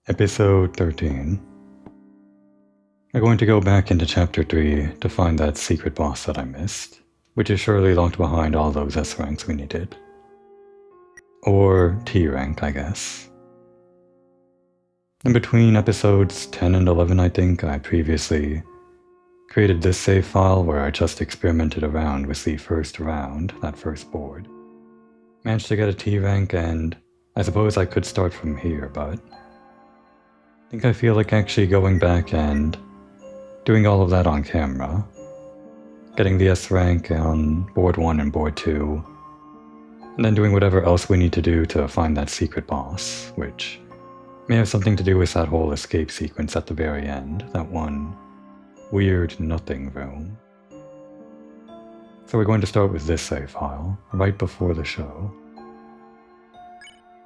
Episode 13. We're going to go back into Chapter 3 to find that secret boss that I missed, which is surely locked behind all those S ranks we needed. Or T rank, I guess. In between episodes 10 and 11, I think, I previously created this save file where I just experimented around with the first round, that first board. Managed to get a T rank, and I suppose I could start from here, but I think I feel like actually going back and doing all of that on camera. Getting the S rank on board 1 and board 2, and then doing whatever else we need to do to find that secret boss, which may have something to do with that whole escape sequence at the very end, that one weird nothing room. So we're going to start with this save file, right before the show.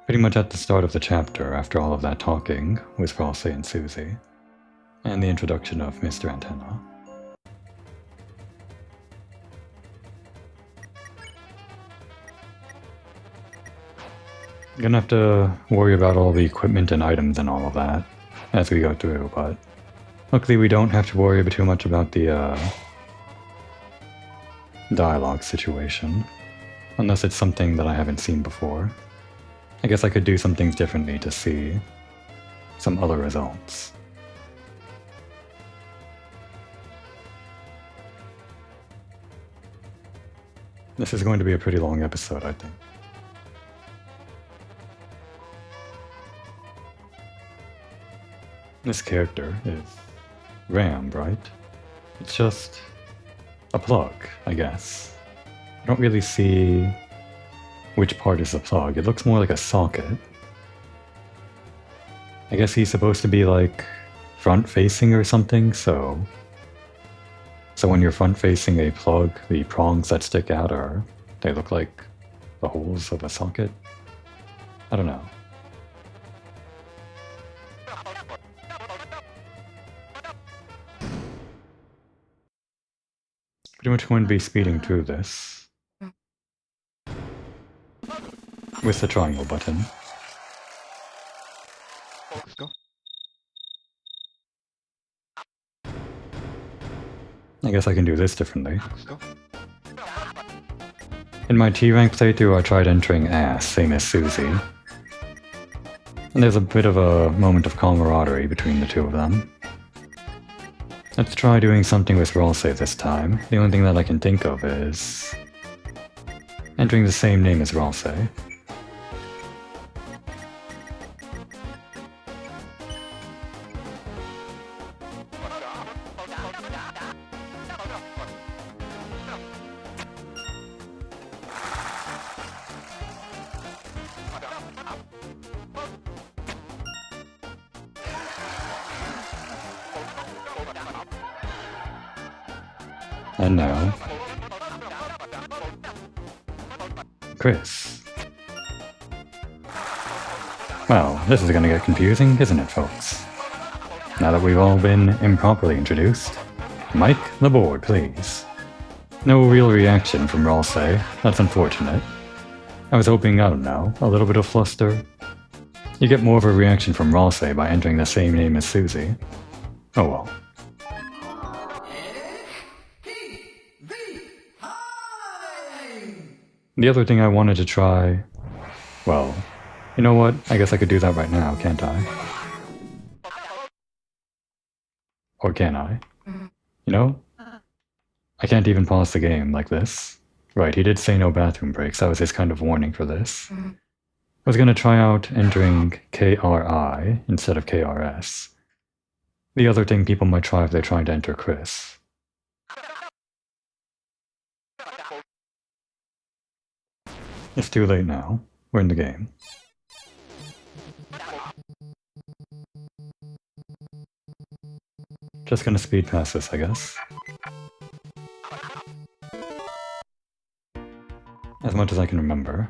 Pretty much at the start of the chapter, after all of that talking with Ralsei and Susie, and the introduction of Mr. Antenna. I'm gonna have to worry about all the equipment and items and all of that as we go through, but luckily we don't have to worry too much about the dialogue situation, unless it's something that I haven't seen before. I guess I could do some things differently to see some other results. This is going to be a pretty long episode, I think. This character is Ram, right? It's just a plug, I guess. I don't really see which part is the plug. It looks more like a socket. I guess he's supposed to be like front-facing or something, so when you're front-facing a plug, the prongs that stick out they look like the holes of a socket? I don't know. Pretty much going to be speeding through this with the triangle button. Let's go. I guess I can do this differently. Let's go. In my T rank playthrough, I tried entering ass, same as Susie. And there's a bit of a moment of camaraderie between the two of them. Let's try doing something with Ralsei this time. The only thing that I can think of is entering the same name as Ralsei. And now, Chris. Well, this is gonna get confusing, isn't it, folks? Now that we've all been improperly introduced, Mike, the board, please. No real reaction from Ralsei. That's unfortunate. I was hoping, I don't know, a little bit of fluster. You get more of a reaction from Ralsei by entering the same name as Susie. Oh well. The other thing I wanted to try... Well, you know what? I guess I could do that right now, can't I? Or can I? You know? I can't even pause the game like this. Right, he did say no bathroom breaks. That was his kind of warning for this. I was gonna try out entering KRI instead of KRS. The other thing people might try if they're trying to enter Chris. It's too late now. We're in the game. Just gonna speed past this, I guess. As much as I can remember.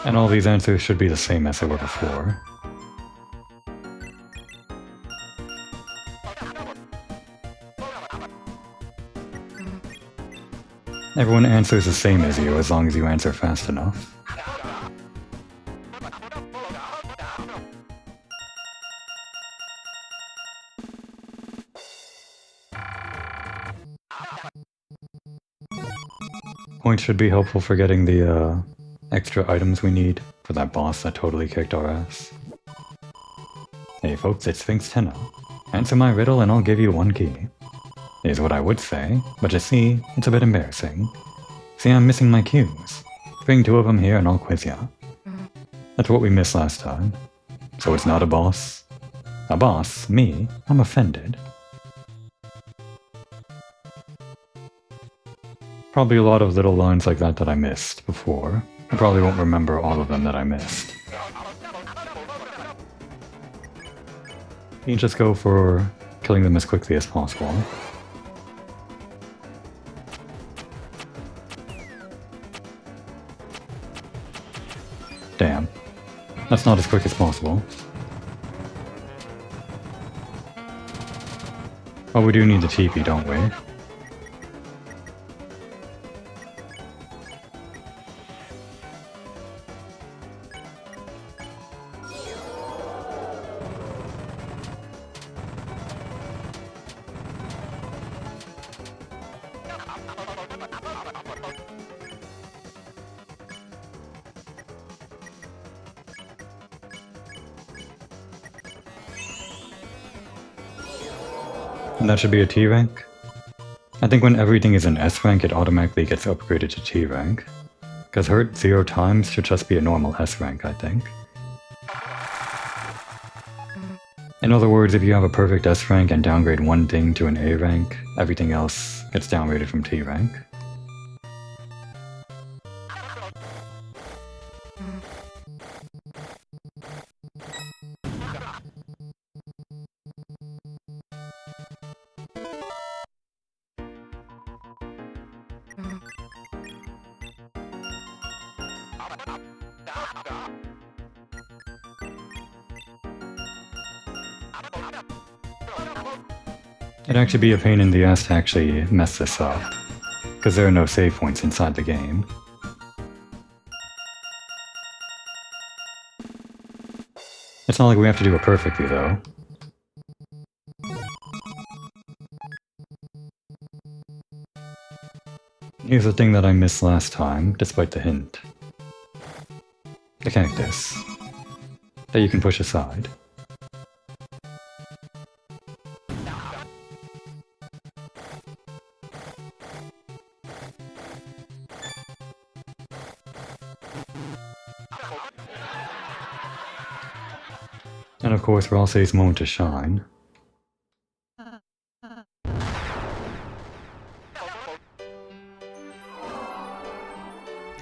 And all these answers should be the same as they were before. Everyone answers the same as you as long as you answer fast enough. points should be helpful for getting the extra items we need for that boss that totally kicked our ass. Hey folks, it's Sphinx Tenno. Answer my riddle and I'll give you 1 key. Is what I would say, but you see, it's a bit embarrassing. See, I'm missing my cues. Bring 2 of them here and I'll quiz ya. That's what we missed last time. So it's not a boss? A boss? Me? I'm offended. Probably a lot of little lines like that I missed before. I probably won't remember all of them that I missed. You just go for killing them as quickly as possible. Damn. That's not as quick as possible. Oh, we do need the TP, don't we? And that should be a T rank. I think when everything is an S rank, it automatically gets upgraded to T rank. Because hurt 0 times should just be a normal S rank, I think. In other words, if you have a perfect S rank and downgrade one thing to an A rank, everything else gets downgraded from T rank. It'd actually be a pain in the ass to actually mess this up, because there are no save points inside the game. It's not like we have to do it perfectly, though. Here's the thing that I missed last time, despite the hint. The cactus. That you can push aside. And of course, Ralsei's moment to shine.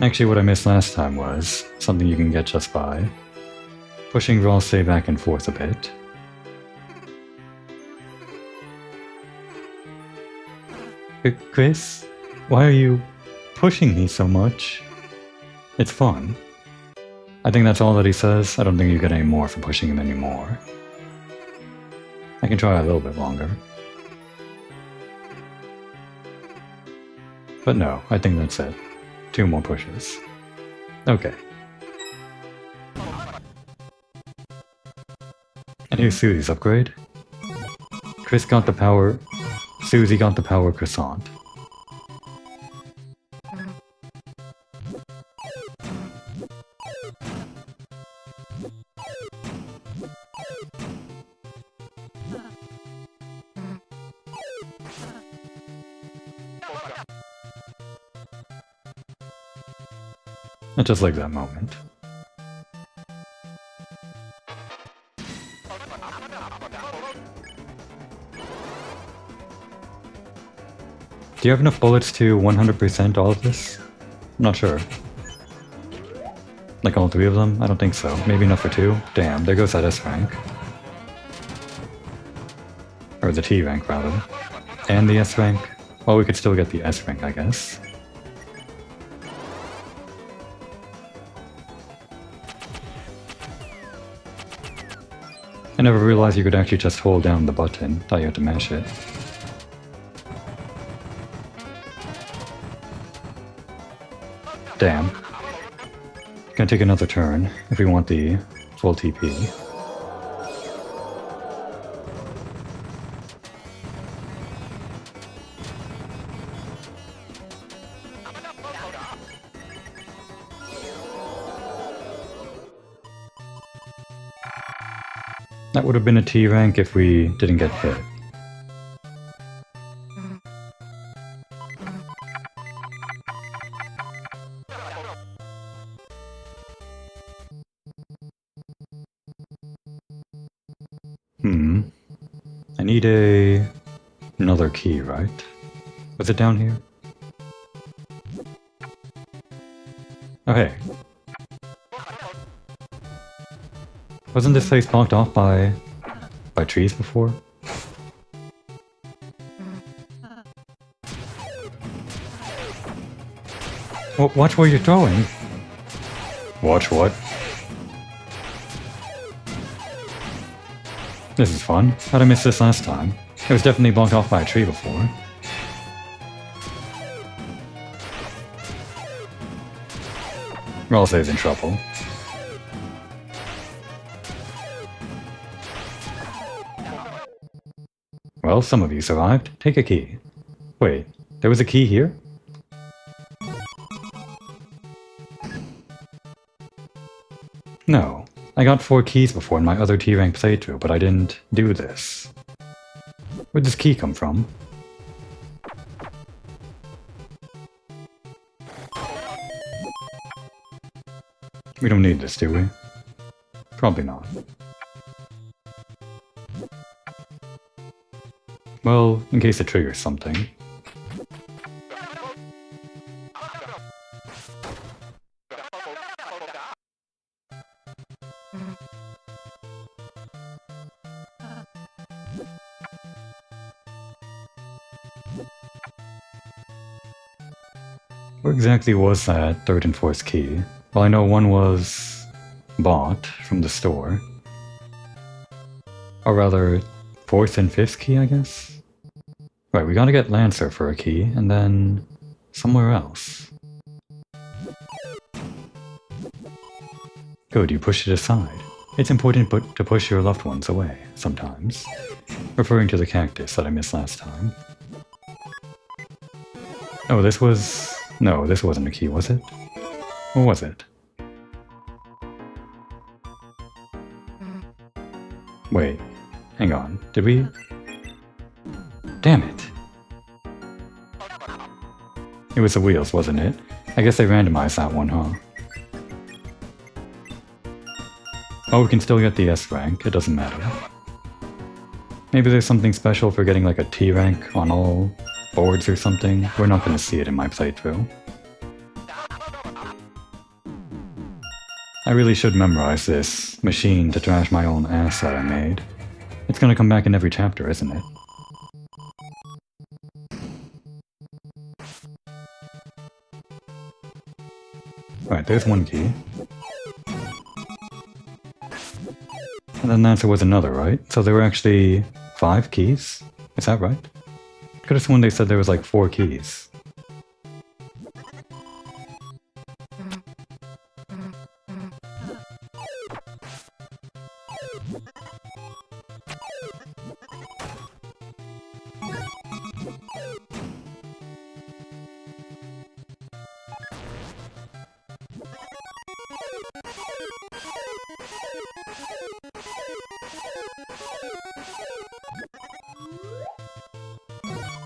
Actually, what I missed last time was something you can get just by pushing Ralsei back and forth a bit. Chris, why are you pushing me so much? It's fun. I think that's all that he says. I don't think you get any more for pushing him anymore. I can try a little bit longer. But no, I think that's it. 2 more pushes. Okay. And here's Susie's upgrade. Chris got the power... Susie got the power croissant. I just like that moment. Do you have enough bullets to 100% all of this? I'm not sure. Like all 3 of them? I don't think so. Maybe enough for 2? Damn, there goes that S rank. Or the T rank, rather. And the S rank? Well, we could still get the S rank, I guess. I never realized you could actually just hold down the button. Thought you had to mash it. Damn. Gonna take another turn if we want the full TP. That would have been a T rank if we didn't get hit. I need another key, right? Was it down here? Okay. Wasn't this place blocked off by trees before? Oh, watch where you're throwing. Watch what? This is fun. How'd I miss this last time? It was definitely blocked off by a tree before. Ralsei's in trouble. Well, some of you survived. Take a key. Wait, there was a key here? No. I got 4 keys before in my other T-rank playthrough, but I didn't do this. Where'd this key come from? We don't need this, do we? Probably not. Well, in case it triggers something. Where exactly was that 3rd and 4th key? Well, I know one was bought from the store. Or rather, 4th and 5th key, I guess? Right, we gotta get Lancer for a key, and then somewhere else. Good, you pushed it aside. It's important to push your loved ones away, sometimes. Referring to the cactus that I missed last time. Oh, this was... No, this wasn't a key, was it? Or was it? Wait, hang on, did we... Damn it! It was the wheels, wasn't it? I guess they randomized that one, huh? Oh, we can still get the S rank, it doesn't matter. Maybe there's something special for getting like a T rank on all boards or something. We're not gonna see it in my playthrough. I really should memorize this machine to trash my own ass that I made. It's gonna come back in every chapter, isn't it? Right, there's one key. And then there was another, right? So there were actually 5 keys? Is that right? Could have sworn they said there was like 4 keys.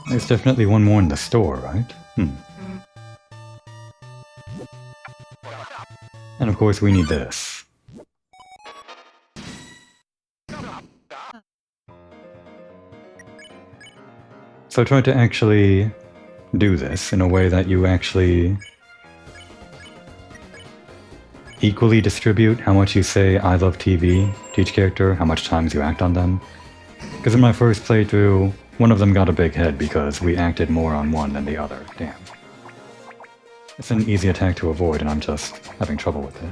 There's definitely one more in the store, right? And of course we need this. So try to actually do this in a way that you actually equally distribute how much you say I love TV to each character, how much times you act on them. Because in my first playthrough, one of them got a big head because we acted more on one than the other. Damn. It's an easy attack to avoid and I'm just having trouble with it.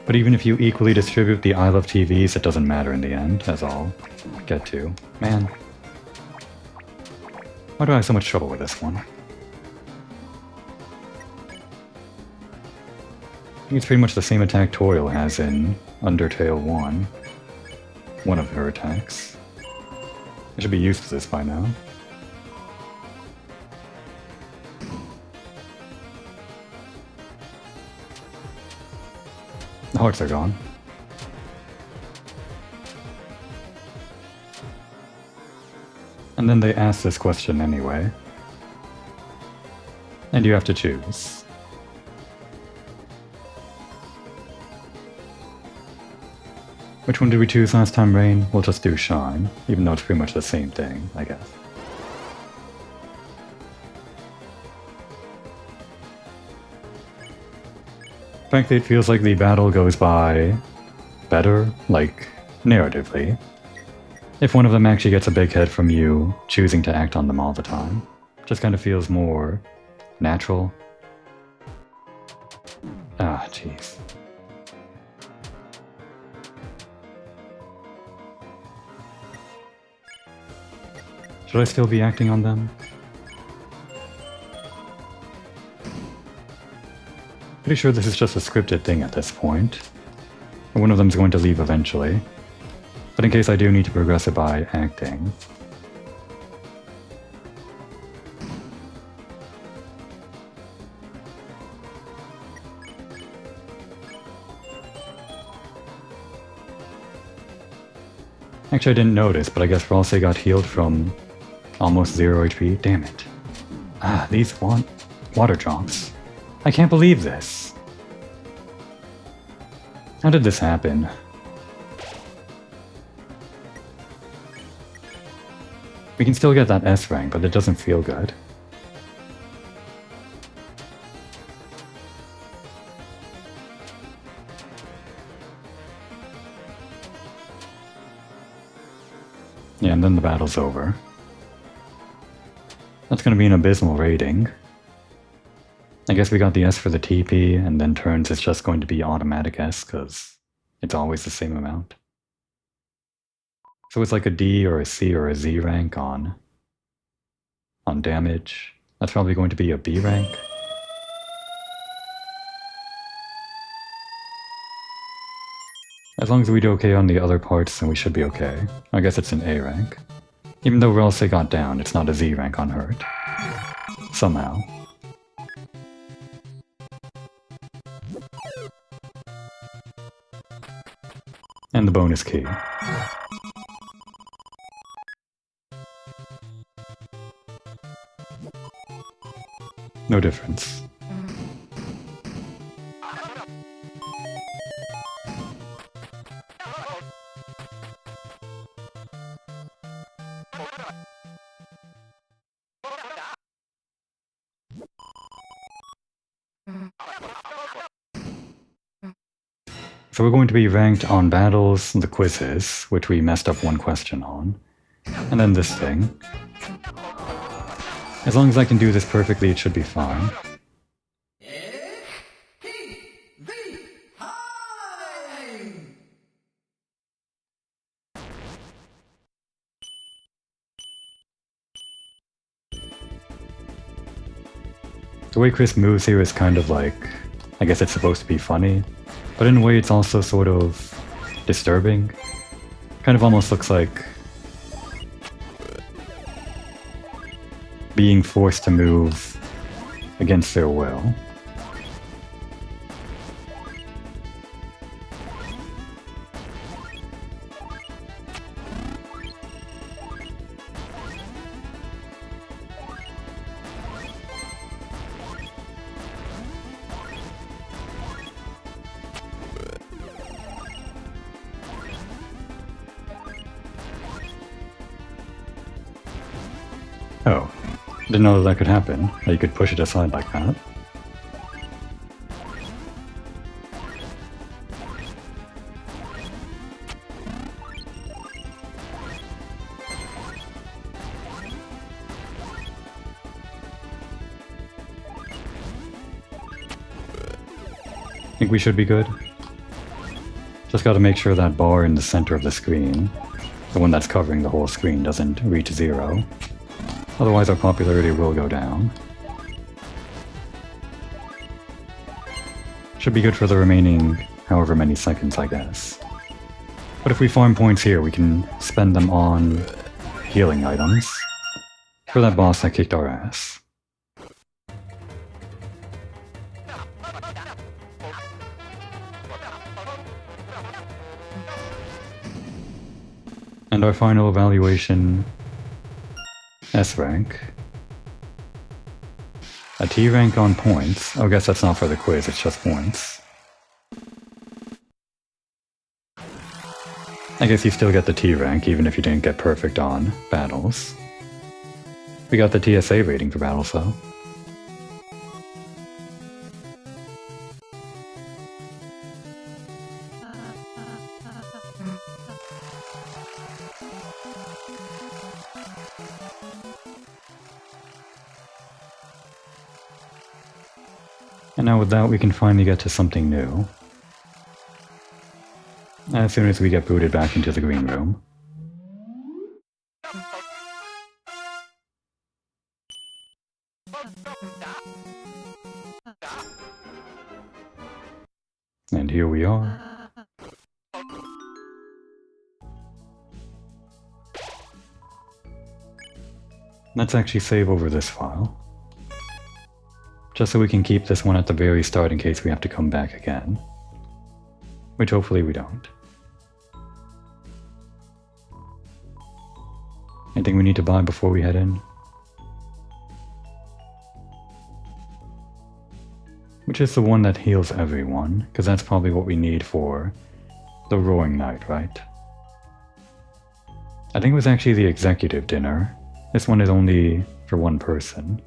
But even if you equally distribute the I love TVs, it doesn't matter in the end, as I'll get to. Man. Why do I have so much trouble with this one? I think it's pretty much the same attack Toriel has in Undertale 1. One of her attacks. I should be used to this by now. hearts are gone. And then they ask this question anyway. And you have to choose. Which one did we choose last time, Rain? We'll just do Shine, even though it's pretty much the same thing, I guess. Frankly, it feels like the battle goes by better, like, narratively. If one of them actually gets a big head from you choosing to act on them all the time. Just kind of feels more natural. Ah, jeez. Should I still be acting on them? Pretty sure this is just a scripted thing at this point. And one of them's going to leave eventually. But in case I do need to progress it by acting. Actually, I didn't notice, but I guess Ralsei got healed from almost 0 HP. Damn it. Ah, these water drops. I can't believe this. How did this happen? We can still get that S rank, but it doesn't feel good. Yeah, and then the battle's over. That's gonna be an abysmal rating. I guess we got the S for the TP, and then turns it's just going to be automatic S, because it's always the same amount. So it's like a D or a C or a Z rank on damage. That's probably going to be a B rank. As long as we do okay on the other parts, then we should be okay. I guess it's an A rank. Even though Ralsei got down, it's not a Z rank on hurt. Somehow. And the bonus key. No difference. So we're going to be ranked on battles, the quizzes, which we messed up one question on, and then this thing. As long as I can do this perfectly, it should be fine. The way Chris moves here is kind of like, I guess it's supposed to be funny, but in a way it's also sort of disturbing. Kind of almost looks like being forced to move against their will. Oh, didn't know that could happen, that you could push it aside like that. Think we should be good. Just gotta make sure that bar in the center of the screen, the one that's covering the whole screen, doesn't reach 0. Otherwise our popularity will go down. Should be good for the remaining however many seconds, I guess. But if we farm points here, we can spend them on healing items for that boss that kicked our ass. And our final evaluation, S rank. A T rank on points. Oh, I guess that's not for the quiz, it's just points. I guess you still get the T rank even if you didn't get perfect on battles. We got the TSA rating for battles though. And now with that we can finally get to something new. As soon as we get booted back into the green room. And here we are. Let's actually save over this file. Just so we can keep this one at the very start in case we have to come back again. Which hopefully we don't. Anything we need to buy before we head in? Which is the one that heals everyone, because that's probably what we need for the Roaring Night, right? I think it was actually the executive dinner. This one is only for one person.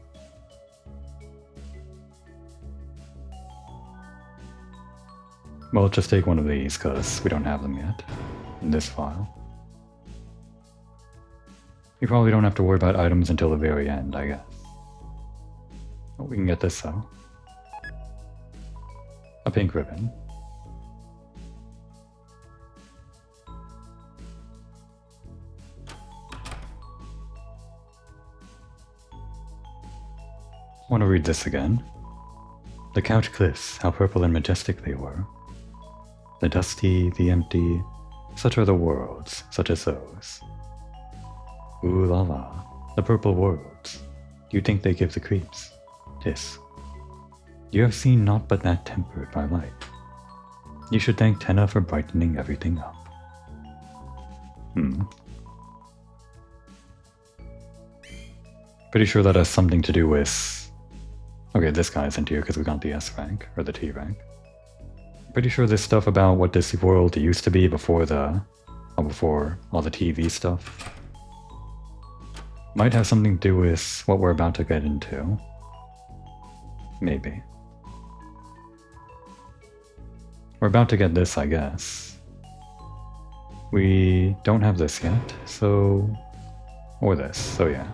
Well, let's just take one of these, because we don't have them yet in this file. We probably don't have to worry about items until the very end, I guess. Oh, we can get this though. A pink ribbon. Want to read this again. The couch cliffs, how purple and majestic they were. The dusty, the empty, such are the worlds, such as those. Ooh la la, the purple worlds. Do you think they give the creeps? Tis. You have seen naught but that tempered by light. You should thank Tenna for brightening everything up. Pretty sure that has something to do with... Okay, this guy isn't here because we got the S rank, or the T rank. Pretty sure this stuff about what this world used to be before before all the TV stuff might have something to do with what we're about to get into. Maybe. We're about to get this, I guess. We don't have this yet, so... Or this, so yeah.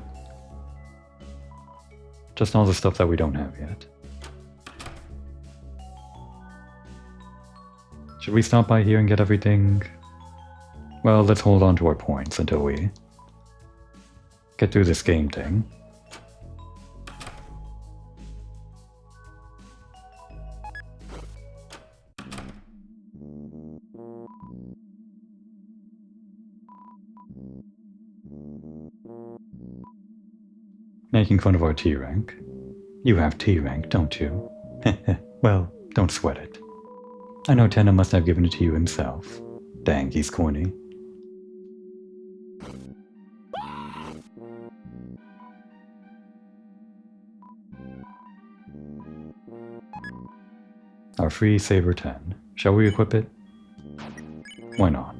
Just all the stuff that we don't have yet. Should we stop by here and get everything? Well, let's hold on to our points until we get through this game thing. Making fun of our T rank. You have T rank, don't you? Well, don't sweat it. I know Tenna must have given it to you himself. Dang, he's corny. Our free Saber 10. Shall we equip it? Why not?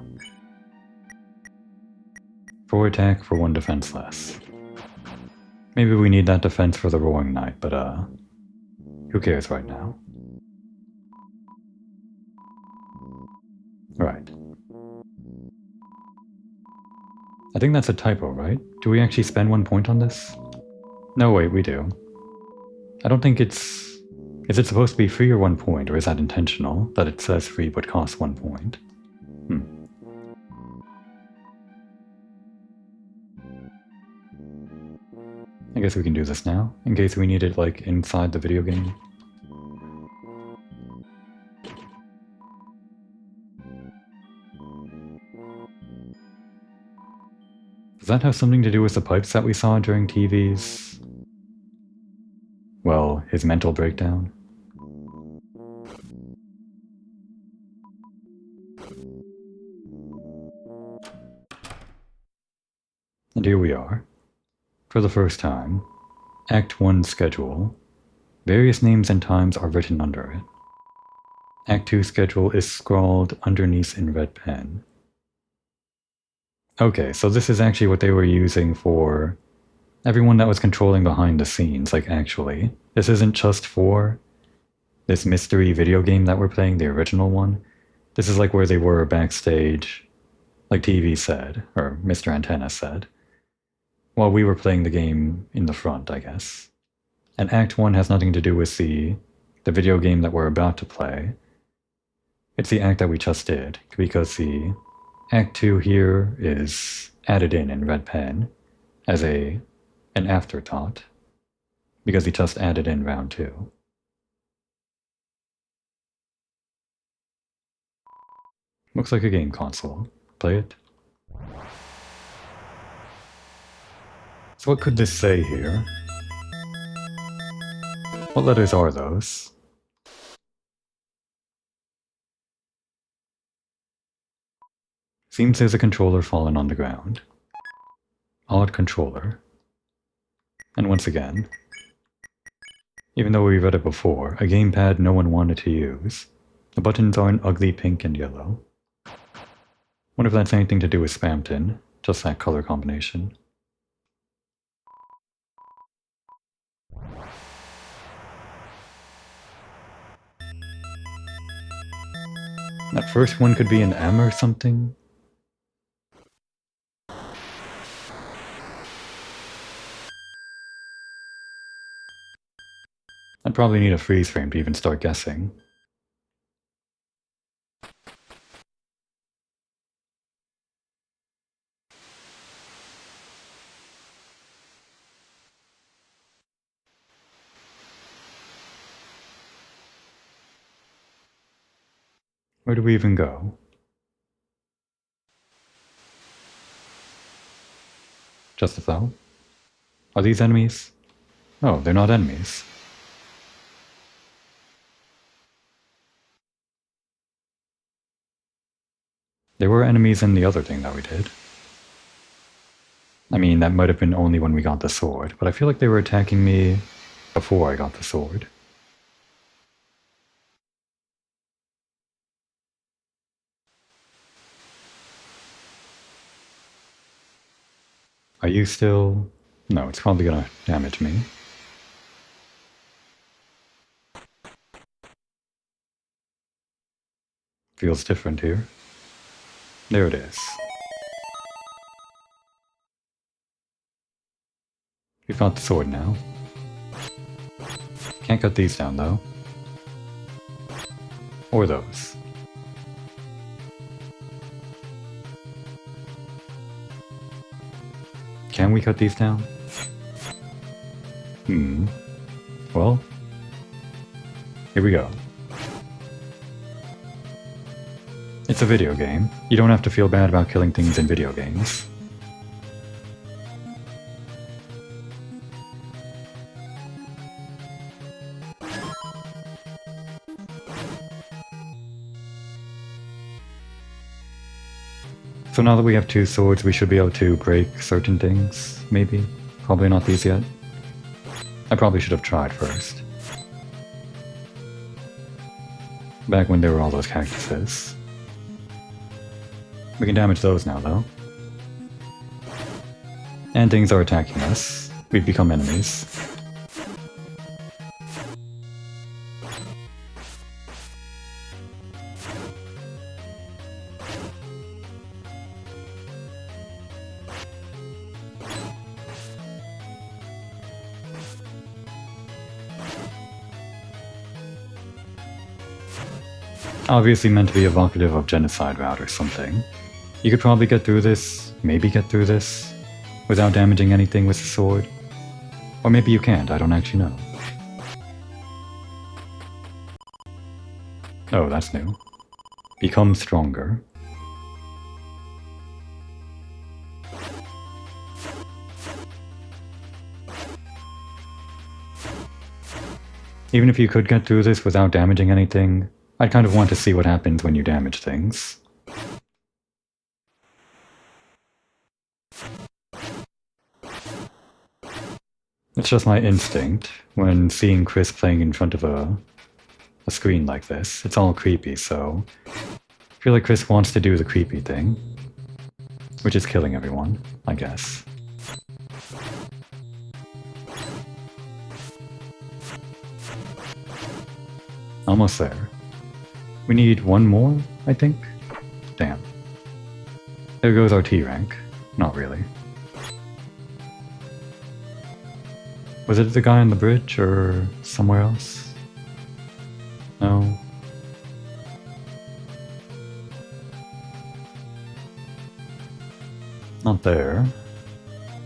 4 attack for 1 defense less. Maybe we need that defense for the Roaring Night, but who cares right now? Right. I think that's a typo, right? Do we actually spend 1 point on this? No, wait, we do. I don't think it's... Is it supposed to be free or 1 point, or is that intentional, that it says free but costs 1 point? I guess we can do this now, in case we need it, like, inside the video game. Does that have something to do with the pipes that we saw during TV's... well, his mental breakdown? And here we are. For the first time, Act 1 schedule. Various names and times are written under it. Act 2 schedule is scrawled underneath in red pen. Okay, so this is actually what they were using for everyone that was controlling behind the scenes, like actually. This isn't just for this mystery video game that we're playing, the original one. This is like where they were backstage, like TV said, or Mr. Antenna said, while we were playing the game in the front, I guess. And Act 1 has nothing to do with the video game that we're about to play. It's the act that we just did, because the Act 2 here is added in red pen as an afterthought, because he just added in round 2. Looks like a game console. Play it. So what could this say here? What letters are those? Seems there's a controller fallen on the ground. Odd controller. And once again, even though we read it before, a gamepad no one wanted to use. The buttons are an ugly pink and yellow. Wonder if that's anything to do with Spamton, just that color combination. That first one could be an M or something. I'd probably need a freeze frame to even start guessing. Where do we even go? Just a thought? Are these enemies? Oh, they're not enemies. There were enemies in the other thing that we did. I mean, that might have been only when we got the sword, but I feel like they were attacking me before I got the sword. Are you still... No, it's probably gonna damage me. Feels different here. There it is. We've got the sword now. Can't cut these down though. Or those. Can we cut these down? Well, here we go. It's a video game. You don't have to feel bad about killing things in video games. So now that we have 2 swords, we should be able to break certain things, maybe? Probably not these yet. I probably should have tried first. Back when there were all those cactuses. We can damage those now, though. And things are attacking us. We've become enemies. Obviously meant to be evocative of Genocide Route or something. You could probably get through this, maybe get through this, without damaging anything with the sword. Or maybe you can't, I don't actually know. Oh, that's new. Become stronger. Even if you could get through this without damaging anything, I'd kind of want to see what happens when you damage things. It's just my instinct when seeing Chris playing in front of a screen like this. It's all creepy, so I feel like Chris wants to do the creepy thing, which is killing everyone, I guess. Almost there. We need one more, I think? Damn. There goes our T rank. Not really. Was it the guy on the bridge, or somewhere else? No. Not there.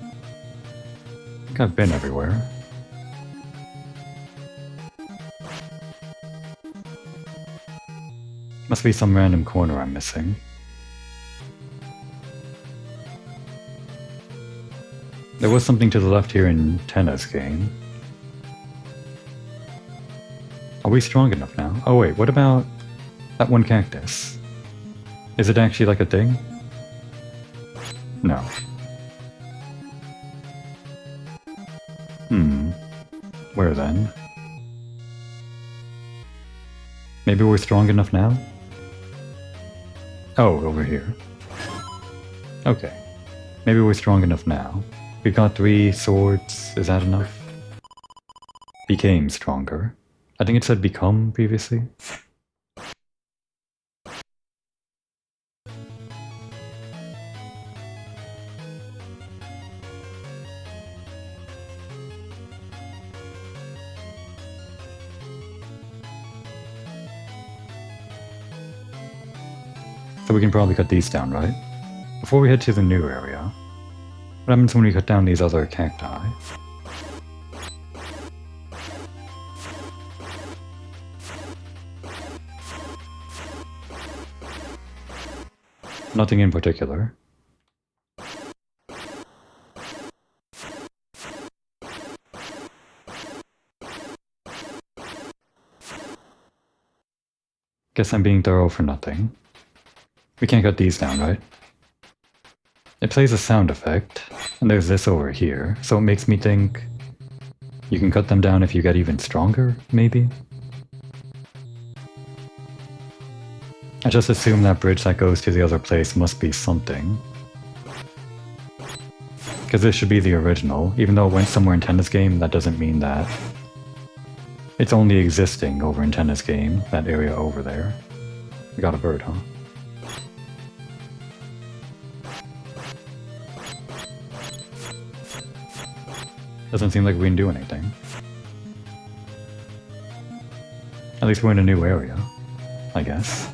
I think I've been everywhere. Must be some random corner I'm missing. There was something to the left here in Tenna's game. Are we strong enough now? Oh wait, what about that one cactus? Is it actually like a thing? No. Where then? Maybe we're strong enough now? Oh, over here. Okay. Maybe we're strong enough now. We've got 3 swords, is that enough? Became stronger. I think it said become previously. So we can probably cut these down, right? Before we head to the new area, what happens when we cut down these other cacti? Nothing in particular. Guess I'm being thorough for nothing. We can't cut these down, right? It plays a sound effect, and there's this over here, so it makes me think you can cut them down if you get even stronger, maybe? I just assume that bridge that goes to the other place must be something. Because this should be the original, even though it went somewhere in Tenna's game, that doesn't mean that. It's only existing over in Tenna's game, that area over there. We got a bird, huh? Doesn't seem like we can do anything. At least we're in a new area, I guess.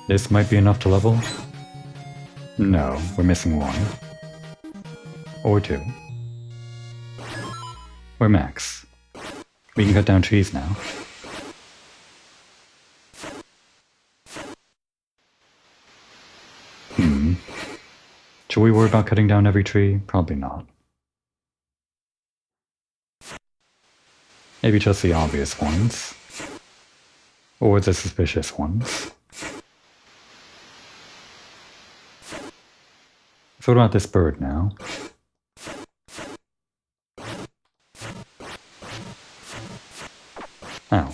This might be enough to level? No, we're missing 1. Or 2. We're max. We can cut down trees now. Should we worry about cutting down every tree? Probably not. Maybe just the obvious ones. Or the suspicious ones. So what about this bird now? Ow.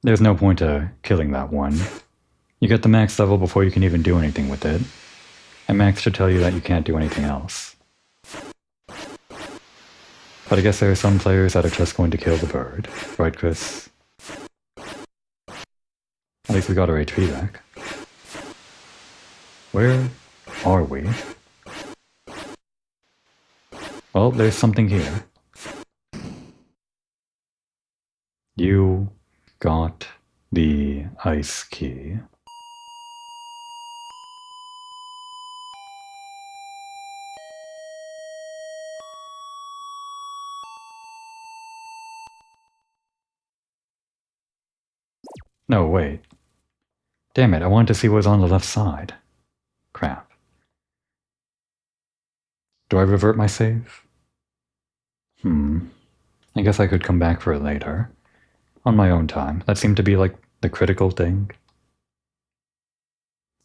There's no point to killing that one. You get the max level before you can even do anything with it. And max should tell you that you can't do anything else. But I guess there are some players that are just going to kill the bird. Right, Chris? At least we got our HP back. Where are we? Well, there's something here. You got the ice key. No, wait. Damn it, I wanted to see what was on the left side. Crap. Do I revert my save? I guess I could come back for it later. On my own time. That seemed to be like the critical thing.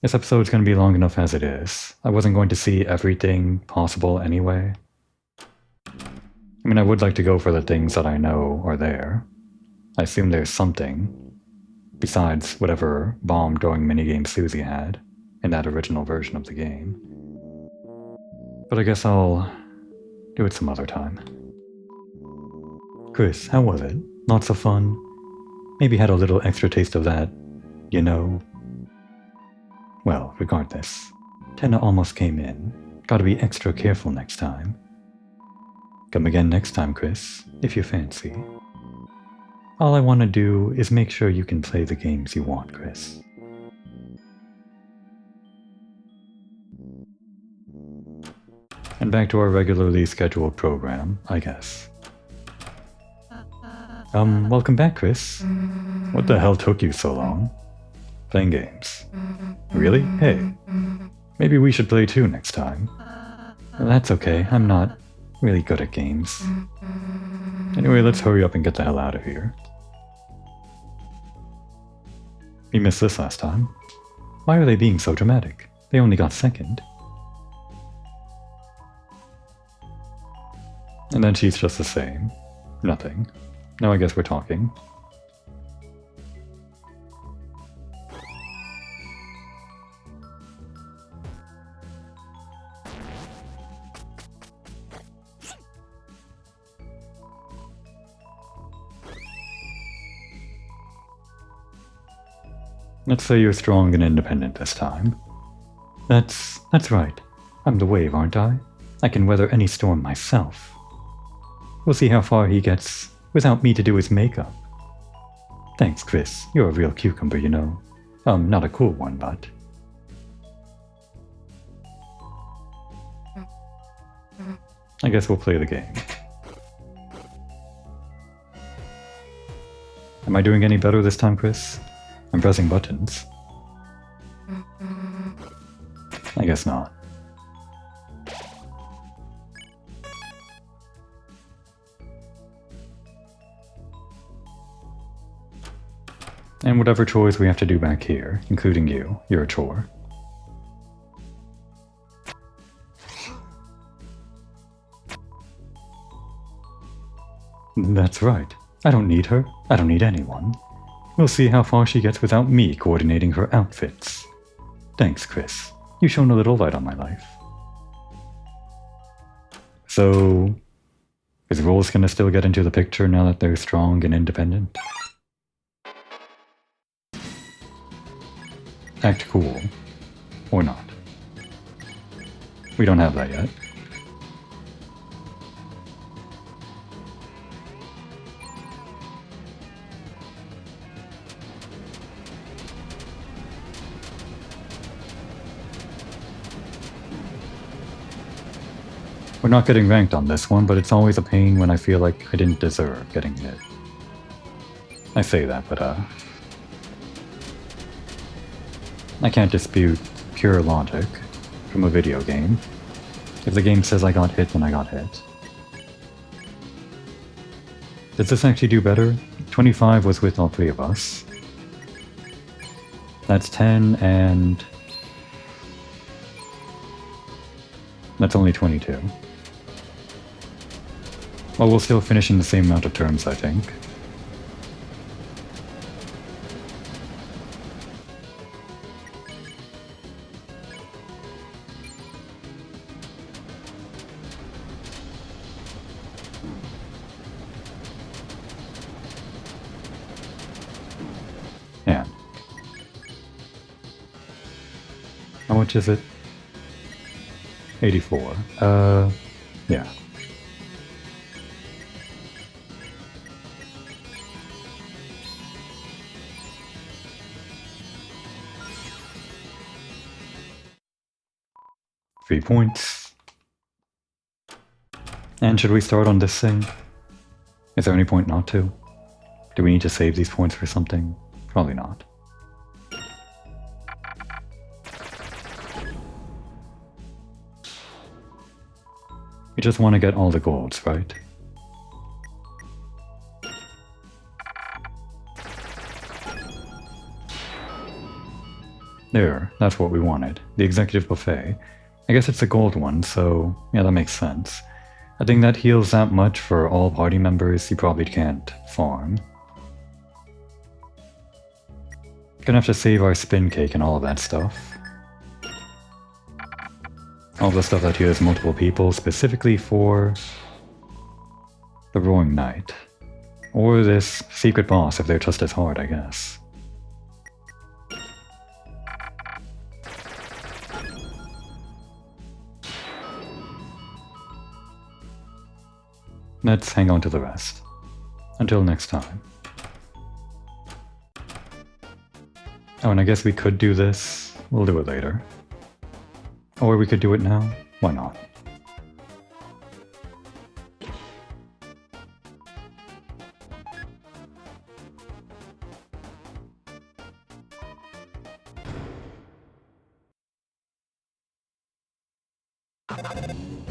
This episode's going to be long enough as it is. I wasn't going to see everything possible anyway. I mean, I would like to go for the things that I know are there. I assume there's something, besides whatever bomb-going minigame Susie had in that original version of the game. But I guess I'll do it some other time. Chris, how was it? Lots of fun? Maybe had a little extra taste of that, you know? Well, regardless, Tenna almost came in. Gotta be extra careful next time. Come again next time, Chris, if you fancy. All I want to do is make sure you can play the games you want, Chris. And back to our regularly scheduled program, I guess. Welcome back, Chris. What the hell took you so long? Playing games. Really? Hey. Maybe we should play too next time. That's okay, I'm not really good at games. Anyway, let's hurry up and get the hell out of here. We missed this last time. Why are they being so dramatic? They only got second. And then she's just the same. Nothing. Now I guess we're talking. Let's say you're strong and independent this time. That's right. I'm the wave, aren't I? I can weather any storm myself. We'll see how far he gets without me to do his makeup. Thanks, Chris. You're a real cucumber, you know. Not a cool one, but... I guess we'll play the game. Am I doing any better this time, Chris? I'm pressing buttons. I guess not. And whatever chores we have to do back here, including you, you're a chore. That's right. I don't need her. I don't need anyone. We'll see how far she gets without me coordinating her outfits. Thanks, Chris. You shone a little light on my life. So, is Rolls gonna still get into the picture now that they're strong and independent? Act cool. Or not. We don't have that yet. We're not getting ranked on this one, but it's always a pain when I feel like I didn't deserve getting hit. I say that, but I can't dispute pure logic from a video game. If the game says I got hit, then I got hit. Does this actually do better? 25 was with all three of us. That's 10 and... that's only 22. Well, we'll still finish in the same amount of turns, I think. Yeah. How much is it? 84. Yeah. Three points. And should we start on this thing? Is there any point not to? Do we need to save these points for something? Probably not. We just want to get all the golds, right? There, that's what we wanted. The executive buffet. I guess it's a gold one, so yeah, that makes sense. I think that heals that much for all party members. You probably can't farm. Gonna have to save our spin cake and all of that stuff. All the stuff that heals multiple people, specifically for the Roaring Knight. Or this secret boss if they're just as hard, I guess. Let's hang on to the rest. Until next time. Oh, and I guess we could do this. We'll do it later. Or we could do it now. Why not?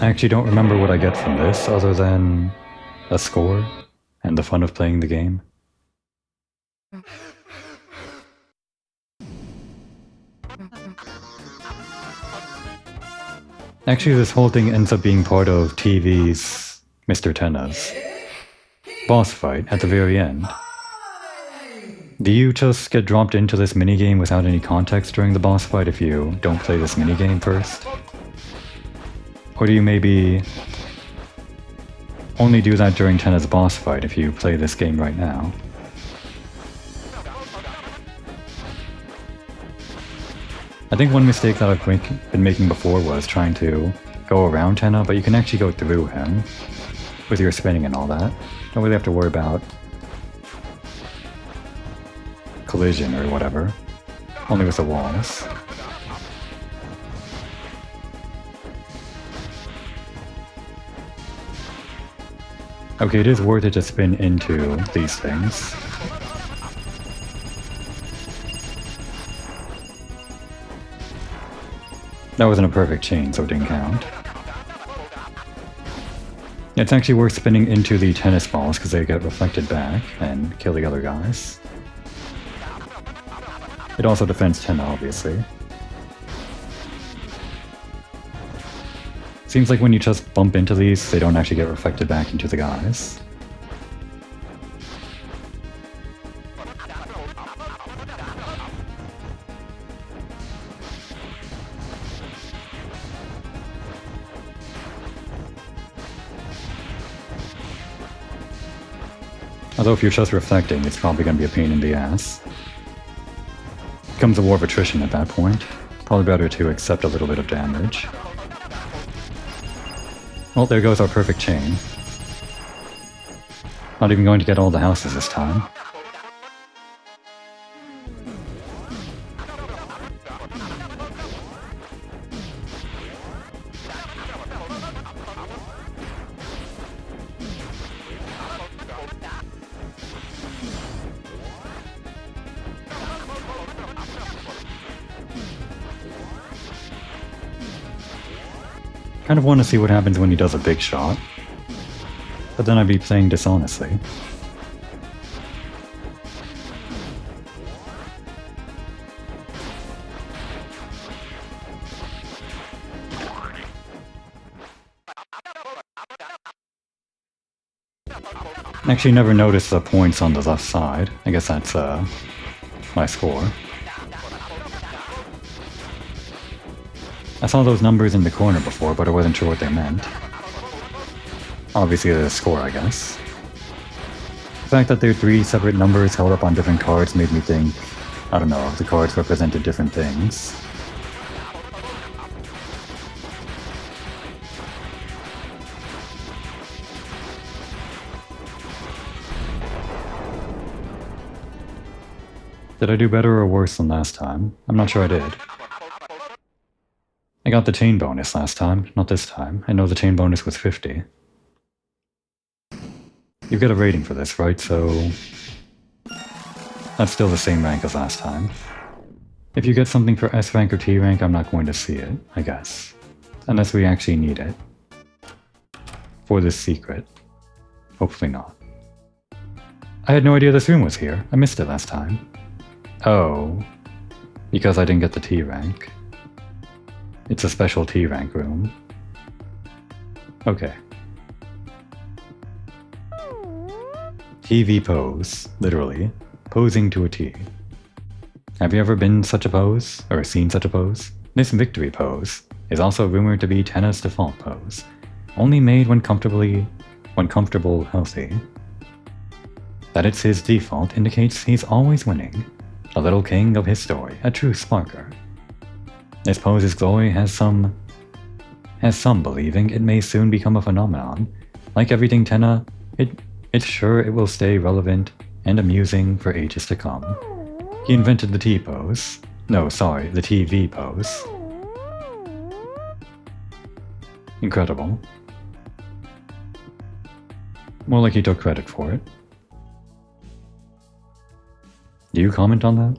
I actually don't remember what I get from this other than a score and the fun of playing the game. Actually, this whole thing ends up being part of TV's Mr. Tenna's boss fight at the very end. Do you just get dropped into this minigame without any context during the boss fight if you don't play this minigame first? Or do you maybe only do that during Tenna's boss fight if you play this game right now? I think one mistake that I've been making before was trying to go around Tenna, but you can actually go through him with your spinning and all that. Don't really have to worry about collision or whatever, only with the walls. Okay, it is worth it to spin into these things. That wasn't a perfect chain, so it didn't count. It's actually worth spinning into the tennis balls because they get reflected back and kill the other guys. It also defends Tenna, obviously. Seems like when you just bump into these, they don't actually get reflected back into the guys. Although if you're just reflecting, it's probably going to be a pain in the ass. Becomes a war of attrition at that point. Probably better to accept a little bit of damage. Well, there goes our perfect chain. Not even going to get all the houses this time. Kind of want to see what happens when he does a big shot, but then I'd be playing dishonestly. Actually never noticed the points on the left side. I guess that's my score. I saw those numbers in the corner before, but I wasn't sure what they meant. Obviously the score, I guess. The fact that there are 3 separate numbers held up on different cards made me think, I don't know, the cards represented different things. Did I do better or worse than last time? I'm not sure I did. I got the chain bonus last time, not this time. I know the chain bonus was 50. You get a rating for this, right? So That's still the same rank as last time. If you get something for S rank or T rank, I'm not going to see it, I guess. Unless we actually need it. For this secret. Hopefully not. I had no idea this room was here. I missed it last time. Oh. Because I didn't get the T rank. It's a special T rank room. Okay. TV pose. Literally. Posing to a T. Have you ever been such a pose? Or seen such a pose? This victory pose is also rumored to be Tenna's default pose. Only made when comfortable healthy. That it's his default indicates he's always winning. A little king of his story, a true sparker. This pose's glory has some believing it may soon become a phenomenon. Like everything Tenna, it's sure it will stay relevant and amusing for ages to come. He invented the T-pose. No, sorry, the TV pose. Incredible. More like he took credit for it. Do you comment on that?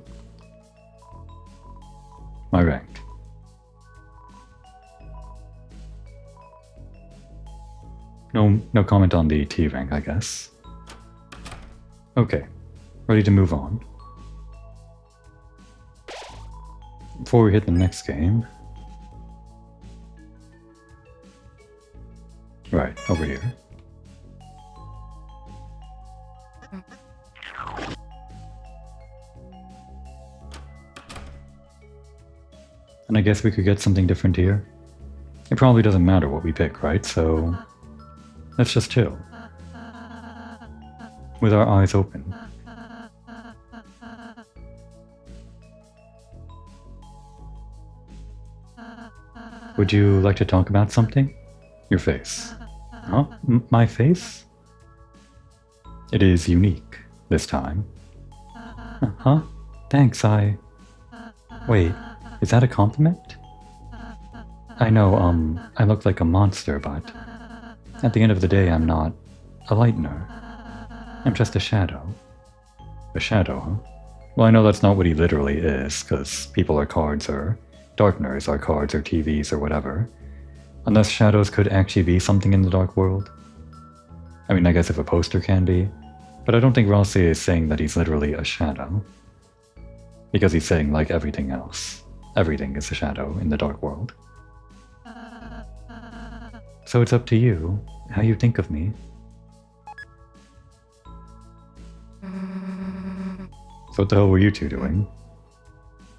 My rank. No comment on the T rank, I guess. Okay, ready to move on. Before we hit the next game. Right, over here. And I guess we could get something different here. It probably doesn't matter what we pick, right? So let's just chill. With our eyes open. Would you like to talk about something? Your face. Huh? My face? It is unique, this time. Huh? Thanks, Wait, is that a compliment? I know, I look like a monster, but at the end of the day, I'm not a lightener. I'm just a shadow. A shadow, huh? Well, I know that's not what he literally is, because people are cards or darkeners are cards or TVs or whatever. Unless shadows could actually be something in the dark world. I mean, I guess if a poster can be, but I don't think Rossi is saying that he's literally a shadow. Because he's saying, like everything else, everything is a shadow in the dark world. So it's up to you, how you think of me. So what the hell were you two doing?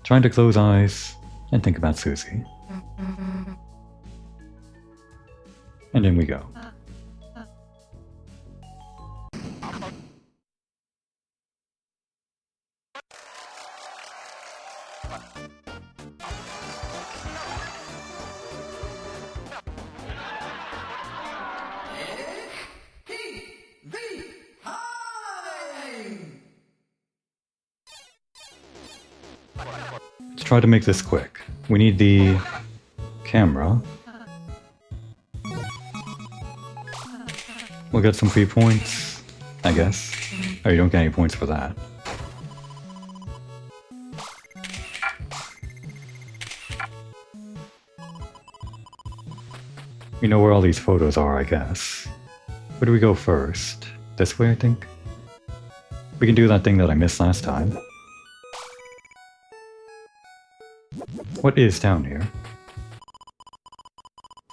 Trying to close eyes and think about Susie. And in we go. Let's try to make this quick. We need the camera. We'll get some free points, I guess. Oh, you don't get any points for that. We know where all these photos are, I guess. Where do we go first? This way, I think? We can do that thing that I missed last time. What is down here?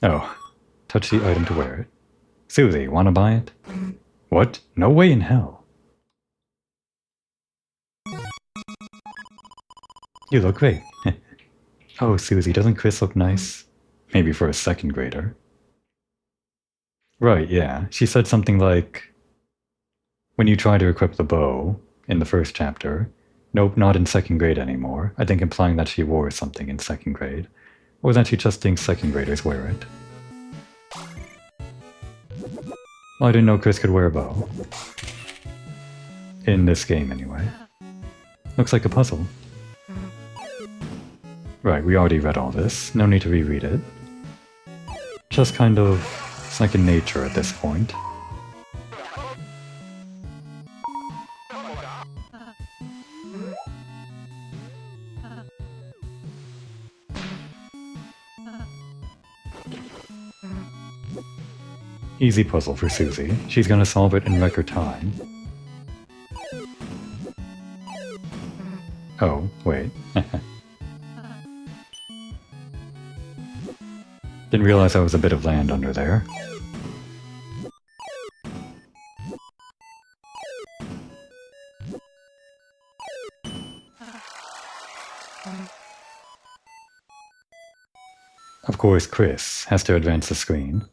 Oh, touch the item to wear it. Susie, wanna buy it? What? No way in hell. You look great. Oh, Susie, doesn't Chris look nice? Maybe for a second grader. Right, yeah. She said something like, when you try to equip the bow in the first chapter, nope, not in second grade anymore. I think implying that she wore something in second grade. Or that she just thinks second graders wear it. Well, I didn't know Chris could wear a bow. In this game, anyway. Looks like a puzzle. Right, we already read all this. No need to reread it. Just kind of second nature at this point. Easy puzzle for Susie. She's gonna solve it in record time. Oh, wait. Didn't realize there was a bit of land under there. Of course, Chris has to advance the screen.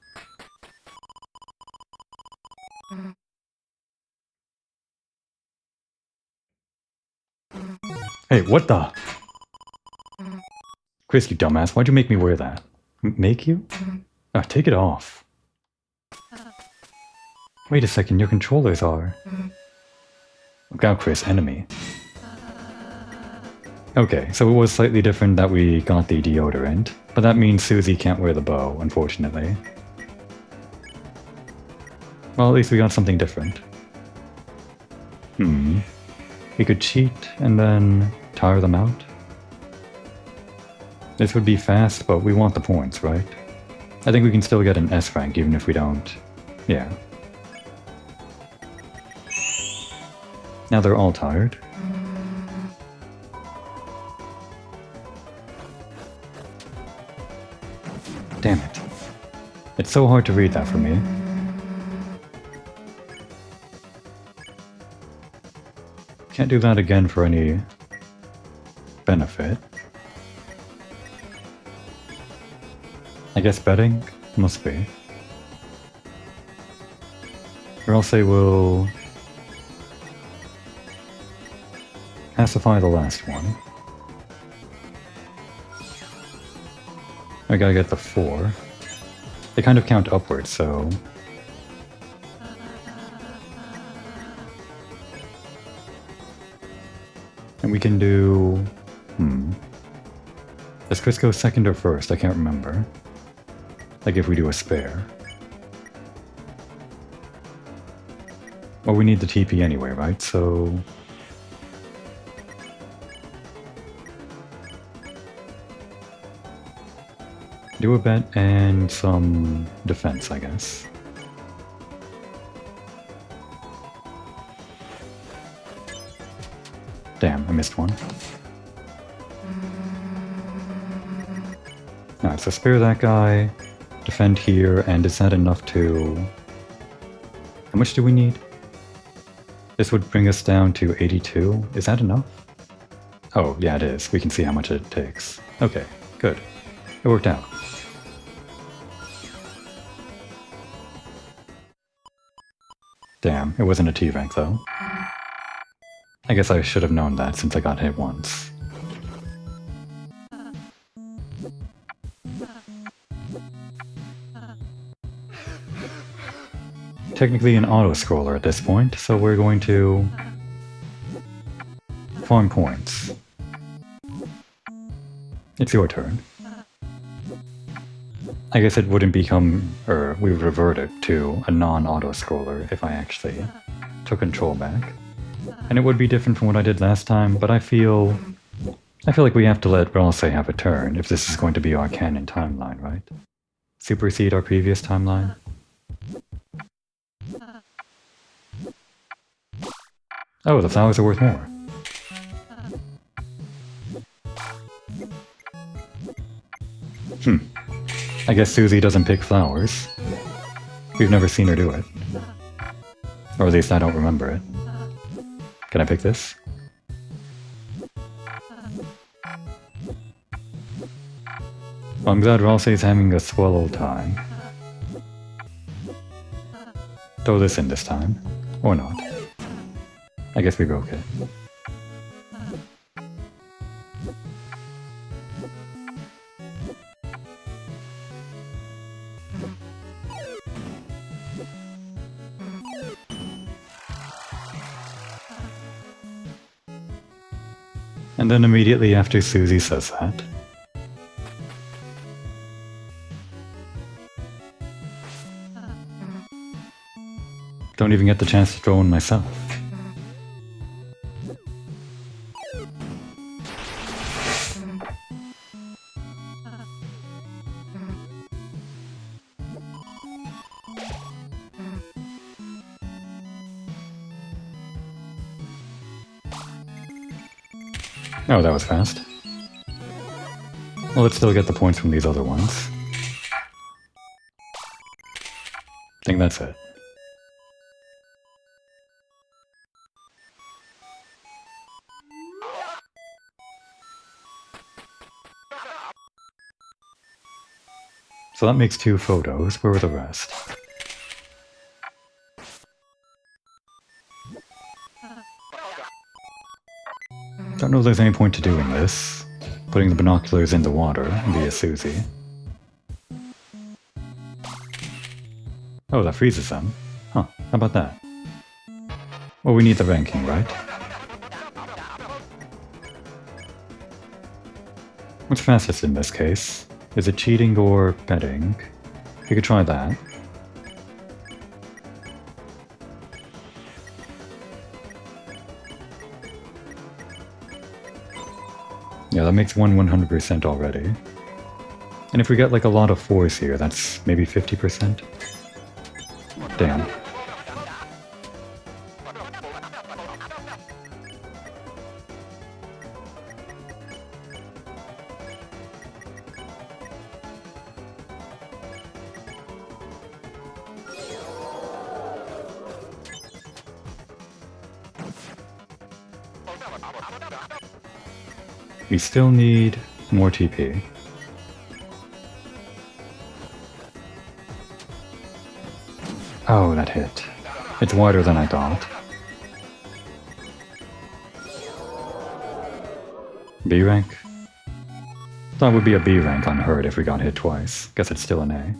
Hey, what the? Chris, you dumbass, why'd you make me wear that? Make you? Ah, take it off. Wait a second, your controllers are... Look out, Chris, enemy. Okay, so it was slightly different that we got the deodorant, but that means Susie can't wear the bow, unfortunately. Well, at least we got something different. We could cheat and then tire them out. This would be fast, but we want the points, right? I think we can still get an S rank even if we don't... Yeah. Now they're all tired. Damn it. It's so hard to read that for me. Can't do that again for any benefit. I guess betting? Must be. Or else they will pacify the last one. I gotta get the 4. They kind of count upwards, so... And we can do... Does Chris go second or first? I can't remember. Like if we do a spare. Well, we need the TP anyway, right? So... Do a bet and some defense, I guess. Damn, I missed one. Alright, so spare that guy, defend here, and is that enough to... How much do we need? This would bring us down to 82. Is that enough? Oh, yeah, it is. We can see how much it takes. Okay, good. It worked out. Damn, it wasn't a T rank though. I guess I should have known that since I got hit once. Technically an auto-scroller at this point, so we're going to farm points. It's your turn. I guess it wouldn't become, or we would revert it to a non-auto-scroller if I actually took control back. And it would be different from what I did last time, but I feel like we have to let Ralse have a turn if this is going to be our canon timeline, right? Supersede our previous timeline? Oh, the flowers are worth more. I guess Susie doesn't pick flowers. We've never seen her do it. Or at least I don't remember it. Can I pick this? Well, I'm glad Ralse's having a swell old time. Throw this in this time. Or not. I guess we broke it. And then immediately after Susie says that, don't even get the chance to throw in myself. Oh, that was fast. Well, let's still get the points from these other ones. I think that's it. So that makes 2 photos. Where were the rest? Don't know if there's any point to doing this. Putting the binoculars in the water via Susie. Oh, that freezes them. Huh, how about that? Well, we need the ranking, right? What's fastest in this case? Is it cheating or betting? You could try that. Yeah, that makes 100% already. And if we get like a lot of 4s here, that's maybe 50%? Damn. We still need more TP. Oh, that hit. It's wider than I thought. B rank? Thought it would be a B rank on Hurt if we got hit twice. Guess it's still an A.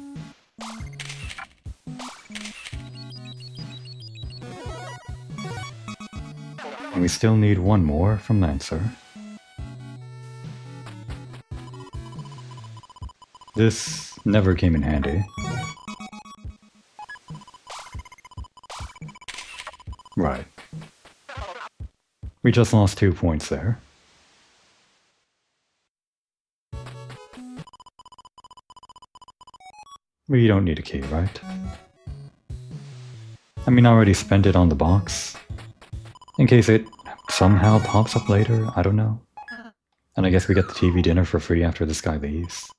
And we still need 1 more from Lancer. This never came in handy. Right. We just lost 2 points there. We don't need a key, right? I mean, I already spent it on the box. In case it somehow pops up later, I don't know. And I guess we get the TV dinner for free after this guy leaves.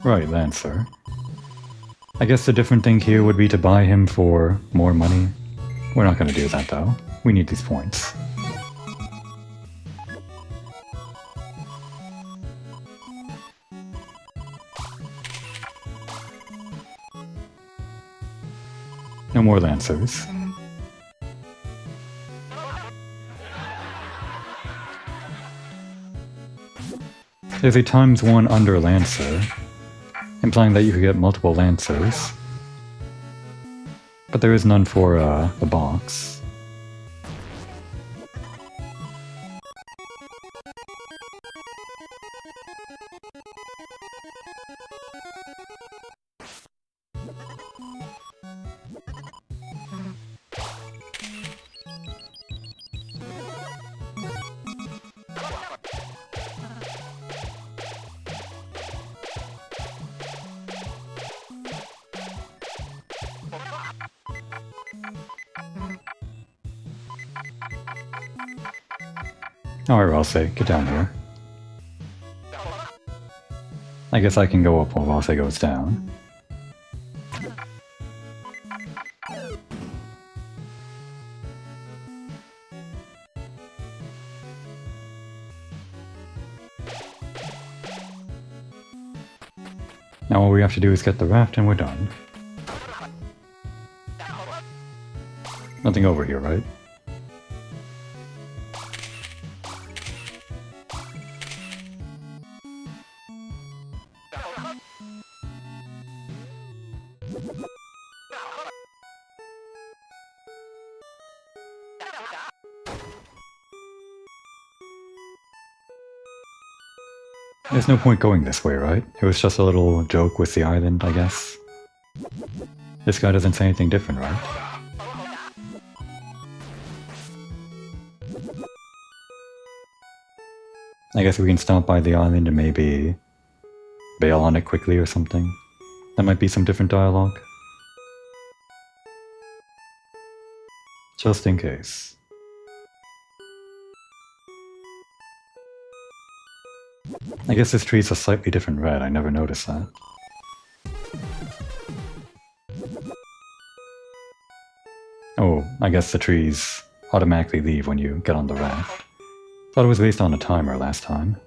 Right, Lancer. I guess the different thing here would be to buy him for more money. We're not going to do that though. We need these points. No more Lancers. There's a ×1 under Lancer, implying that you could get multiple Lancers. But there is none for the box. Alright, Ralsei, get down here. I guess I can go up while Ralsei goes down. Now all we have to do is get the raft and we're done. Nothing over here, right? There's no point going this way, right? It was just a little joke with the island, I guess. This guy doesn't say anything different, right? I guess we can stop by the island and maybe bail on it quickly or something. That might be some different dialogue. Just in case. I guess this tree's a slightly different red, I never noticed that. Oh, I guess the trees automatically leave when you get on the raft. Thought it was based on a timer last time.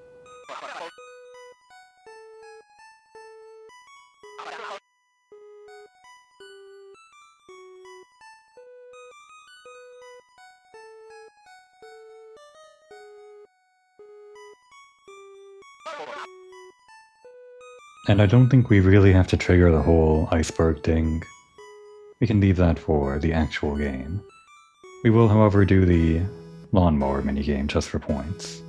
And I don't think we really have to trigger the whole iceberg thing. We can leave that for the actual game. We will, however, do the lawnmower minigame just for points.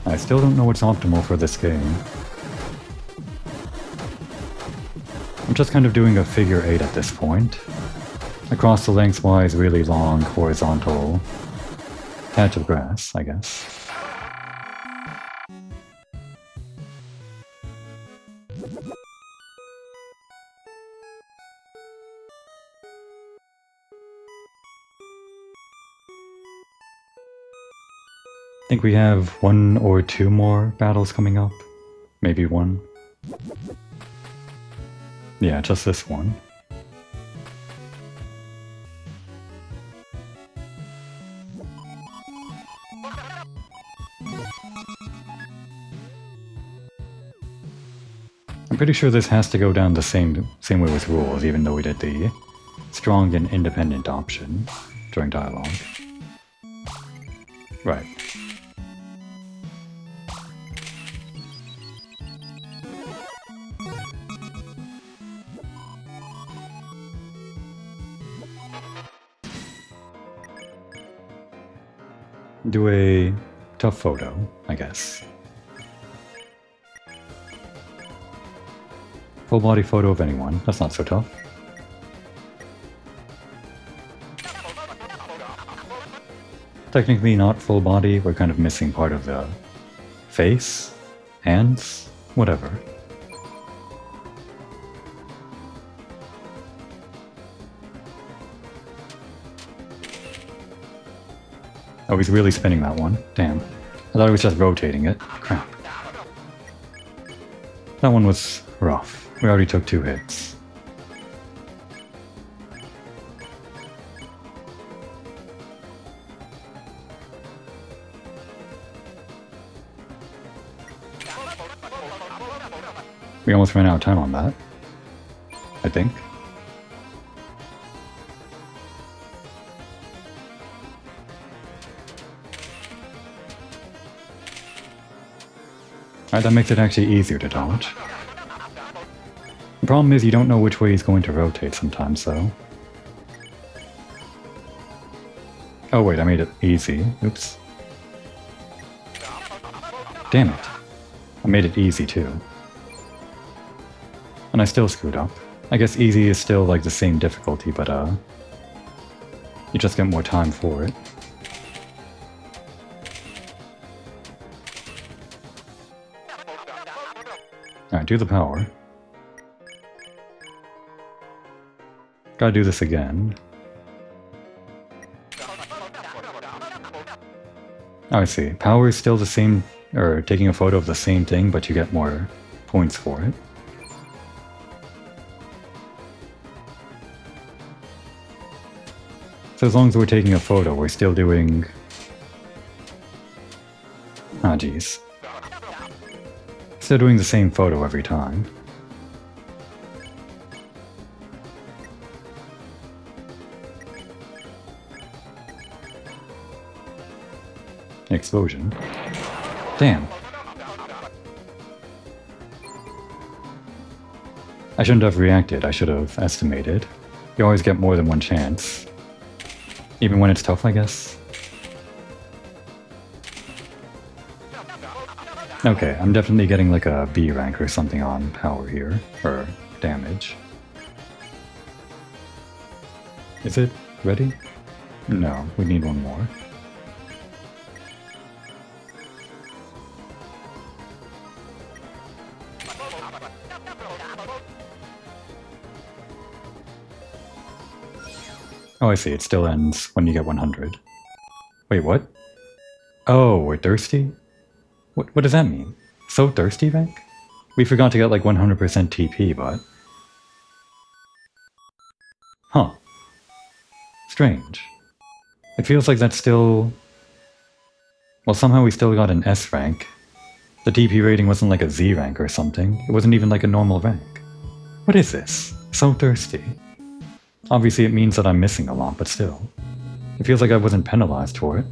I still don't know what's optimal for this game. I'm just kind of doing a figure 8 at this point. Across the lengthwise really long horizontal patch of grass, I guess. I think we have 1 or 2 more battles coming up. Maybe 1. Yeah, just this one. I'm pretty sure this has to go down the same way with rules, even though we did the strong and independent option during dialogue. Right. Do a tough photo, I guess. Full body photo of anyone, that's not so tough. Technically not full body, we're kind of missing part of the face, hands, whatever. Oh, he's really spinning that one. Damn. I thought he was just rotating it. Crap. That one was rough. We already took 2 hits. We almost ran out of time on that, I think. Alright, that makes it actually easier to dodge. The problem is you don't know which way he's going to rotate sometimes, though. Oh wait, I made it easy. Oops. Damn it. I made it easy too. And I still screwed up. I guess easy is still like the same difficulty, but you just get more time for it. Alright, do the power. Gotta do this again. Oh, I see. Power is still the same, or taking a photo of the same thing, but you get more points for it. So as long as we're taking a photo, we're still doing... Ah, geez. Still doing the same photo every time. Explosion. Damn. I shouldn't have reacted, I should have estimated. You always get more than one chance. Even when it's tough, I guess. Okay, I'm definitely getting like a B rank or something on power here, or damage. Is it ready? No, we need one more. Oh, I see, it still ends when you get 100. Wait, what? Oh, we're thirsty? What does that mean? So thirsty rank? We forgot to get like 100% TP, but... Huh. Strange. It feels like that's still... Well, somehow we still got an S rank. The TP rating wasn't like a Z rank or something. It wasn't even like a normal rank. What is this? So thirsty. Obviously it means that I'm missing a lot, but still. It feels like I wasn't penalized for it.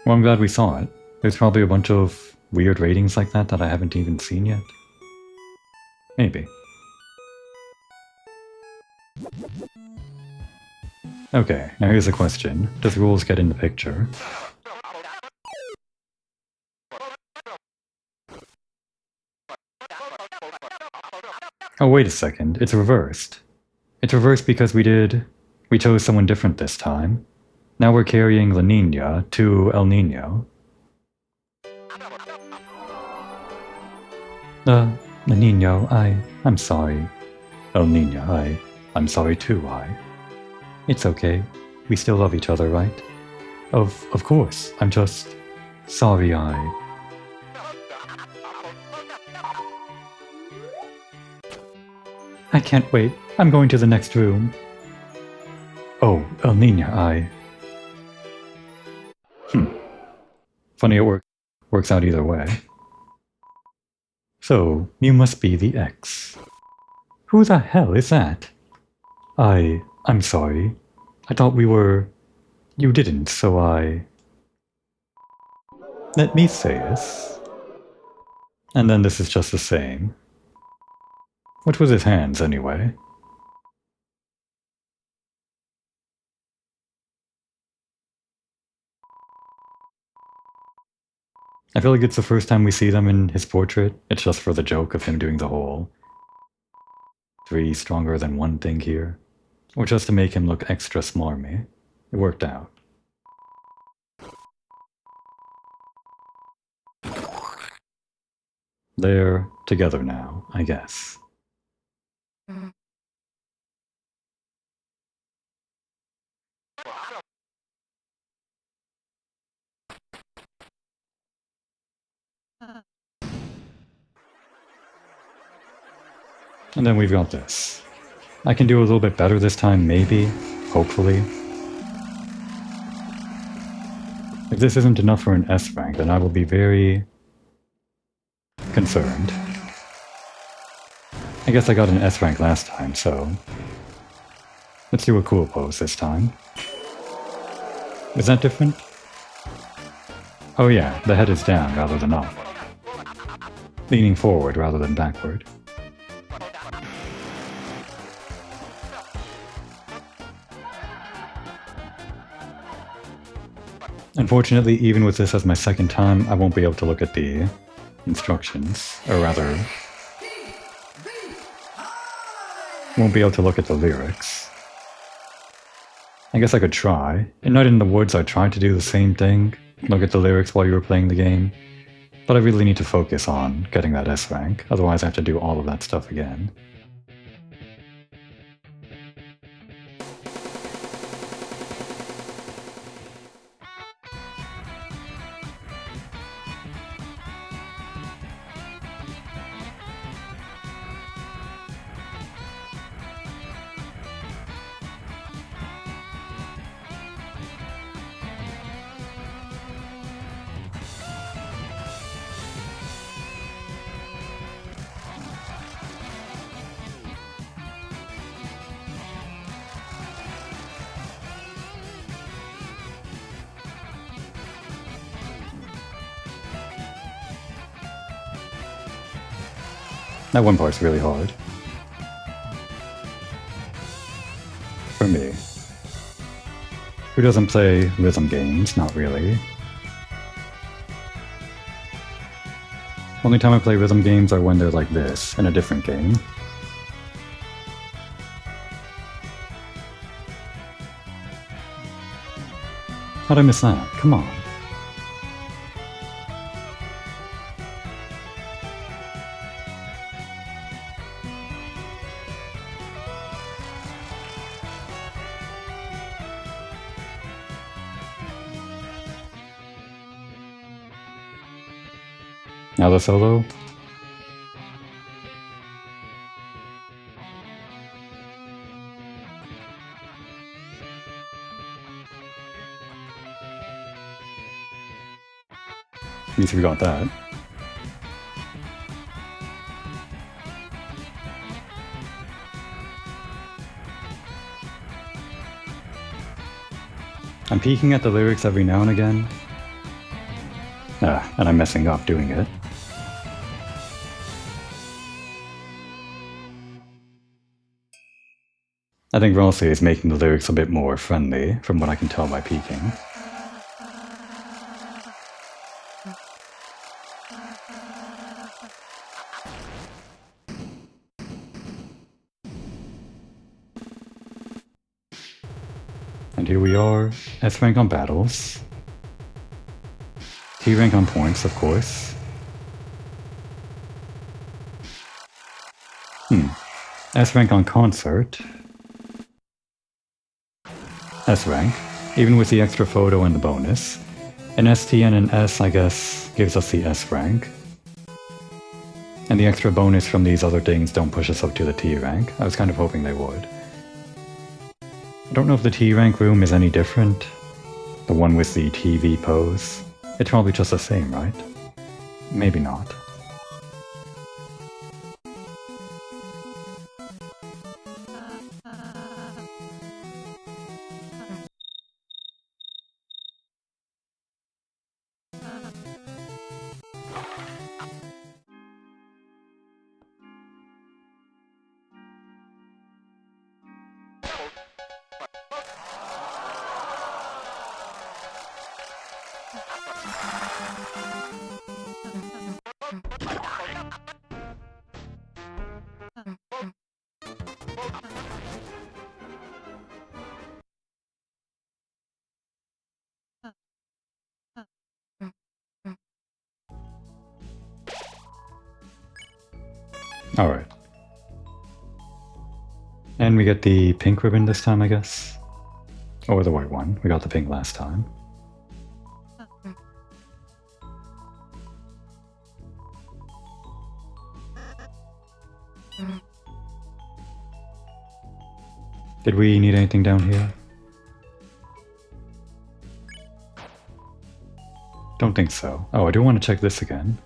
Well, I'm glad we saw it. There's probably a bunch of weird ratings like that I haven't even seen yet. Maybe. Okay, now here's a question. Does rules get in the picture? Oh, wait a second. It's reversed. It's reversed because we chose someone different this time. Now we're carrying La Niña to El Niño. La Niño, I'm sorry. El Niño, I'm sorry too, It's okay. We still love each other, right? Of course. I'm just... sorry, I can't wait. I'm going to the next room. Oh, El Niño, Funny it works out either way. So, you must be the ex. Who the hell is that? I'm sorry. I thought we were... You didn't, so Let me say this. And then this is just the same. What was his hands, anyway? I feel like it's the first time we see them in his portrait. It's just for the joke of him doing the whole 3 stronger than 1 thing here. Or just to make him look extra smarmy. It worked out. They're together now, I guess. And then we've got this. I can do a little bit better this time, maybe. Hopefully. If this isn't enough for an S rank, then I will be very... concerned. I guess I got an S rank last time, so... Let's do a cool pose this time. Is that different? Oh yeah, the head is down rather than up. Leaning forward rather than backward. Unfortunately, even with this as my second time, I won't be able to look at the instructions, or rather, won't be able to look at the lyrics. I guess I could try. In Night in the Woods, I tried to do the same thing, look at the lyrics while you were playing the game, but I really need to focus on getting that S rank, otherwise I have to do all of that stuff again. That one part's really hard. For me. Who doesn't play rhythm games? Not really. Only time I play rhythm games are when they're like this, in a different game. How'd I miss that? Come on. Now the solo. At least we got that. I'm peeking at the lyrics every now and again. And I'm messing up doing it. I think Rossi is making the lyrics a bit more friendly, from what I can tell by peeking. And here we are, S rank on battles. T rank on points, of course. S rank on concert. S rank, even with the extra photo and the bonus. An STN and S, I guess, gives us the S rank. And the extra bonus from these other things don't push us up to the T rank. I was kind of hoping they would. I don't know if the T rank room is any different. The one with the TV pose. It's probably just the same, right? Maybe not. Alright. And we get the pink ribbon this time, I guess? Or the white one. We got the pink last time. Did we need anything down here? Don't think so. Oh, I do want to check this again.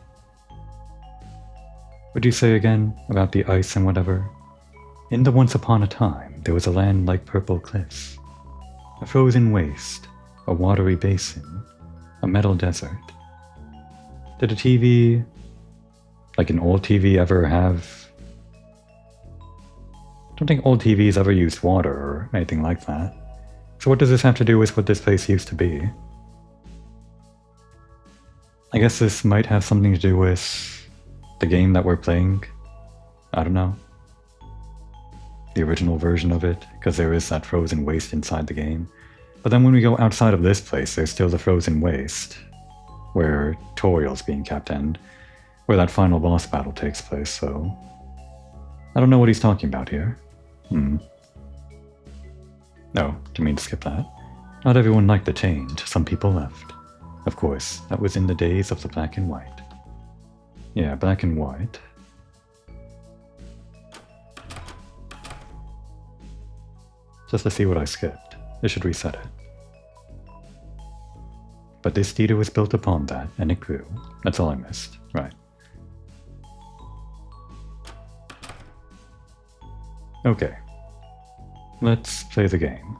What'd you say again about the ice and whatever? In the once upon a time, there was a land like purple cliffs, a frozen waste, a watery basin, a metal desert. Did a TV, like an old TV, ever have... I don't think old TVs ever used water or anything like that. So what does this have to do with what this place used to be? I guess this might have something to do with the game that we're playing. I don't know. The original version of it, because there is that frozen waste inside the game. But then when we go outside of this place, there's still the frozen waste, where Toriel's being kept and where that final boss battle takes place, so... I don't know what he's talking about here. No, didn't mean to skip that. Not everyone liked the change, some people left. Of course, that was in the days of the black and white. Yeah, black and white. Just to see what I skipped. It should reset it. But this theater was built upon that, and it grew. That's all I missed. Right. Okay. Let's play the game.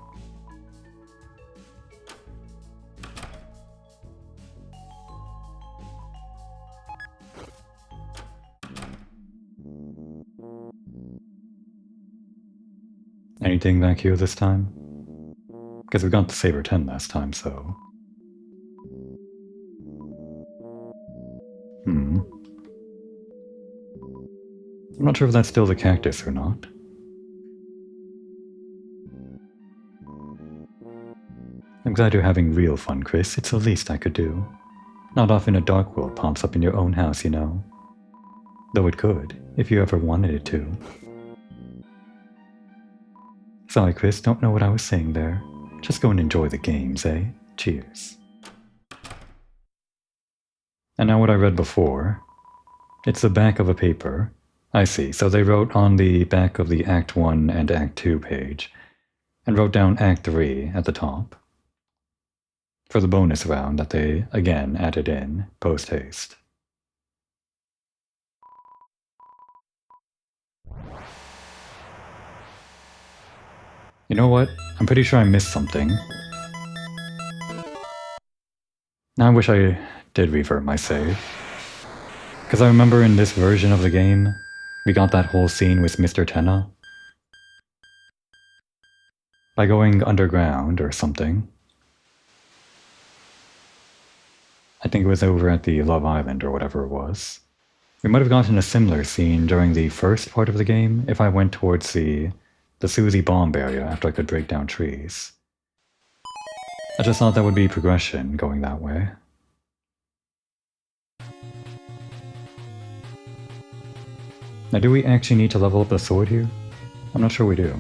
Anything back here this time? Because we got the Saber 10 last time, so... I'm not sure if that's still the cactus or not. I'm glad you're having real fun, Chris. It's the least I could do. Not often a dark world pops up in your own house, you know. Though it could, if you ever wanted it to. Sorry, Chris, don't know what I was saying there. Just go and enjoy the games, eh? Cheers. And now what I read before. It's the back of a paper. I see, so they wrote on the back of the Act 1 and Act 2 page, and wrote down Act 3 at the top. For the bonus round that they, again, added in, post-haste. You know what? I'm pretty sure I missed something. Now I wish I did revert my save. Because I remember in this version of the game, we got that whole scene with Mr. Tenna. By going underground or something. I think it was over at the Love Island or whatever it was. We might have gotten a similar scene during the first part of the game if I went towards the Susie bomb area after I could break down trees. I just thought that would be progression going that way. Now do we actually need to level up the sword here? I'm not sure we do.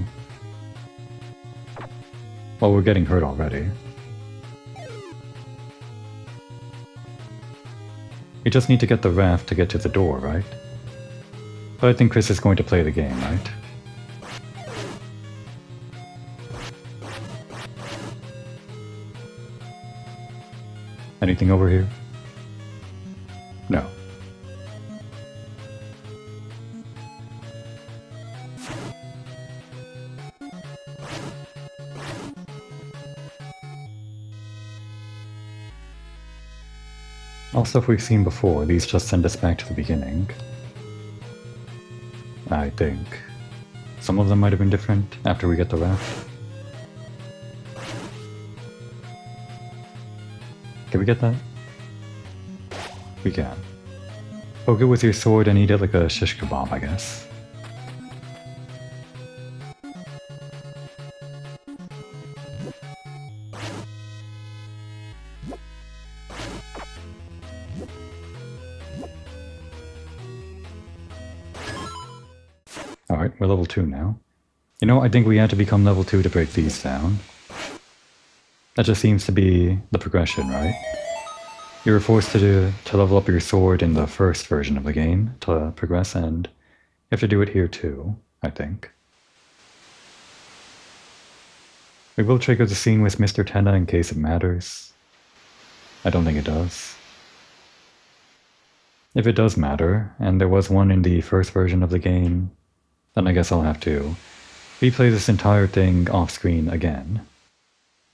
Well, we're getting hurt already. We just need to get the raft to get to the door, right? But I think Chris is going to play the game, right? Anything over here? No. All stuff we've seen before, these just send us back to the beginning. I think. Some of them might have been different after we get the raft. Can we get that? We can. Poke it with your sword and eat it like a shish kebab, I guess. Alright, we're level 2 now. You know, I think we had to become level 2 to break these down. That just seems to be the progression, right? You were forced to level up your sword in the first version of the game to progress, and you have to do it here too, I think. We will trigger the scene with Mr. Tenna in case it matters. I don't think it does. If it does matter, and there was one in the first version of the game, then I guess I'll have to replay this entire thing off-screen again.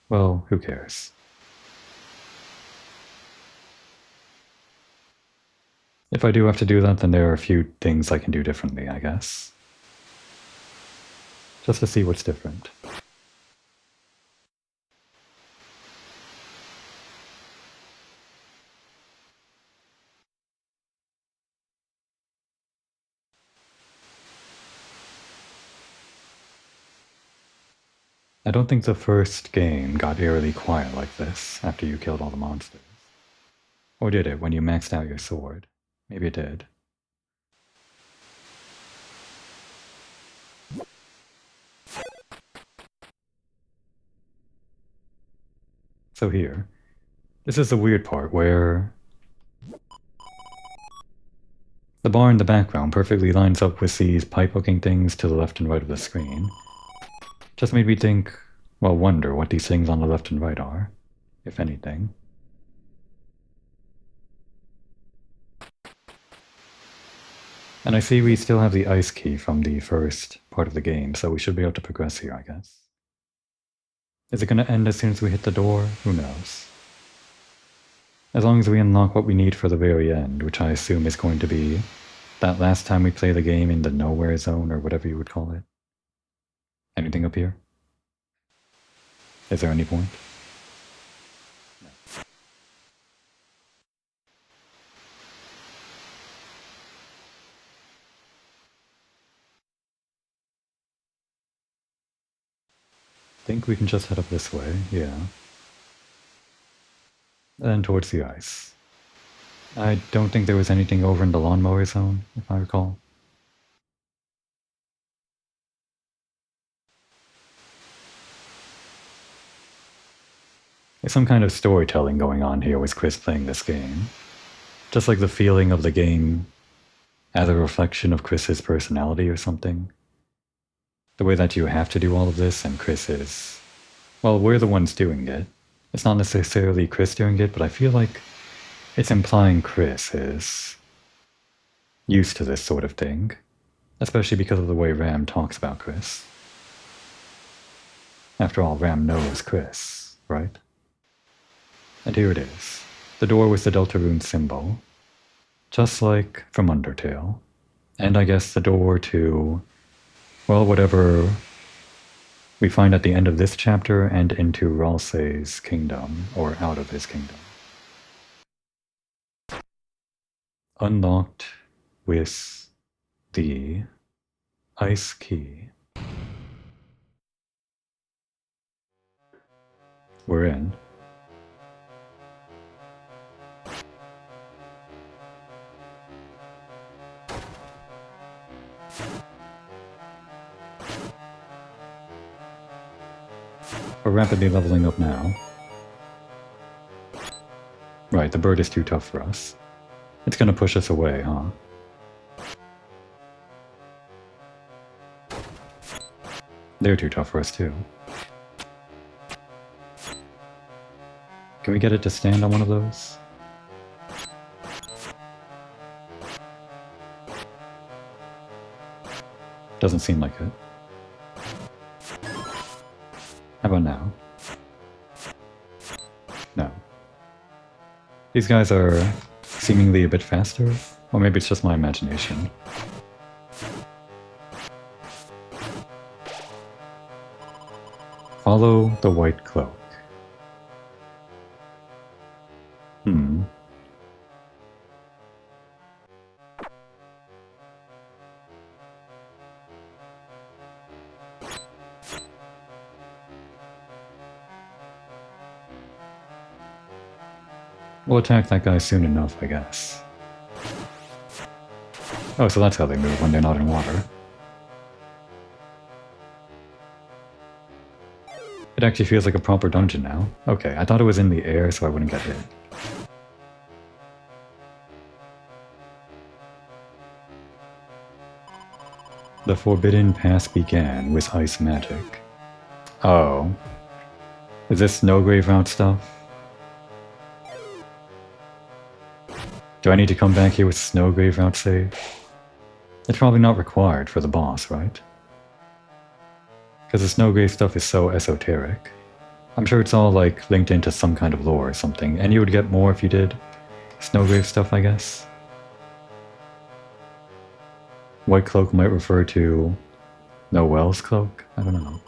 Well, who cares? If I do have to do that, then there are a few things I can do differently, I guess. Just to see what's different. I don't think the first game got eerily quiet like this after you killed all the monsters. Or did it when you maxed out your sword? Maybe it did. So here, this is the weird part where the bar in the background perfectly lines up with these pipe-hooking things to the left and right of the screen. Just made me think, well, wonder what these things on the left and right are, if anything. And I see we still have the ice key from the first part of the game, so we should be able to progress here, I guess. Is it going to end as soon as we hit the door? Who knows? As long as we unlock what we need for the very end, which I assume is going to be that last time we play the game in the nowhere zone, or whatever you would call it. Anything up here? Is there any point? No. Think we can just head up this way, yeah. And towards the ice. I don't think there was anything over in the lawnmower zone, if I recall. There's some kind of storytelling going on here with Chris playing this game. Just like the feeling of the game as a reflection of Chris's personality or something. The way that you have to do all of this and Chris is... Well, we're the ones doing it. It's not necessarily Chris doing it, but I feel like it's implying Chris is used to this sort of thing. Especially because of the way Ram talks about Chris. After all, Ram knows Chris, right? And here it is. The door with the Deltarune symbol. Just like from Undertale. And I guess the door to... well, whatever we find at the end of this chapter and into Ralsei's kingdom, or out of his kingdom. Unlocked with the ice key. We're in. We're rapidly leveling up now. Right, the bird is too tough for us. It's gonna push us away, huh? They're too tough for us too. Can we get it to stand on one of those? Doesn't seem like it. How about now? No. These guys are seemingly a bit faster, or maybe it's just my imagination. Follow the white cloak. We'll attack that guy soon enough, I guess. Oh, so that's how they move when they're not in water. It actually feels like a proper dungeon now. Okay, I thought it was in the air so I wouldn't get hit. The Forbidden Pass began with ice magic. Oh. Is this Snowgrave route stuff? Do I need to come back here with Snowgrave route save? It's probably not required for the boss, right? Because the Snowgrave stuff is so esoteric. I'm sure it's all like linked into some kind of lore or something, and you would get more if you did Snowgrave stuff, I guess. White cloak might refer to Noel's cloak? I don't know.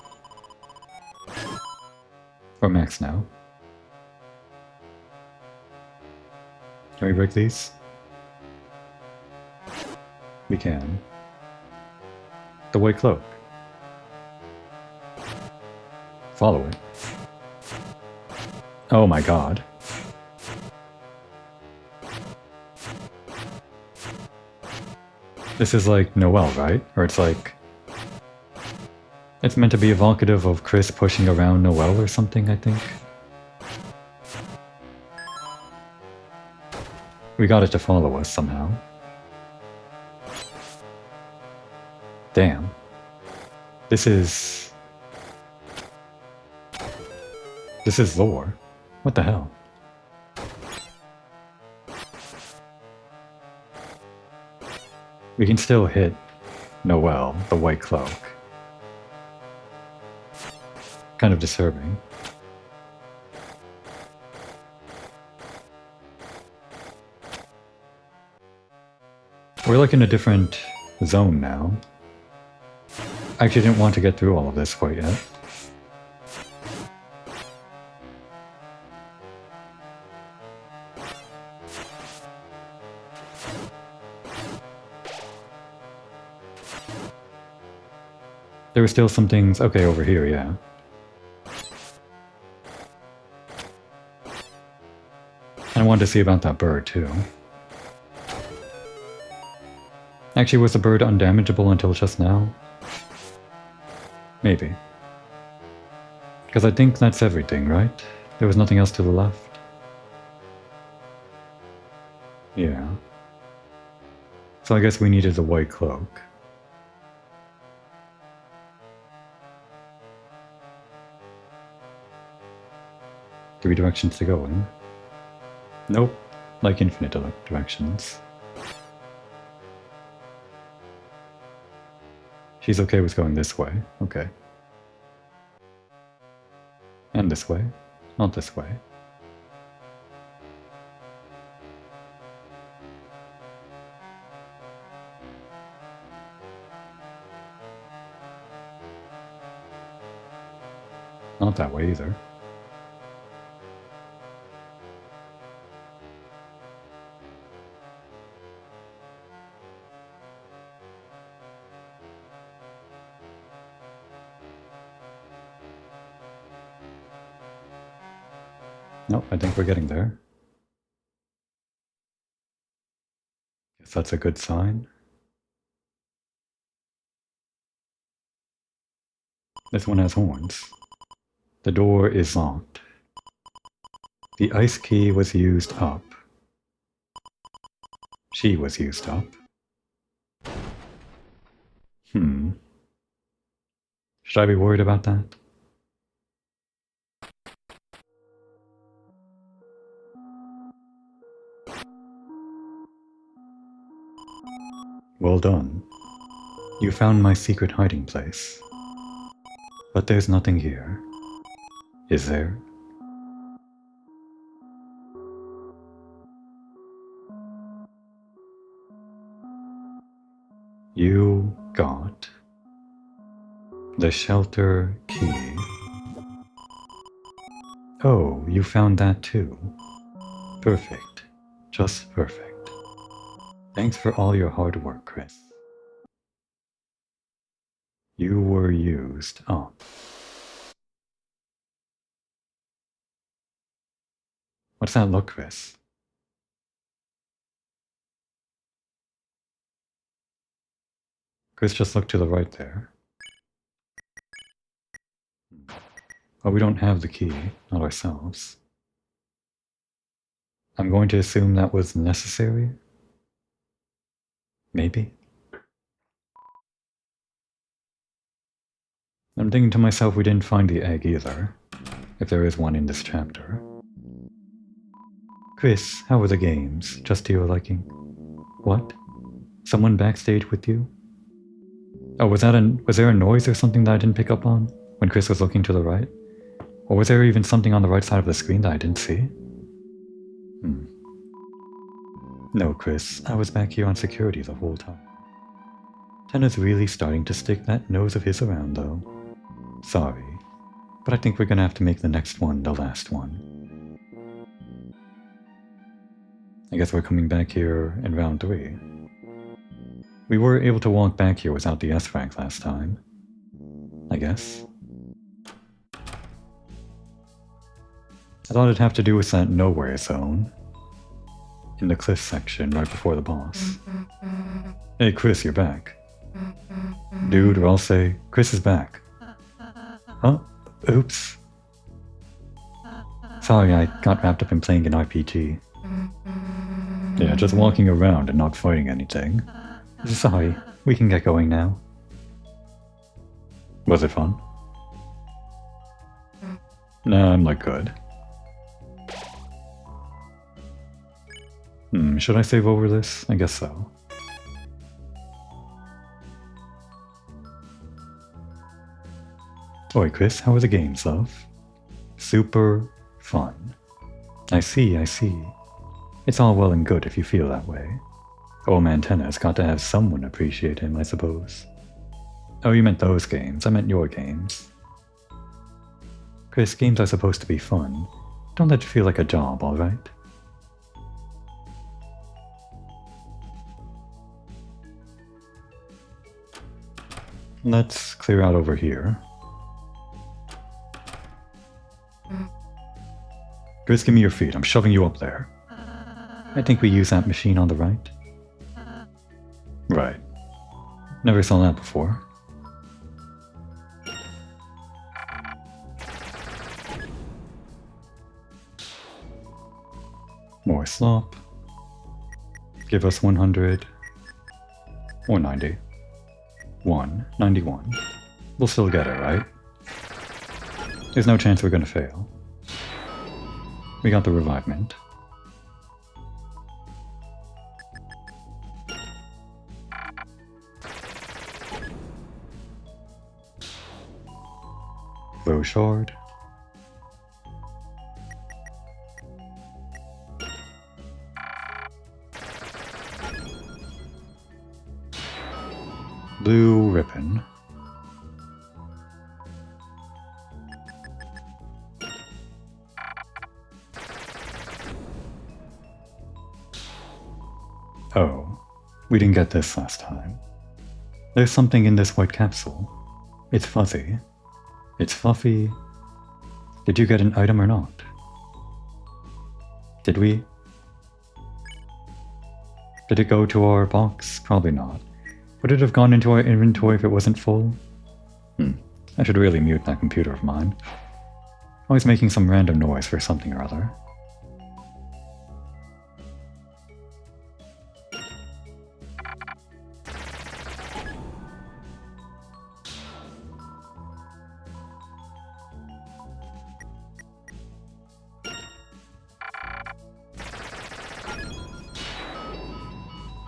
Or Max now. Can we break these? We can. The white cloak. Follow it. Oh my god. This is like Noel, right? Or it's like... It's meant to be evocative of Chris pushing around Noel or something, I think. We got it to follow us somehow. Damn. This is lore. What the hell? We can still hit Noel, the white cloak. Kind of disturbing. We're like in a different zone now. I actually didn't want to get through all of this quite yet. There were still some things... Okay, over here, yeah. I wanted to see about that bird, too. Actually, was the bird undamageable until just now? Maybe. Because I think that's everything, right? There was nothing else to the left? Yeah. So I guess we needed the white cloak. 3 directions to go in. Nope, like infinite directions. She's okay with going this way, okay. And this way, not this way. Not that way either. Nope, I think we're getting there. Guess that's a good sign. This one has horns. The door is locked. The ice key was used up. She was used up. Should I be worried about that? Well done. You found my secret hiding place. But there's nothing here. Is there? You got the shelter key. Oh, you found that too. Perfect. Just perfect. Thanks for all your hard work, Chris. You were used up. What's that look, Chris? Chris just looked to the right there. Oh, we don't have the key, not ourselves. I'm going to assume that was necessary? Maybe? I'm thinking to myself we didn't find the egg either, if there is one in this chapter. Chris, how were the games? Just to your liking? What? Someone backstage with you? Oh, was there a noise or something that I didn't pick up on when Chris was looking to the right? Or was there even something on the right side of the screen that I didn't see? No, Chris, I was back here on security the whole time. Tenna's really starting to stick that nose of his around, though. Sorry, but I think we're gonna have to make the next one the last one. I guess we're coming back here in round 3. We were able to walk back here without the S rank last time. I guess. I thought it'd have to do with that nowhere zone. In the cliff section right before the boss. Hey Chris, you're back. Dude, or I'll say, Chris is back. Huh? Oops. Sorry, I got wrapped up in playing an RPG. Yeah, just walking around and not fighting anything. Sorry, we can get going now. Was it fun? Nah, I'm like good. Should I save over this? I guess so. Oi Chris, how are the games, love? Super fun. I see. It's all well and good if you feel that way. Old man Tenna's got to have someone appreciate him, I suppose. Oh, you meant those games. I meant your games. Chris, games are supposed to be fun. Don't let it feel like a job, alright? Let's clear out over here. Chris, give me your feet. I'm shoving you up there. I think we use that machine on the right. Right. Never saw that before. More slop. Give us 100. Or 90. 91. We'll still get it, right? There's no chance we're gonna fail. We got the revivement. Low shard. Blue ribbon. Oh, we didn't get this last time. There's something in this white capsule. It's fuzzy. It's fluffy. Did you get an item or not? Did we? Did it go to our box? Probably not. Would it have gone into our inventory if it wasn't full? I should really mute that computer of mine. Always making some random noise for something or other.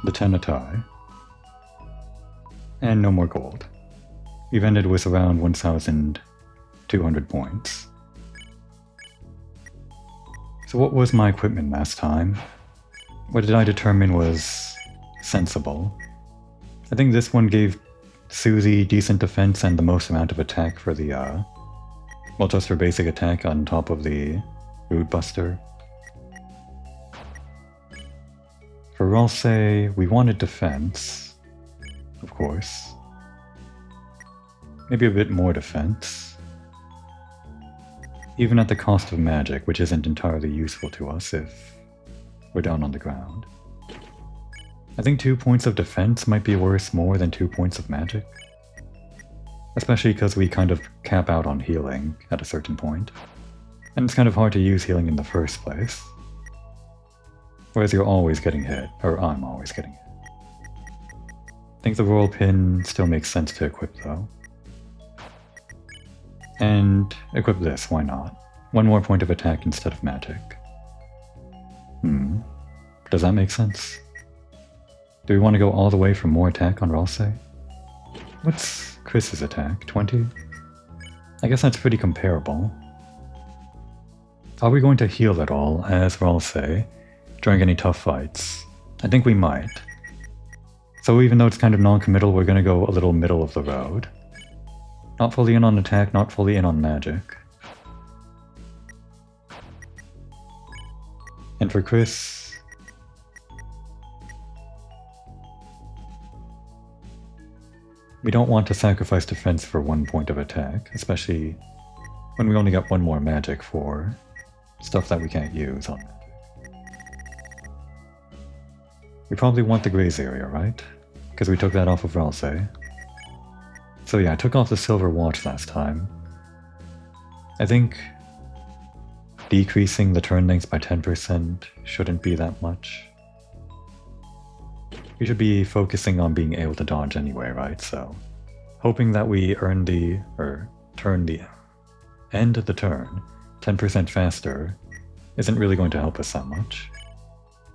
The 10 a tie. And no more gold. We've ended with around 1,200 points. So what was my equipment last time? What did I determine was sensible? I think this one gave Susie decent defense and the most amount of attack for the, well, just for basic attack on top of the Root Buster. For Ralsei, we wanted defense, of course. Maybe a bit more defense. Even at the cost of magic, which isn't entirely useful to us if we're down on the ground. I think 2 points of defense might be worth more than 2 points of magic. Especially because we kind of cap out on healing at a certain point. And it's kind of hard to use healing in the first place. Whereas you're always getting hit, or I'm always getting hit. I think the royal pin still makes sense to equip though. And equip this, why not? 1 more point of attack instead of magic. Does that make sense? Do we want to go all the way for more attack on Ralsei? What's Chris's attack? 20? I guess that's pretty comparable. Are we going to heal at all as Ralsei during any tough fights? I think we might. So even though it's kind of non-committal, we're going to go a little middle of the road. Not fully in on attack, not fully in on magic. And for Chris... we don't want to sacrifice defense for 1 point of attack, especially when we only got 1 more magic for stuff that we can't use on magic. We probably want the Graze area, right? Because we took that off of Ralsei. So yeah, I took off the silver watch last time. I think decreasing the turn length by 10% shouldn't be that much. We should be focusing on being able to dodge anyway, right? So hoping that we earn the, or turn the, end of the turn 10% faster isn't really going to help us that much.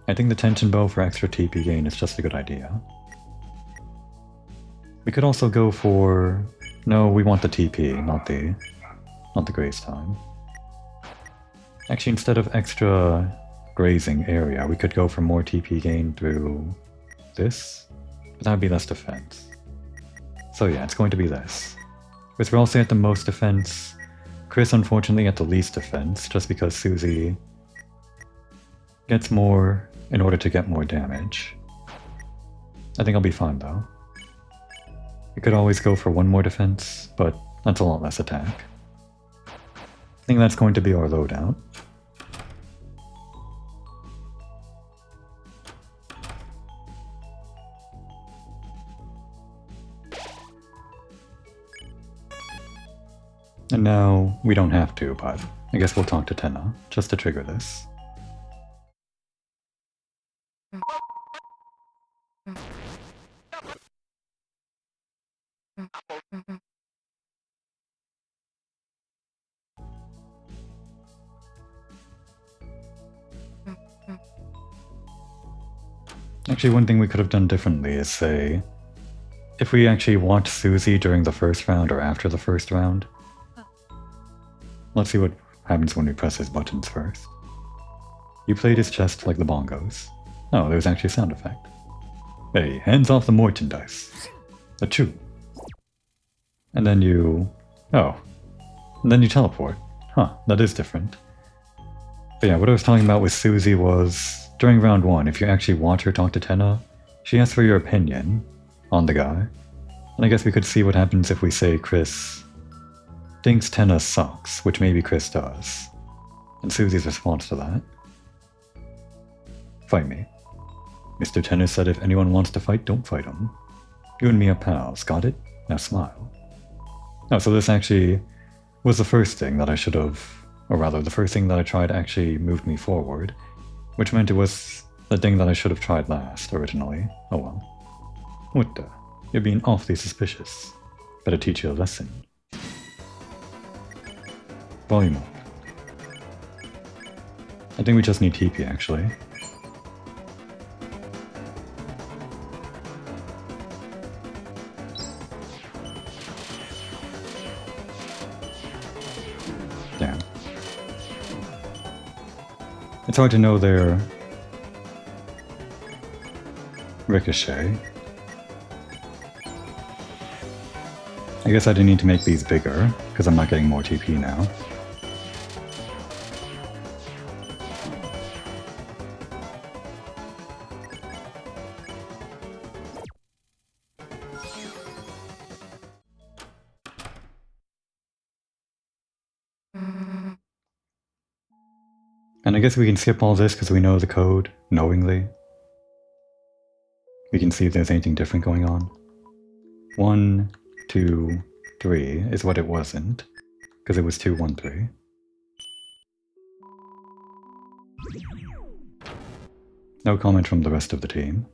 I think the tension bow for extra TP gain is just a good idea. We could also go for... no, we want the TP, not the graze time. Actually, instead of extra grazing area, we could go for more TP gain through this, but that would be less defense. So yeah, it's going to be this. With Ralsei at the most defense, Chris unfortunately at the least defense, just because Susie gets more in order to get more damage. I think I'll be fine though. We could always go for one more defense, but that's a lot less attack. I think that's going to be our loadout. And now, we don't have to, but I guess we'll talk to Tenna, just to trigger this. Actually, one thing we could have done differently is say, if we actually watch Susie during the first round or after the first round, let's see what happens when we press his buttons first. You played his chest like the bongos. Oh, there's actually a sound effect. Hey, hands off the merchandise. Achoo. And then you... oh. And then you teleport. Huh, that is different. But yeah, what I was talking about with Susie was, during round 1, if you actually watch her talk to Tenna, she asks for your opinion on the guy. And I guess we could see what happens if we say Chris thinks Tenna sucks, which maybe Chris does. And Susie's response to that: fight me. Mr. Tenna said if anyone wants to fight, don't fight him. You and me are pals, got it? Now smile. Oh, so this actually was the first thing that I should have, or rather, the first thing that I tried actually moved me forward, which meant it was the thing that I should have tried last, originally. Oh well. What the? You're being awfully suspicious. Better teach you a lesson. Volume up. I think we just need TP, actually. Damn. It's hard to know their ricochet. I guess I didn't need to make these bigger, because I'm not getting more TP now. And I guess we can skip all this because we know the code, knowingly. We can see if there's anything different going on. 1, 2, 3 is what it wasn't, because it was 2, 1, 3. No comment from the rest of the team.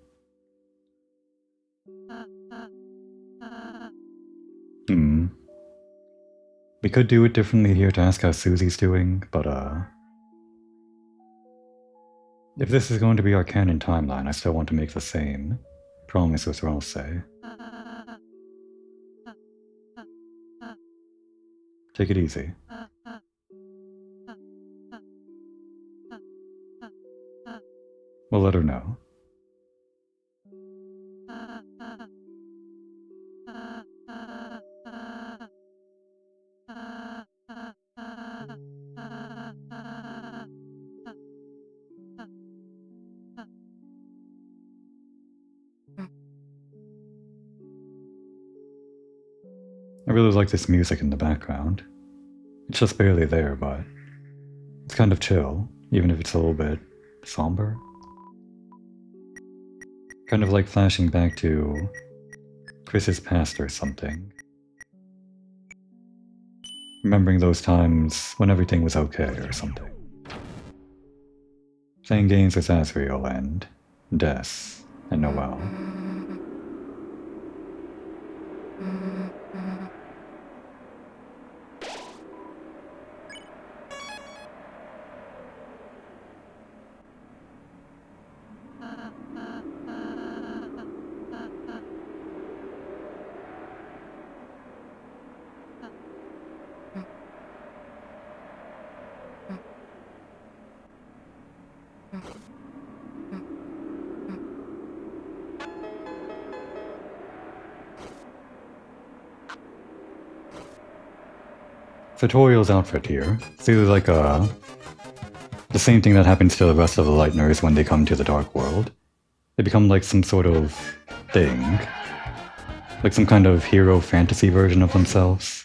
We could do it differently here to ask how Susie's doing, but if this is going to be our canon timeline, I still want to make the same promise with Ralsei. Take it easy. We'll let her know. I really like this music in the background. It's just barely there, but it's kind of chill, even if it's a little bit somber. Kind of like flashing back to Chris's past or something. Remembering those times when everything was okay or something. Playing games with Asriel and Des and Noelle. Tutorial's outfit here. It's either like the same thing that happens to the rest of the Lighteners when they come to the Dark World. They become like some sort of thing. Like some kind of hero fantasy version of themselves.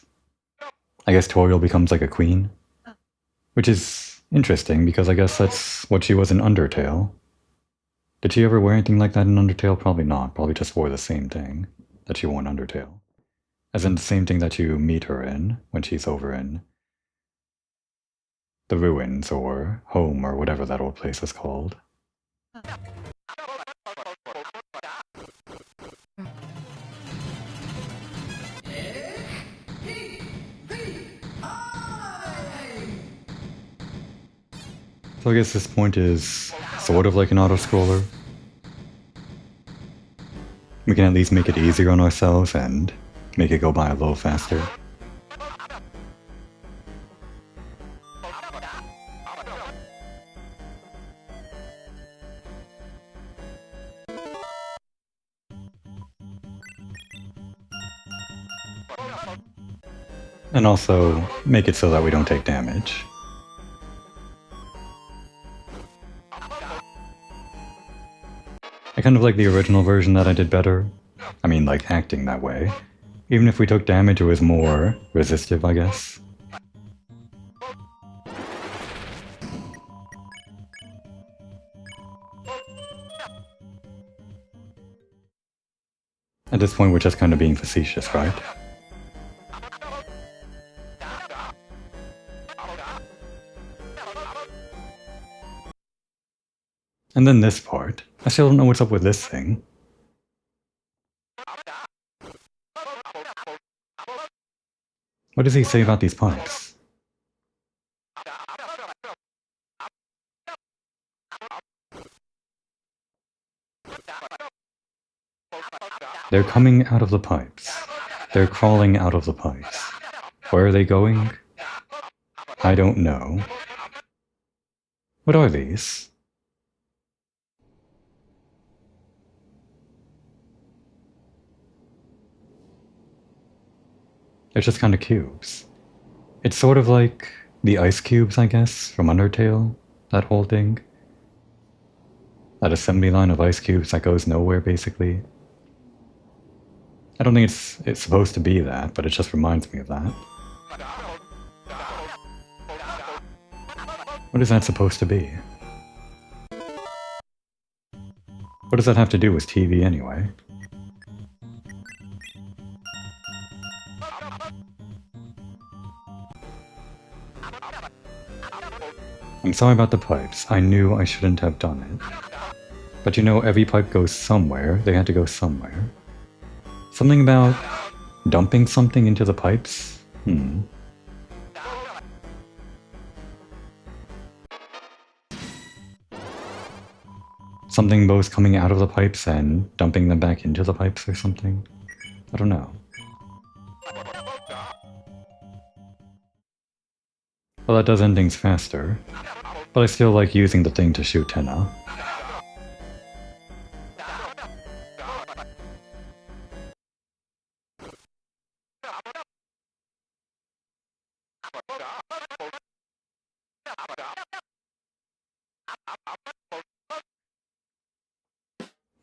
I guess Toriel becomes like a queen. Which is interesting because I guess that's what she was in Undertale. Did she ever wear anything like that in Undertale? Probably not. Probably just wore the same thing that she wore in Undertale. As in the same thing that you meet her in when she's over in the ruins or home or whatever that old place is called. So I guess this point is sort of like an auto-scroller. We can at least make it easier on ourselves and make it go by a little faster. And also make it so that we don't take damage. I kind of like the original version that I did better. I mean, like, acting that way. Even if we took damage, it was more resistive, I guess. At this point, we're just kind of being facetious, right? And then this part. I still don't know what's up with this thing. What does he say about these pipes? They're coming out of the pipes. They're crawling out of the pipes. Where are they going? I don't know. What are these? They're just kind of cubes. It's sort of like the ice cubes, I guess, from Undertale, that whole thing. That assembly line of ice cubes that goes nowhere, basically. I don't think it's supposed to be that, but it just reminds me of that. What is that supposed to be? What does that have to do with TV anyway? I'm sorry about the pipes. I knew I shouldn't have done it. But you know, every pipe goes somewhere. They had to go somewhere. Something about dumping something into the pipes? Something both coming out of the pipes and dumping them back into the pipes or something? I don't know. Well, that does end things faster, but I still like using the thing to shoot Tenna.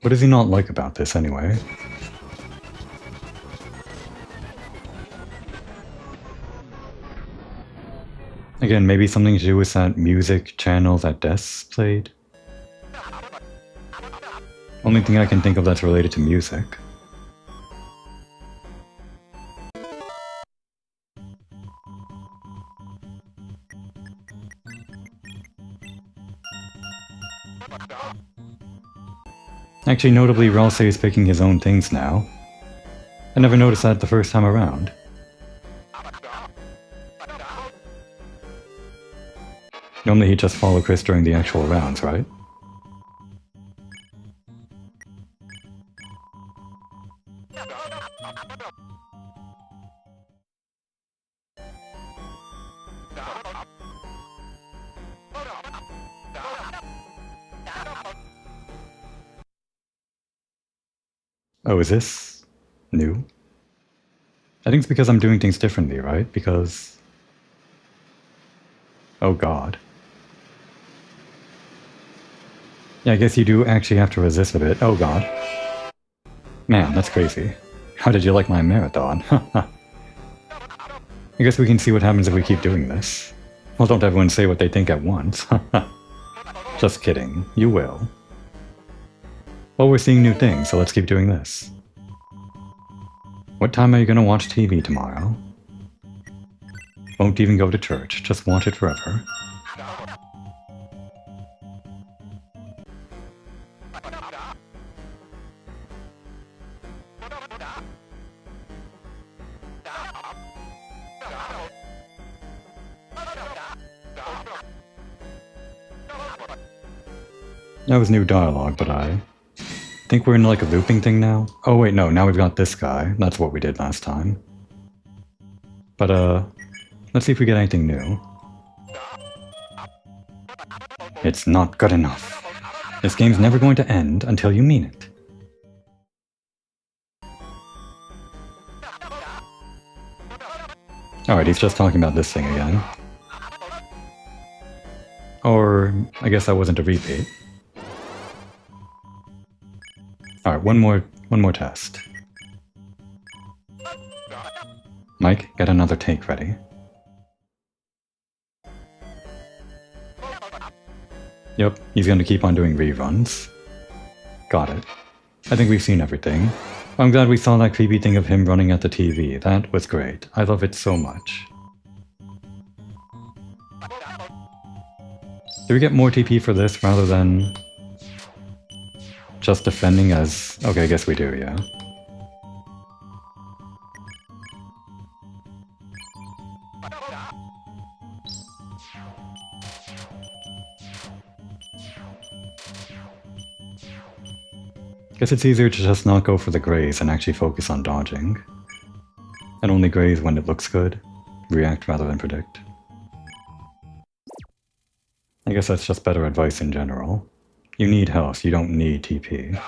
What does he not like about this anyway? Again, maybe something to do with that music channel that Des played? Only thing I can think of that's related to music. Actually, notably, Ralsei is picking his own things now. I never noticed that the first time around. Normally he'd just follow Chris during the actual rounds, right? Oh, is this new? I think it's because I'm doing things differently, right? Because Oh god. Yeah, I guess you do actually have to resist a bit. Oh god. Man, that's crazy. How did you like my marathon? I guess we can see what happens if we keep doing this. Well, don't everyone say what they think at once. Just kidding. You will. Well, we're seeing new things, so let's keep doing this. What time are you gonna watch TV tomorrow? Won't even go to church. Just watch it forever. That was new dialogue, but I think we're in like a looping thing now. Oh wait, no, now we've got this guy. That's what we did last time. But let's see if we get anything new. It's not good enough. This game's never going to end until you mean it. Alright, he's just talking about this thing again. Or, I guess that wasn't a repeat. Alright, one more test. Mike, get another take ready. Yep, he's going to keep on doing reruns. Got it. I think we've seen everything. I'm glad we saw that creepy thing of him running at the TV. That was great. I love it so much. Do we get more TP for this rather than just defending as... Okay, I guess we do, yeah. Guess it's easier to just not go for the graze and actually focus on dodging. And only graze when it looks good. React rather than predict. I guess that's just better advice in general. You need health, you don't need TP.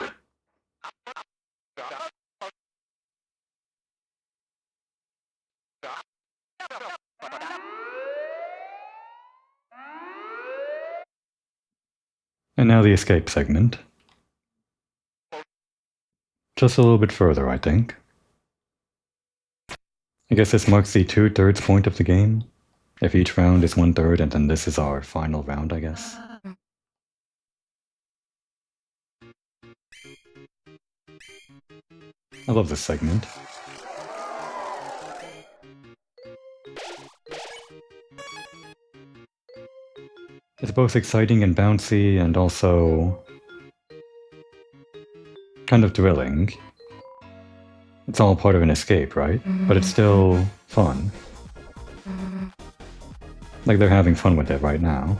And now the escape segment. Just a little bit further, I think. I guess this marks the 2/3 point of the game. If each round is 1/3 and then this is our final round, I guess. I love this segment. It's both exciting and bouncy and also kind of thrilling. It's all part of an escape, right? But it's still fun. Like they're having fun with it right now.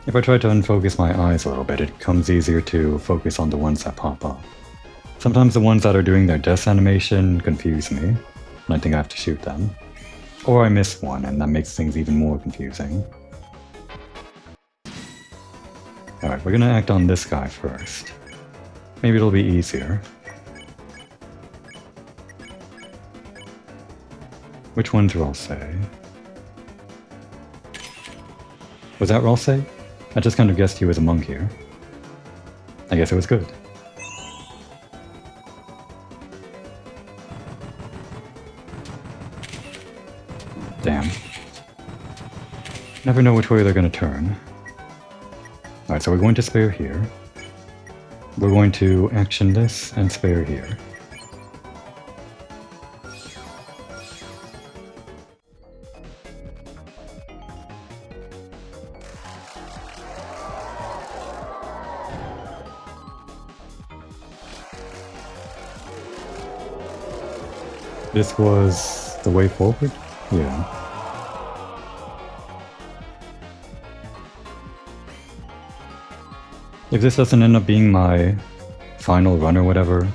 If I try to unfocus my eyes a little bit, it becomes easier to focus on the ones that pop up. Sometimes the ones that are doing their death animation confuse me, and I think I have to shoot them. Or I miss one, and that makes things even more confusing. Alright, we're gonna act on this guy first. Maybe it'll be easier. Which one's Rolsei? Was that Rolsei? I just kind of guessed he was a monk here. I guess it was good. Damn. Never know which way they're going to turn. Alright, so we're going to spare here. We're going to action this and spare here. This was the way forward? Yeah. If this doesn't end up being my final run or whatever,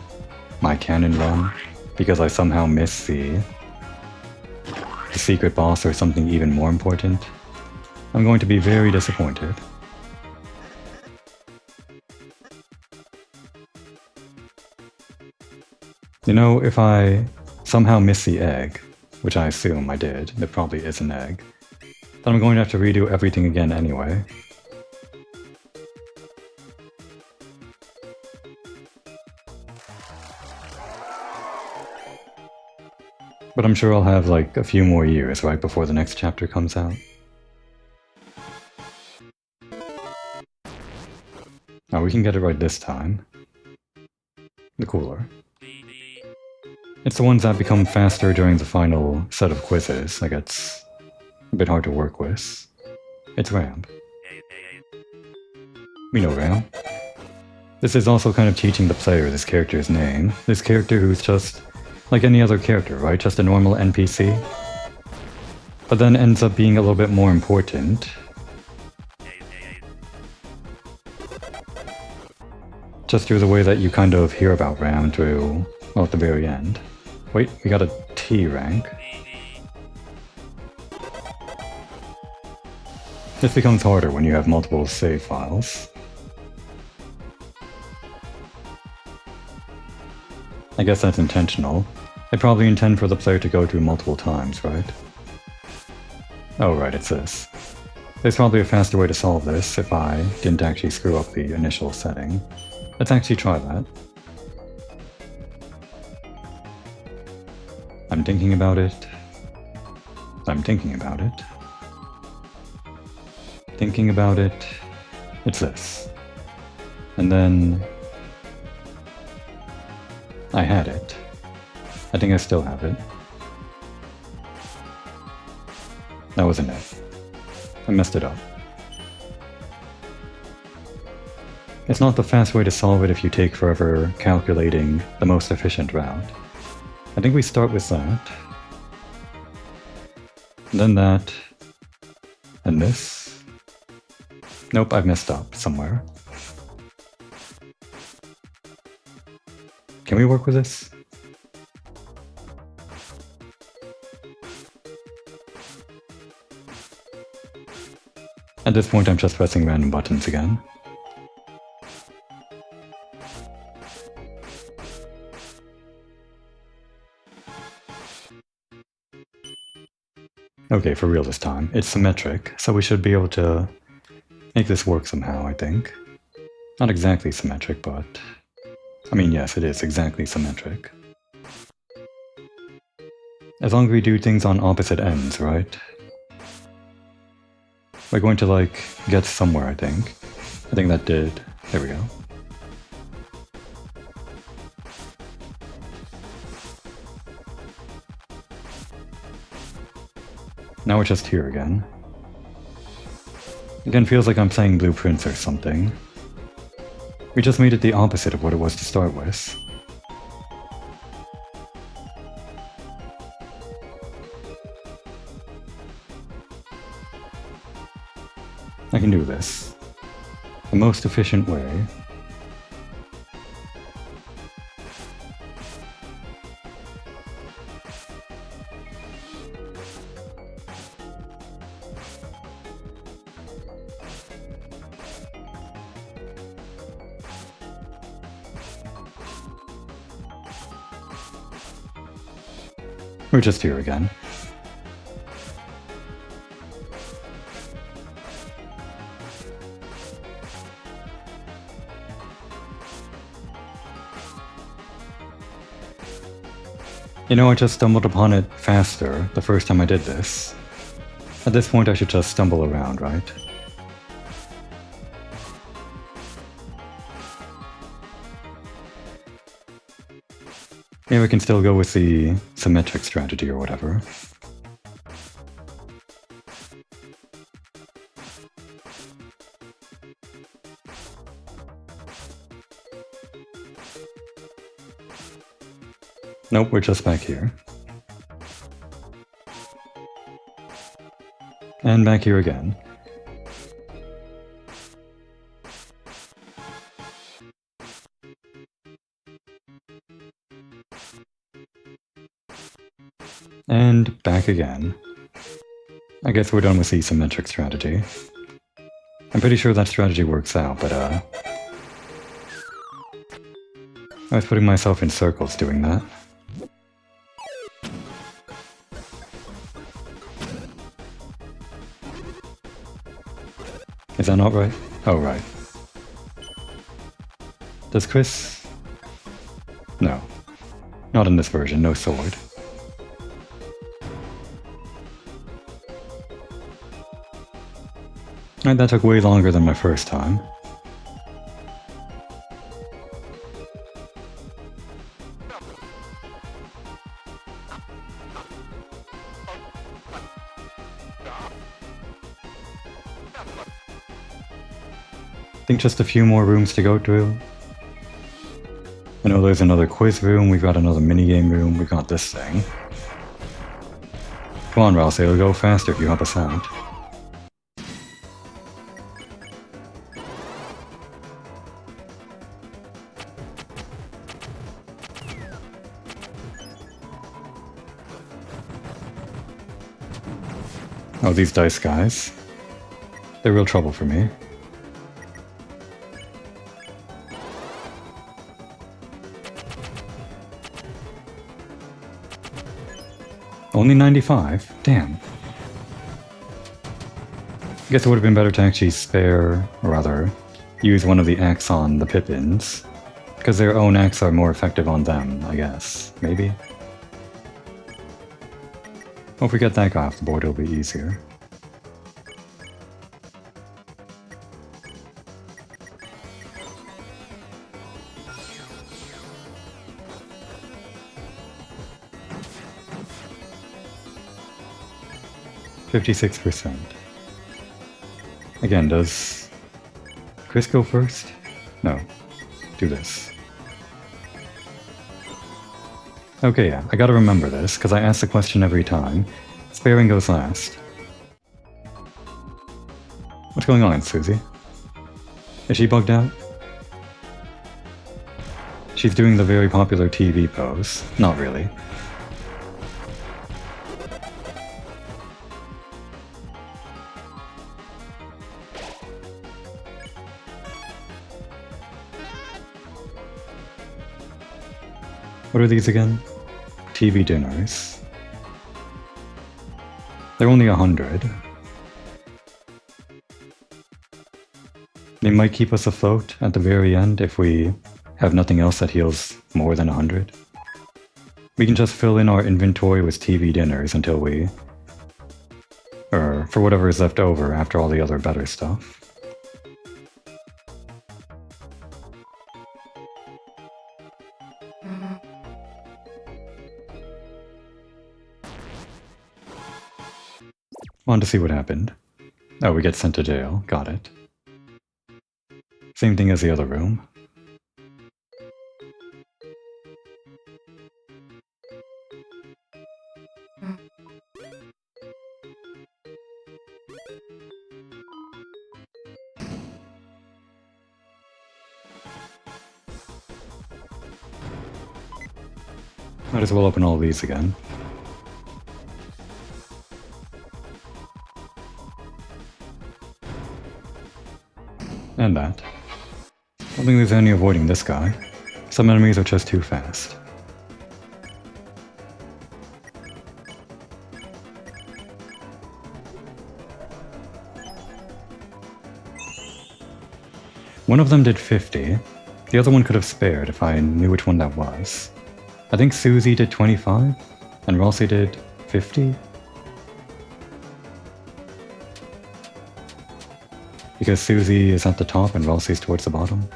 my canon run, because I somehow missed the secret boss or something even more important, I'm going to be very disappointed. You know, if I somehow miss the egg, which I assume I did, it probably is an egg, then I'm going to have to redo everything again anyway. But I'm sure I'll have like a few more years right before the next chapter comes out. Oh, we can get it right this time. The cooler. It's the ones that become faster during the final set of quizzes that gets a bit hard to work with. It's RAM. We know RAM. This is also kind of teaching the player this character's name. This character who's just like any other character, right? Just a normal NPC. But then ends up being a little bit more important. Just through the way that you kind of hear about RAM through, well, at the very end. Wait, we got a T rank. This becomes harder when you have multiple save files. I guess that's intentional. They probably intend for the player to go through multiple times, right? Oh right, it's this. There's probably a faster way to solve this if I didn't actually screw up the initial setting. Let's actually try that. I'm thinking about it. I'm thinking about it. Thinking about it. It's this. And then I had it. I think I still have it. That wasn't it. I messed it up. It's not the fast way to solve it if you take forever calculating the most efficient route. I think we start with that. Then that. And this. Nope, I've messed up somewhere. Can we work with this? At this point I'm just pressing random buttons again. Okay, for real this time. It's symmetric, so we should be able to make this work somehow, I think. Not exactly symmetric, but... I mean, yes, it is exactly symmetric. As long as we do things on opposite ends, right? We're going to, like, get somewhere, I think. I think that did. There we go. Now we're just here again. Again, feels like I'm playing blueprints or something. We just made it the opposite of what it was to start with. I can do this. The most efficient way. We're just here again. You know, I just stumbled upon it faster the first time I did this. At this point I should just stumble around, right? Maybe we can still go with the symmetric strategy or whatever. Nope, we're just back here. And back here again. back again. I guess we're done with the symmetric strategy. I'm pretty sure that strategy works out, but I was putting myself in circles doing that. Is that not right? Oh, right. Does Chris... No. Not in this version, no sword. Alright, that took way longer than my first time. I think just a few more rooms to go through. I know there's another quiz room, we've got another minigame room, we've got this thing. Come on, Rouse, it'll go faster if you have a sound. Oh, these dice guys. They're real trouble for me. Only 95? Damn. I guess it would have been better to actually spare, or rather, use one of the Axe on the Pippins. Because their own Axe are more effective on them, I guess. Maybe? Well, if we get that guy off the board, it'll be easier. %. Again, does Chris go first? No. Do this. Okay, yeah, I gotta remember this, because I ask the question every time. Sparing goes last. What's going on, Susie? Is she bugged out? She's doing the very popular TV pose. Not really. What are these again? TV dinners. They're only 100. They might keep us afloat at the very end if we have nothing else that heals more than 100. We can just fill in our inventory with TV dinners until we... or for whatever is left over after all the other better stuff. Wanted to see what happened. Oh, we get sent to jail. Got it. Same thing as the other room. Might as well open all these again. And that. I don't think there's any avoiding this guy. Some enemies are just too fast. One of them did 50. The other one could have spared if I knew which one that was. I think Susie did 25, and Rossi did 50? Because Susie is at the top and Rossi's towards the bottom.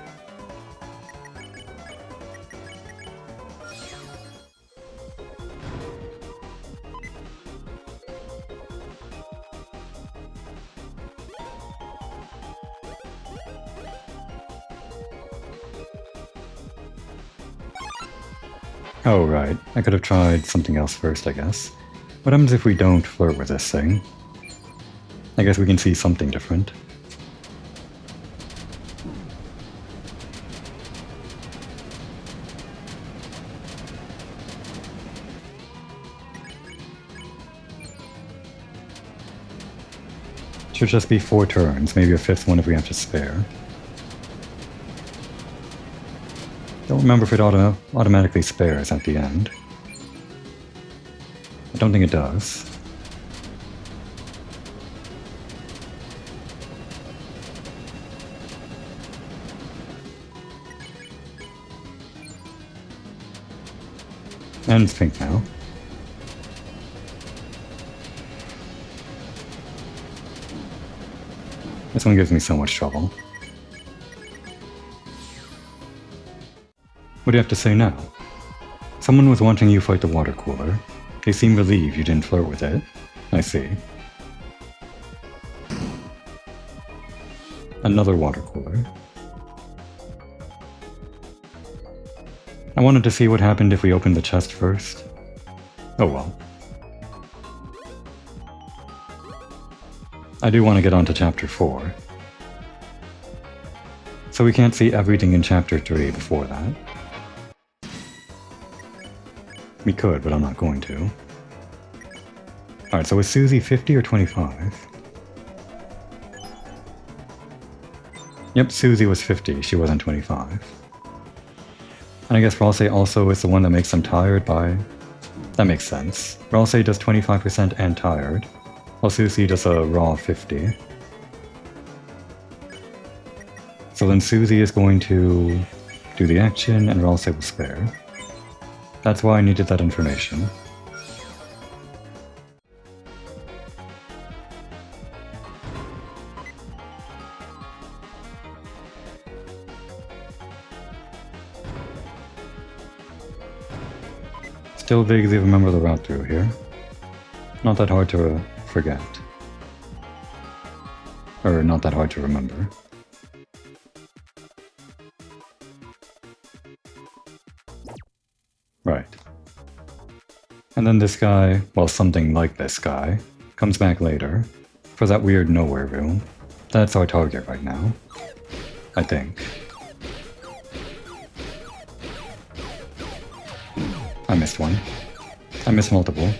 Oh, right. I could have tried something else first, I guess. What happens if we don't flirt with this thing? I guess we can see something different. Should just be 4 turns, maybe a 5th one if we have to spare. Don't remember if it automatically spares at the end. I don't think it does. And it's pink now. This one gives me so much trouble. What do you have to say now? Someone was wanting you fight the water cooler. They seem relieved you didn't flirt with it. I see. Another water cooler. I wanted to see what happened if we opened the chest first. Oh well. I do want to get on to Chapter 4. So we can't see everything in Chapter 3 before that. We could, but I'm not going to. Alright, so was Susie 50 or 25? Yep, Susie was 50, she wasn't 25. And I guess Ralsei also is the one that makes them tired by... That makes sense. Ralsei does 25% and tired, while Susie does a raw 50. So then Susie is going to do the action and Ralsei will spare. That's why I needed that information. Still vaguely remember the route through here. Not that hard to forget. Or not that hard to remember. Right. And then this guy, well, something like this guy, comes back later for that weird nowhere room. That's our target right now. I think. I missed one. I missed multiple.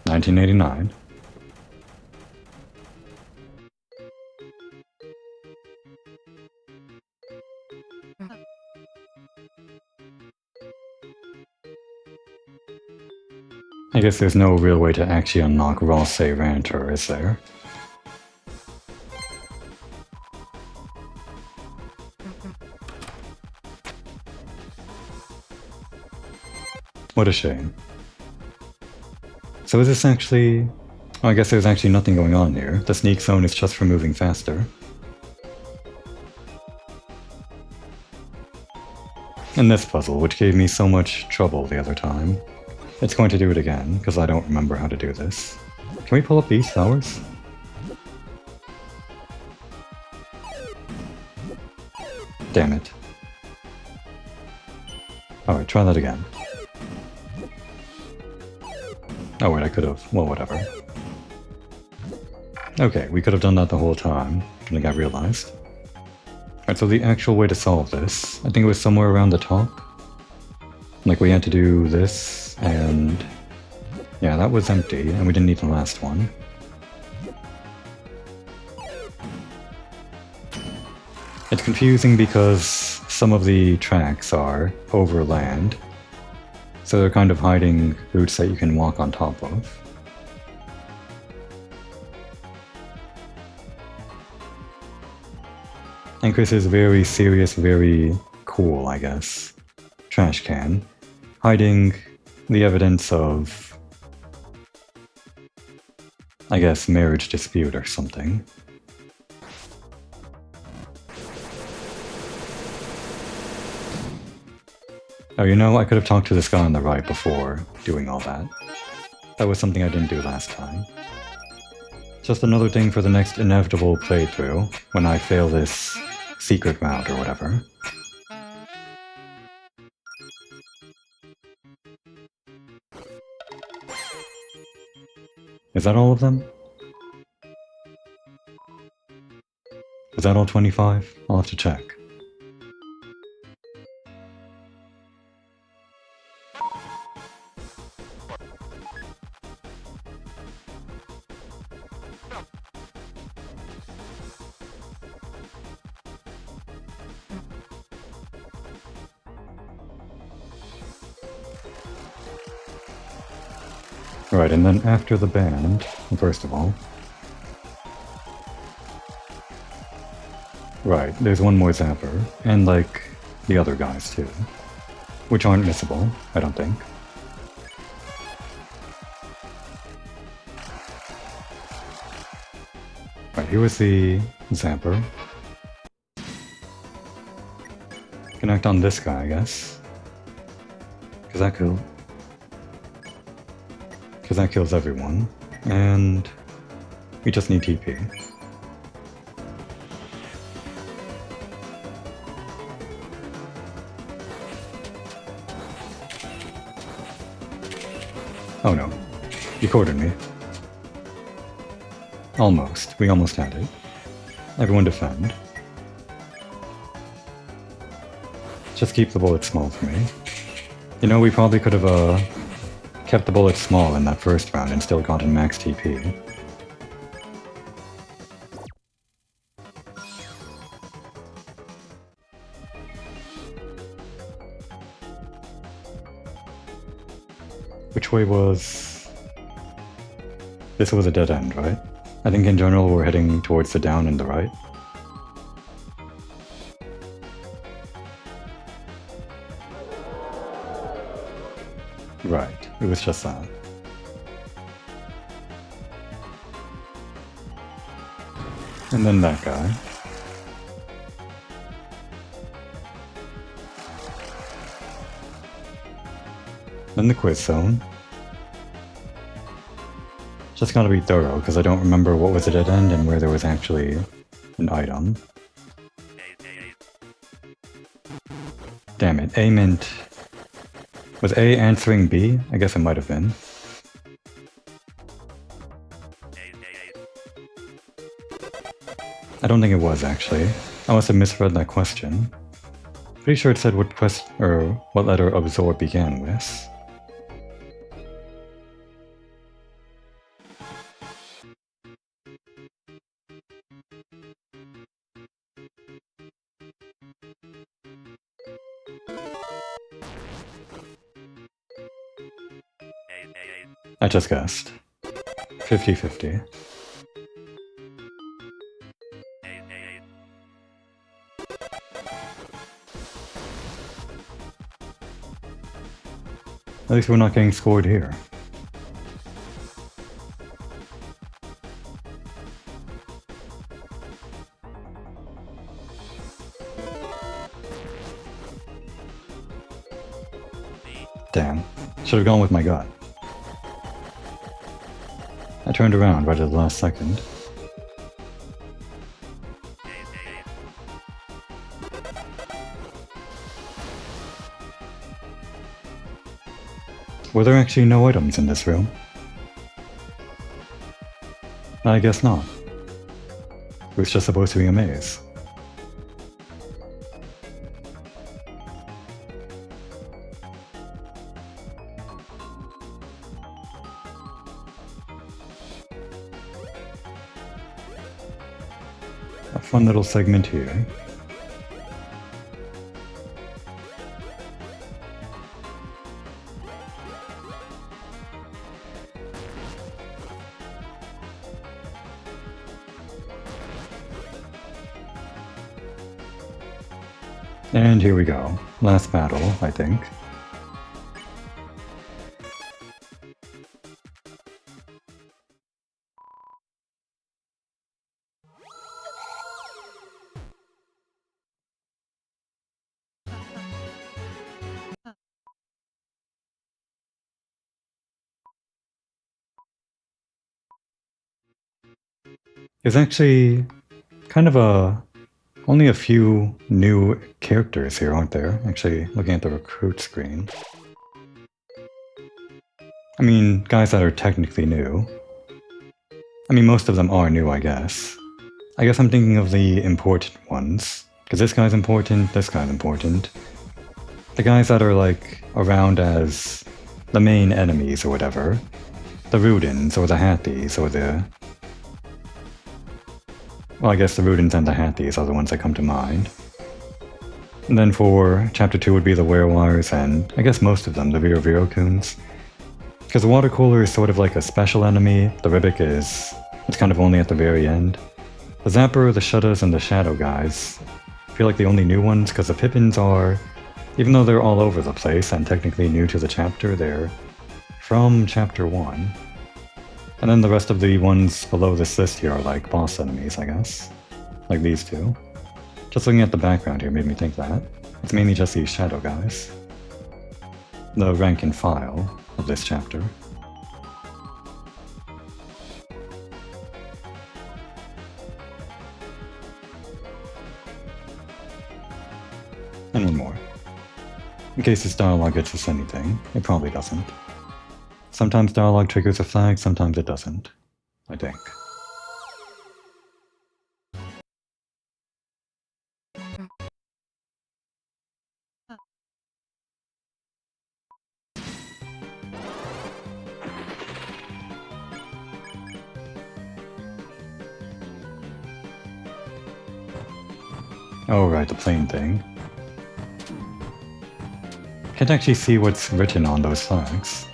$19.89. I guess there's no real way to actually unlock Ralsei Ranter, is there? What a shame. So is this actually... Oh, I guess there's actually nothing going on here. The sneak zone is just for moving faster. And this puzzle, which gave me so much trouble the other time. It's going to do it again, because I don't remember how to do this. Can we pull up these towers? Damn it. Alright, try that again. Oh wait, I could've. Well, whatever. Okay, we could have done that the whole time. I think I realized. Alright, so the actual way to solve this, I think it was somewhere around the top. Like we had to do this, and... yeah, that was empty, and we didn't need the last one. It's confusing because some of the tracks are over land, so they're kind of hiding routes that you can walk on top of. And Chris is very serious, very cool, I guess. Trash can. Hiding the evidence of, I guess, marriage dispute or something. Oh, you know, I could have talked to this guy on the right before doing all that. That was something I didn't do last time. Just another thing for the next inevitable playthrough, when I fail this secret route or whatever. Is that all of them? Is that all 25? I'll have to check. Right, and then after the band, first of all... Right, there's one more zapper, and like the other guys too, which aren't missable, I don't think. Right, here was the zapper. Connect on this guy, I guess. Cause that kills everyone, and we just need TP. Oh no, you cornered me. Almost. We almost had it. Everyone defend. Just keep the bullets small for me. You know, we probably could have kept the bullets small in that first round and still gotten max TP. Which way was... This was a dead end, right? I think in general we're heading towards the down and the right. Right, it was just that. And then that guy. Then the quiz zone. Just gotta be thorough, because I don't remember what was a dead end and where there was actually an item. Damn it, A meant... Was A answering B? I guess it might have been. I don't think it was, actually. I must have misread that question. Pretty sure it said what letter absorb began with. I just guessed. 50-50. At least we're not getting scored here. Damn. Should have gone with my gut. I turned around right at the last second. Were there actually no items in this room? I guess not. It was just supposed to be a maze. A fun little segment here. And here we go. Last battle, I think. There's actually kind of only a few new characters here, aren't there? Actually, looking at the recruit screen. I mean, guys that are technically new. I mean, most of them are new, I guess. I guess I'm thinking of the important ones. Because this guy's important, this guy's important. The guys that are, like, around as the main enemies or whatever. The Rudins, or the Hathies, or the... Well, I guess the Rudins and the Hathies are the ones that come to mind. And then for Chapter 2 would be the Werewires and, I guess most of them, the Viro Coons. Because the water cooler is sort of like a special enemy, the Ribic it's kind of only at the very end. The Zapper, the Shuttas, and the Shadow guys feel like the only new ones, because the Pippins are, even though they're all over the place and technically new to the chapter, they're from chapter 1. And then the rest of the ones below this list here are like boss enemies, I guess. Like these two. Just looking at the background here made me think that. It's mainly just these Shadow guys. The rank and file of this chapter. And one more. In case this dialogue gets us anything, it probably doesn't. Sometimes dialogue triggers a flag, sometimes it doesn't. I think. Oh right, the plane thing. Can't actually see what's written on those flags.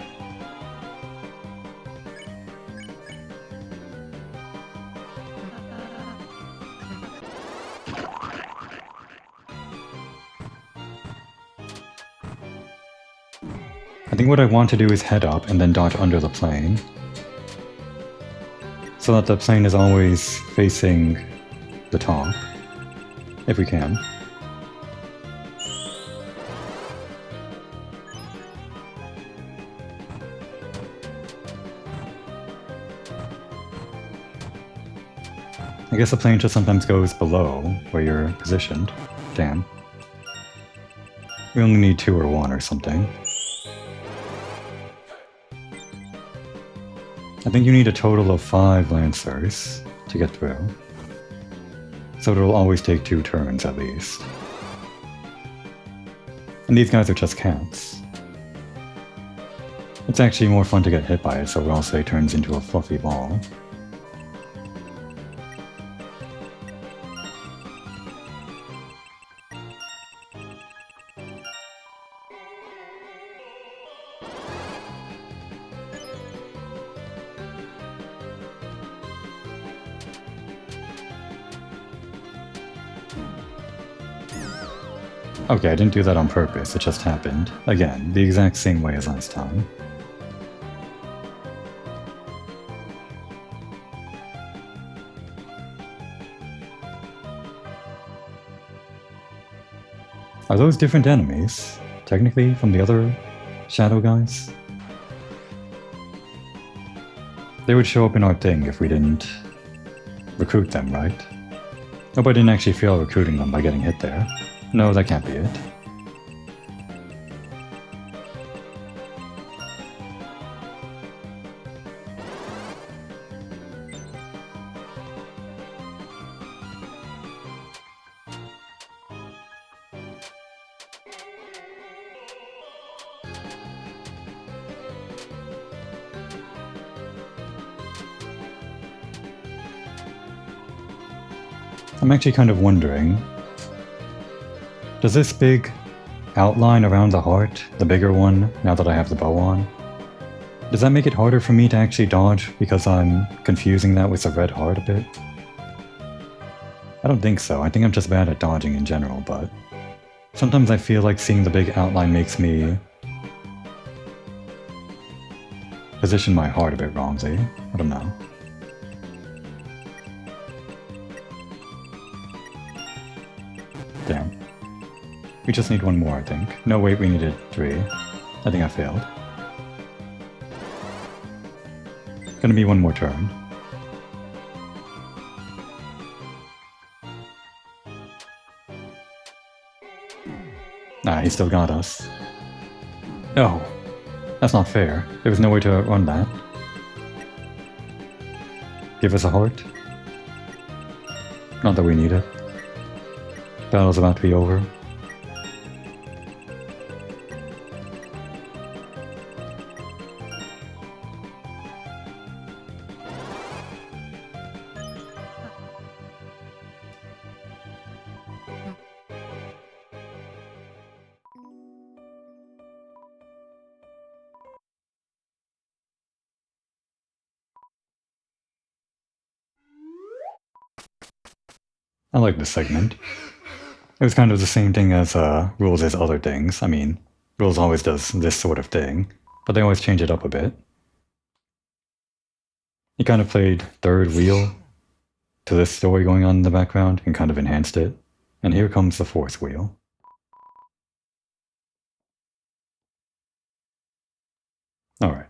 I think what I want to do is head up and then dodge under the plane, so that the plane is always facing the top, if we can. I guess the plane just sometimes goes below where you're positioned. Damn. We only need 2 or 1 or something. I think you need a total of 5 Lancers to get through. So it'll always take 2 turns at least. And these guys are just cats. It's actually more fun to get hit by it, so I'll say it turns into a fluffy ball. Okay, I didn't do that on purpose, it just happened. Again, the exact same way as last time. Are those different enemies, technically, from the other Shadow guys? They would show up in our thing if we didn't recruit them, right? Hope I didn't actually fail recruiting them by getting hit there. No, that can't be it. I'm actually kind of wondering, does this big outline around the heart, the bigger one, now that I have the bow on, does that make it harder for me to actually dodge because I'm confusing that with the red heart a bit? I don't think so. I think I'm just bad at dodging in general, but sometimes I feel like seeing the big outline makes me position my heart a bit wrongly. I don't know. Damn. We just need 1 more, I think. No, wait, we needed 3. I think I failed. Gonna be 1 more turn. Nah, he still got us. Oh, that's not fair. There was no way to outrun that. Give us a heart. Not that we need it. Battle's about to be over. I like this segment. It was kind of the same thing as Rules' other things. I mean, Rules always does this sort of thing, but they always change it up a bit. He kind of played third wheel to this story going on in the background and kind of enhanced it. And here comes the fourth wheel. Alright.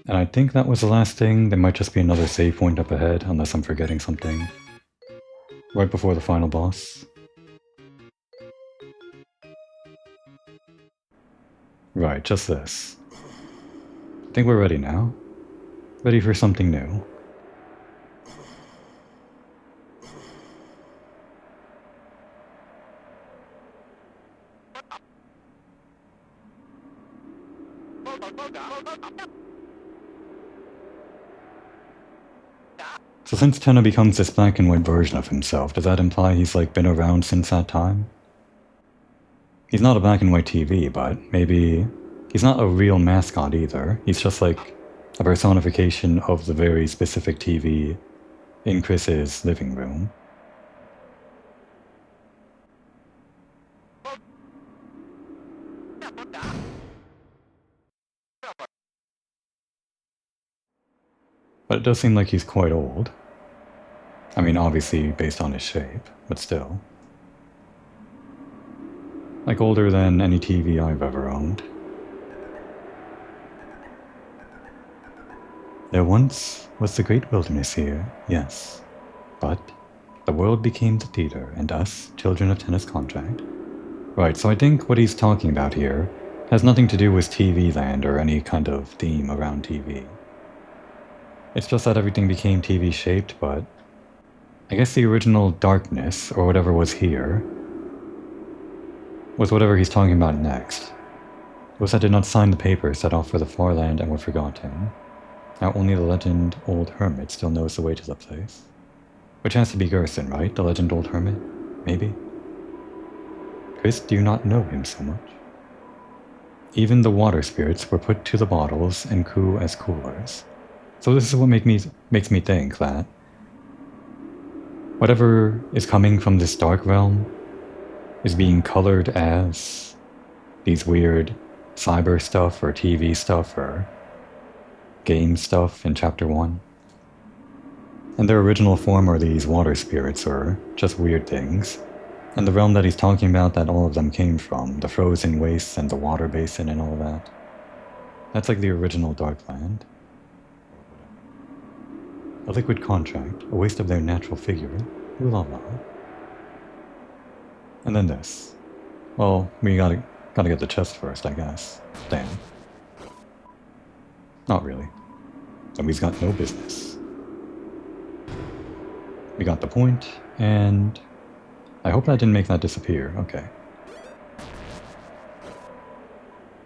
And I think that was the last thing. There might just be another save point up ahead, unless I'm forgetting something. Right before the final boss. Right, just this. I think we're ready now. Ready for something new. So since Tenno becomes this black and white version of himself, does that imply he's like been around since that time? He's not a black and white TV, but maybe he's not a real mascot either. He's just like a personification of the very specific TV in Chris's living room. But it does seem like he's quite old. I mean, obviously based on his shape, but still. Like older than any TV I've ever owned. There once was the great wilderness here, yes. But the world became the theater, and us, children of Tenno's contract. Right, so I think what he's talking about here has nothing to do with TV land or any kind of theme around TV. It's just that everything became TV shaped, but I guess the original darkness, or whatever was here, was whatever he's talking about next. Those that did not sign the papers set off for the far land and were forgotten. Now only the legend old hermit still knows the way to the place. Which has to be Gerson, right? The legend old hermit? Maybe? Chris, do you not know him so much? Even the water spirits were put to the bottles and crew as coolers. So this is what makes me think that whatever is coming from this dark realm is being colored as these weird cyber stuff or TV stuff or game stuff in Chapter 1. And their original form are these water spirits or just weird things. And the realm that he's talking about that all of them came from, the frozen wastes and the water basin and all that, that's like the original Darkland. A liquid contract, a waste of their natural figure, ooh la la. And then this. Well, we gotta get the chest first, I guess. Damn. Not really. And we've got no business. We got the point, and I hope that didn't make that disappear. Okay.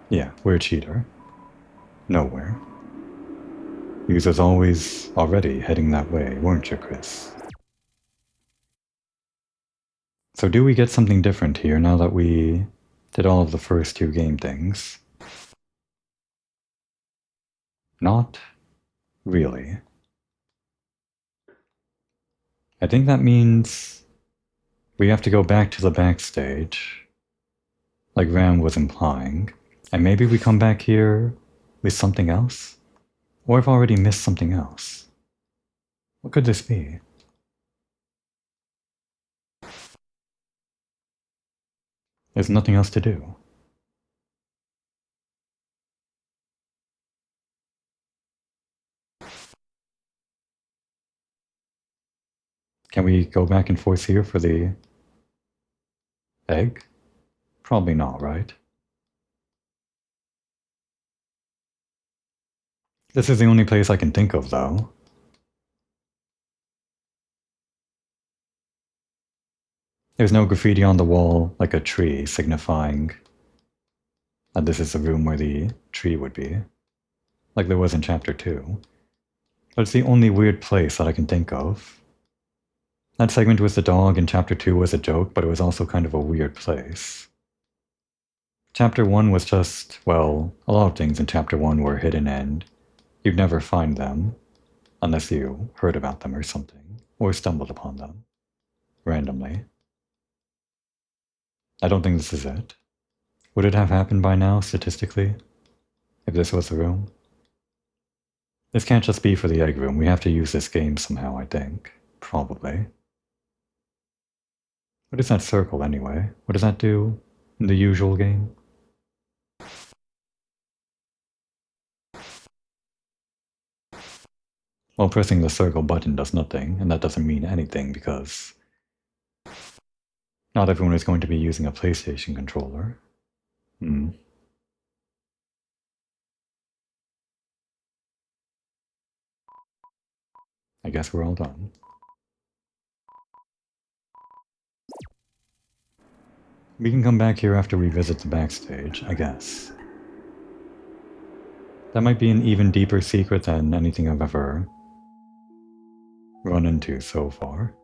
Yeah, we're a cheater. Nowhere. You was always already heading that way, weren't you, Chris? So do we get something different here now that we did all of the first two game things? Not really. I think that means we have to go back to the backstage, like Ram was implying, and maybe we come back here with something else? Or I've already missed something else. What could this be? There's nothing else to do. Can we go back and forth here for the egg? Probably not, right? This is the only place I can think of, though. There's no graffiti on the wall like a tree signifying that this is the room where the tree would be, like there was in Chapter 2. But it's the only weird place that I can think of. That segment with the dog in Chapter 2 was a joke, but it was also kind of a weird place. Chapter 1 was just, well, a lot of things in Chapter 1 were hidden and you'd never find them. Unless you heard about them or something, or stumbled upon them randomly. I don't think this is it. Would it have happened by now, statistically, if this was the room? This can't just be for the egg room. We have to use this game somehow, I think. Probably. What is that circle, anyway? What does that do in the usual game? Well, pressing the circle button does nothing, and that doesn't mean anything because not everyone is going to be using a PlayStation controller. I guess we're all done. We can come back here after we visit the backstage, I guess. That might be an even deeper secret than anything I've ever run into so far.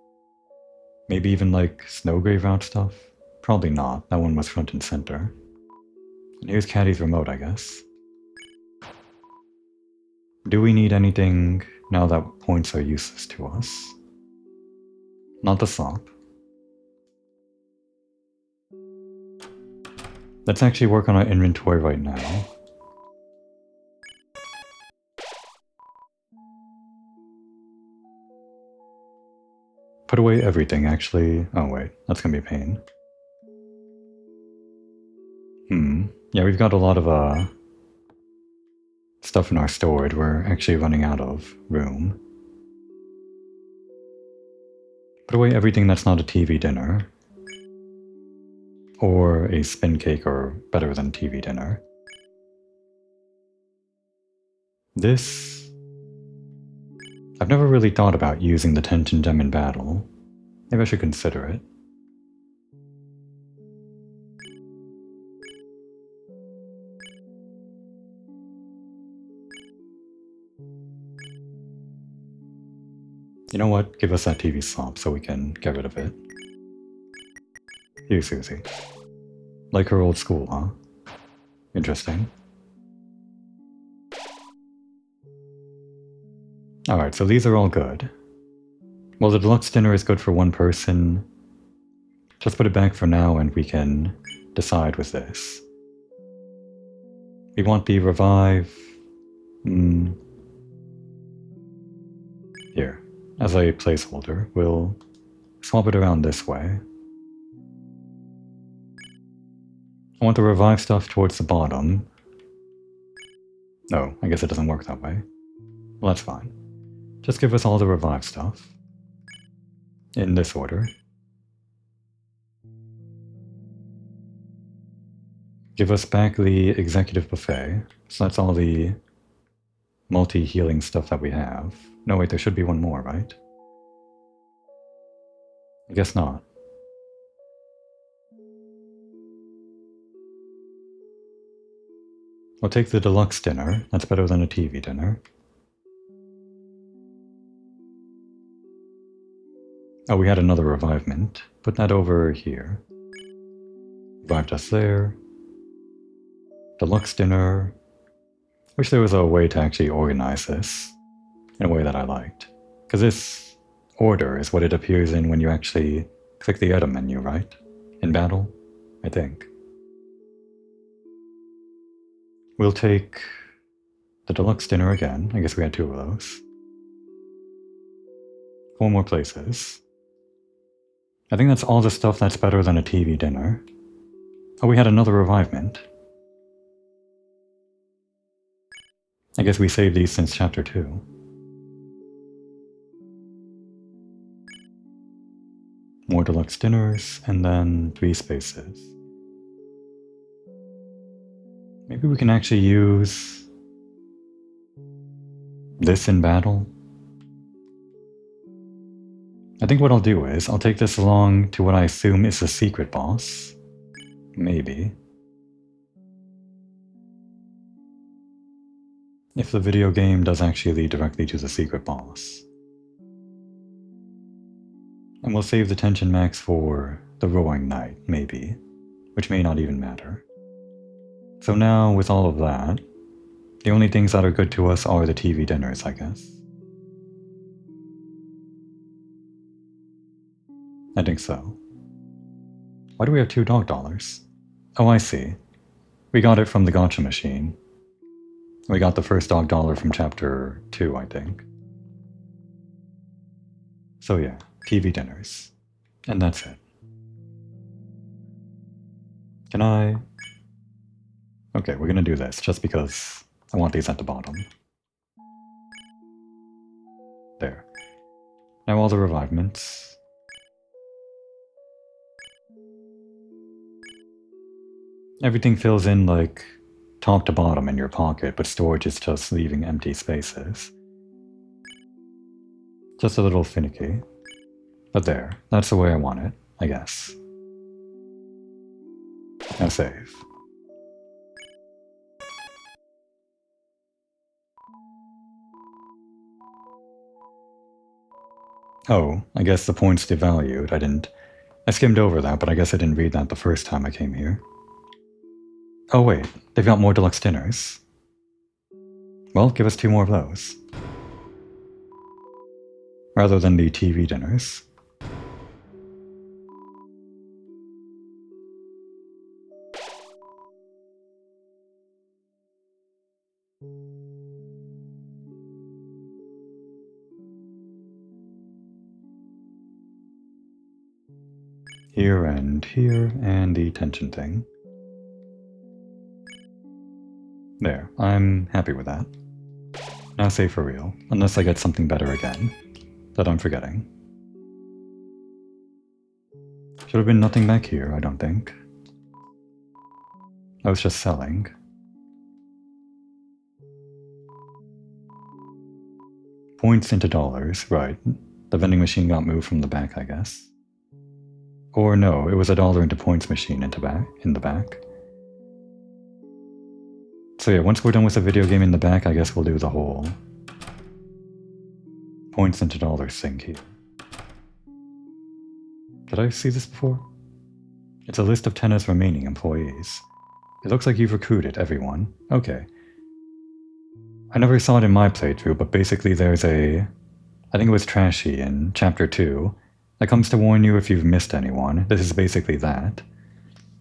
Maybe even like Snowgrave route stuff? Probably not, that one was front and center. And here's Caddy's remote, I guess. Do we need anything now that points are useless to us? Not the slop. Let's actually work on our inventory right now. Put away everything, actually. Oh wait, that's gonna be a pain. Yeah, we've got a lot of stuff in our storage. We're actually running out of room. Put away everything that's not a TV dinner. Or a spin cake, or better than TV dinner. This... I've never really thought about using the tension gem in battle. Maybe I should consider it. You know what? Give us that TV slop so we can get rid of it. Here, Susie. Like her old school, huh? Interesting. Alright, so these are all good. Well, the deluxe dinner is good for one person. Just put it back for now and we can decide with this. We want the revive... Here, as a placeholder, we'll swap it around this way. I want the revive stuff towards the bottom. No, I guess it doesn't work that way. Well, that's fine. Just give us all the revive stuff. In this order. Give us back the executive buffet. So that's all the multi-healing stuff that we have. No, wait, there should be one more, right? I guess not. We'll take the deluxe dinner. That's better than a TV dinner. Oh, we had another revivement. Put that over here. Revived us there. Deluxe dinner. Wish there was a way to actually organize this in a way that I liked. Because this order is what it appears in when you actually click the item menu, right? In battle, I think. We'll take the deluxe dinner again. I guess we had 2 of those. 4 more places. I think that's all the stuff that's better than a TV dinner. Oh, we had another revivement. I guess we saved these since chapter 2. More deluxe dinners, and then 3 spaces. Maybe we can actually use this in battle. I think what I'll do is, I'll take this along to what I assume is a secret boss. Maybe. If the video game does actually lead directly to the secret boss. And we'll save the tension max for the Roaring Knight, maybe. Which may not even matter. So now, with all of that, the only things that are good to us are the TV dinners, I guess. I think so. Why do we have $2 $? Oh, I see. We got it from the gotcha machine. We got the first $1 from chapter 2, I think. So yeah, TV dinners. And that's it. Can I... Okay, we're gonna do this, just because I want these at the bottom. There. Now all the revivements. Everything fills in like top to bottom in your pocket, but storage is just leaving empty spaces. Just a little finicky. But there, that's the way I want it, I guess. Now save. Oh, I guess the points devalued. I skimmed over that, but I guess I didn't read that the first time I came here. Oh wait, they've got more deluxe dinners. Well, give us 2 more of those. Rather than the TV dinners. Here, and the tension thing. There, I'm happy with that. Now save for real, unless I get something better again, that I'm forgetting. Should have been nothing back here, I don't think. I was just selling. Points into dollars, right. The vending machine got moved from the back, I guess. Or no, it was a dollar into points machine in the back. So yeah, once we're done with the video game in the back, I guess we'll do the whole points into dollars thing here. Did I see this before? It's a list of Tenna's remaining employees. It looks like you've recruited everyone. Okay. I never saw it in my playthrough, but basically there's I think it was Trashy in Chapter 2, that comes to warn you if you've missed anyone. This is basically that.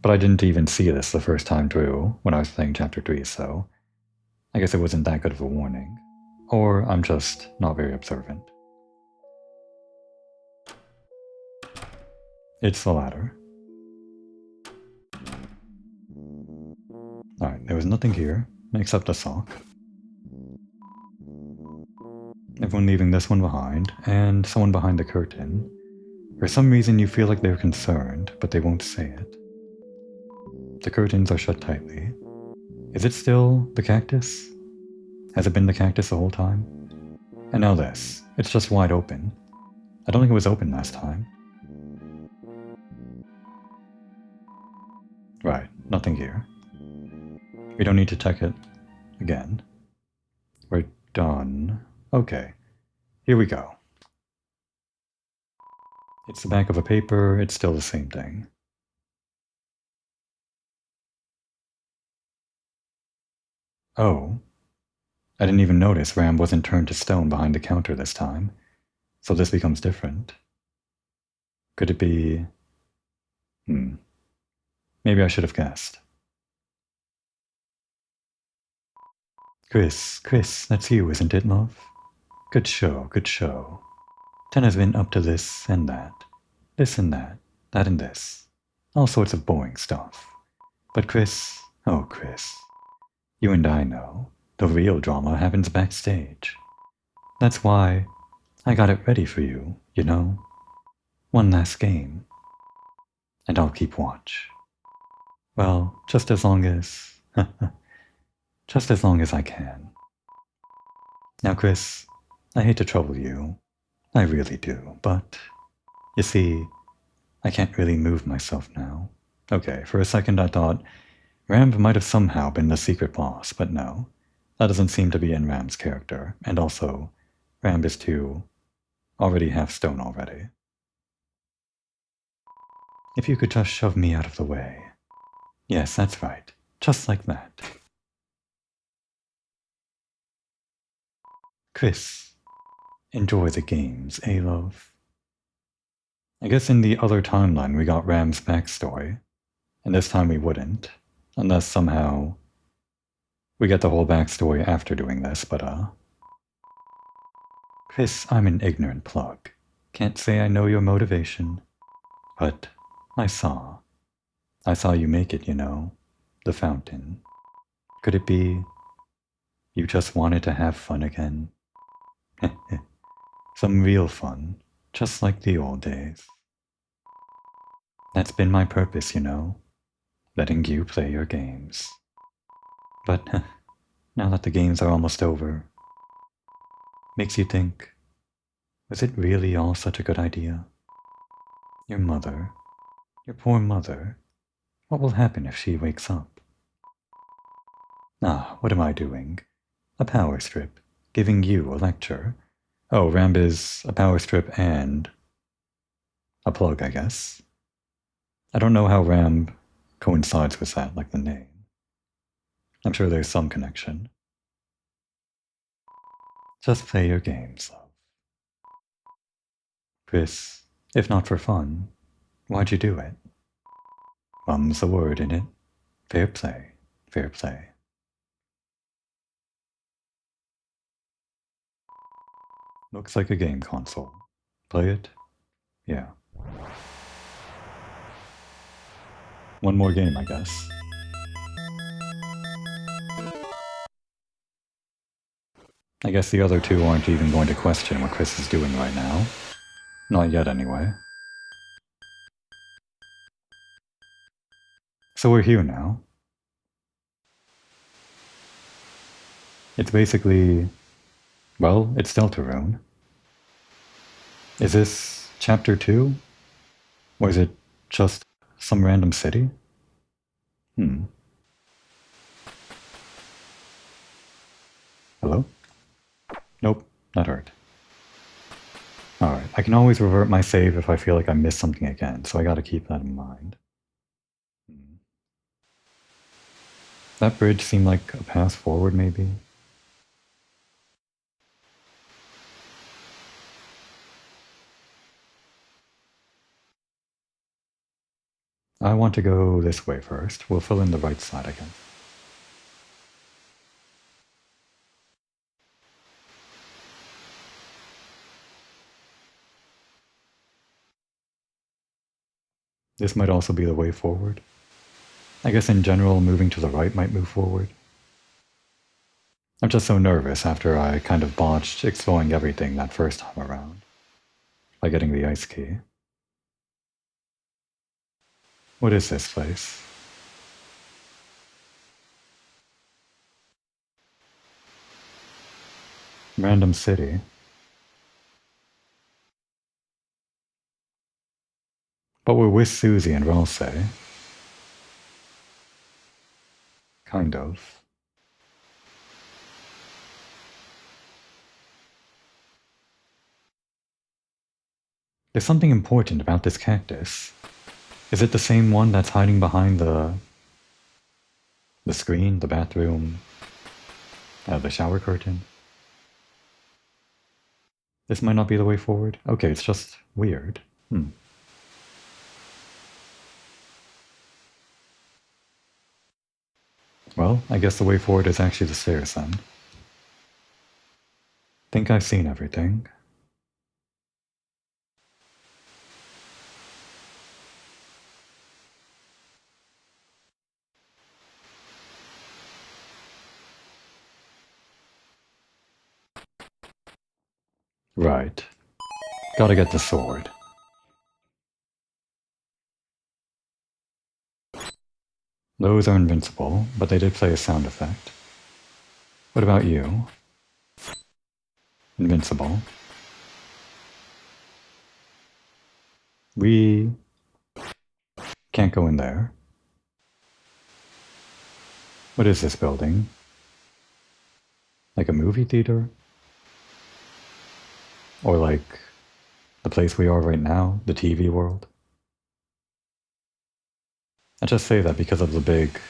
But I didn't even see this the first time through when I was playing Chapter 3, so I guess it wasn't that good of a warning. Or I'm just not very observant. It's the latter. Alright, there was nothing here, except a sock. Everyone leaving this one behind, and someone behind the curtain. For some reason you feel like they're concerned, but they won't say it. The curtains are shut tightly. Is it still the cactus? Has it been the cactus the whole time? And now this. It's just wide open. I don't think it was open last time. Right, nothing here. We don't need to check it again. We're done. Okay, here we go. It's the back of a paper, it's still the same thing. Oh. I didn't even notice Ram wasn't turned to stone behind the counter this time, so this becomes different. Could it be... Maybe I should have guessed. Chris, that's you, isn't it, love? Good show, good show. Tenna's been up to this and that and that and this. All sorts of boring stuff. But Chris, oh Chris, you and I know, the real drama happens backstage. That's why I got it ready for you, you know? One last game. And I'll keep watch. Well, just as long as... just as long as I can. Now, Chris, I hate to trouble you. I really do, but... You see, I can't really move myself now. Okay, for a second I thought Ram might have somehow been the secret boss, but no. That doesn't seem to be in Ram's character, and also, Ram is too... already half stone already. If you could just shove me out of the way. Yes, that's right. Just like that. Chris, enjoy the games, eh, love? I guess in the other timeline we got Ram's backstory, and this time we wouldn't, unless somehow we get the whole backstory after doing this, but Chris, I'm an ignorant plug. Can't say I know your motivation, but I saw you make it, you know, the fountain. Could it be you just wanted to have fun again? Some real fun, just like the old days. That's been my purpose, you know, letting you play your games. But now that the games are almost over, makes you think, was it really all such a good idea? Your mother, your poor mother, what will happen if she wakes up? Ah, what am I doing? A power strip, giving you a lecture. Oh, Ramb is a power strip and a plug, I guess. I don't know how Ramb coincides with that, like the name. I'm sure there's some connection. Just play your games, love. Chris, if not for fun, why'd you do it? Mum's the word in it. Fair play, fair play. Looks like a game console. Play it? Yeah. One more game, I guess. I guess the other two aren't even going to question what Chris is doing right now. Not yet, anyway. So we're here now. It's basically... well, it's Deltarune. Is this Chapter 2? Or is it just some random city? Hello? Nope, not hurt. Alright, I can always revert my save if I feel like I missed something again, so I gotta keep that in mind. That bridge seemed like a path forward, maybe? I want to go this way first. We'll fill in the right side again. This might also be the way forward. I guess in general, moving to the right might move forward. I'm just so nervous after I kind of botched exploring everything that first time around by getting the ice key. What is this place? Random city. But we're with Susie and Ralsei. Kind of. There's something important about this cactus. Is it the same one that's hiding behind the screen, the bathroom, the shower curtain? This might not be the way forward. Okay, it's just weird. Well, I guess the way forward is actually the stairs then. Think I've seen everything. Right. Gotta get the sword. Those are invincible, but they did play a sound effect. What about you? Invincible. We can't go in there. What is this building? Like a movie theater? Or like the place we are right now, the TV world? I just say that because of the big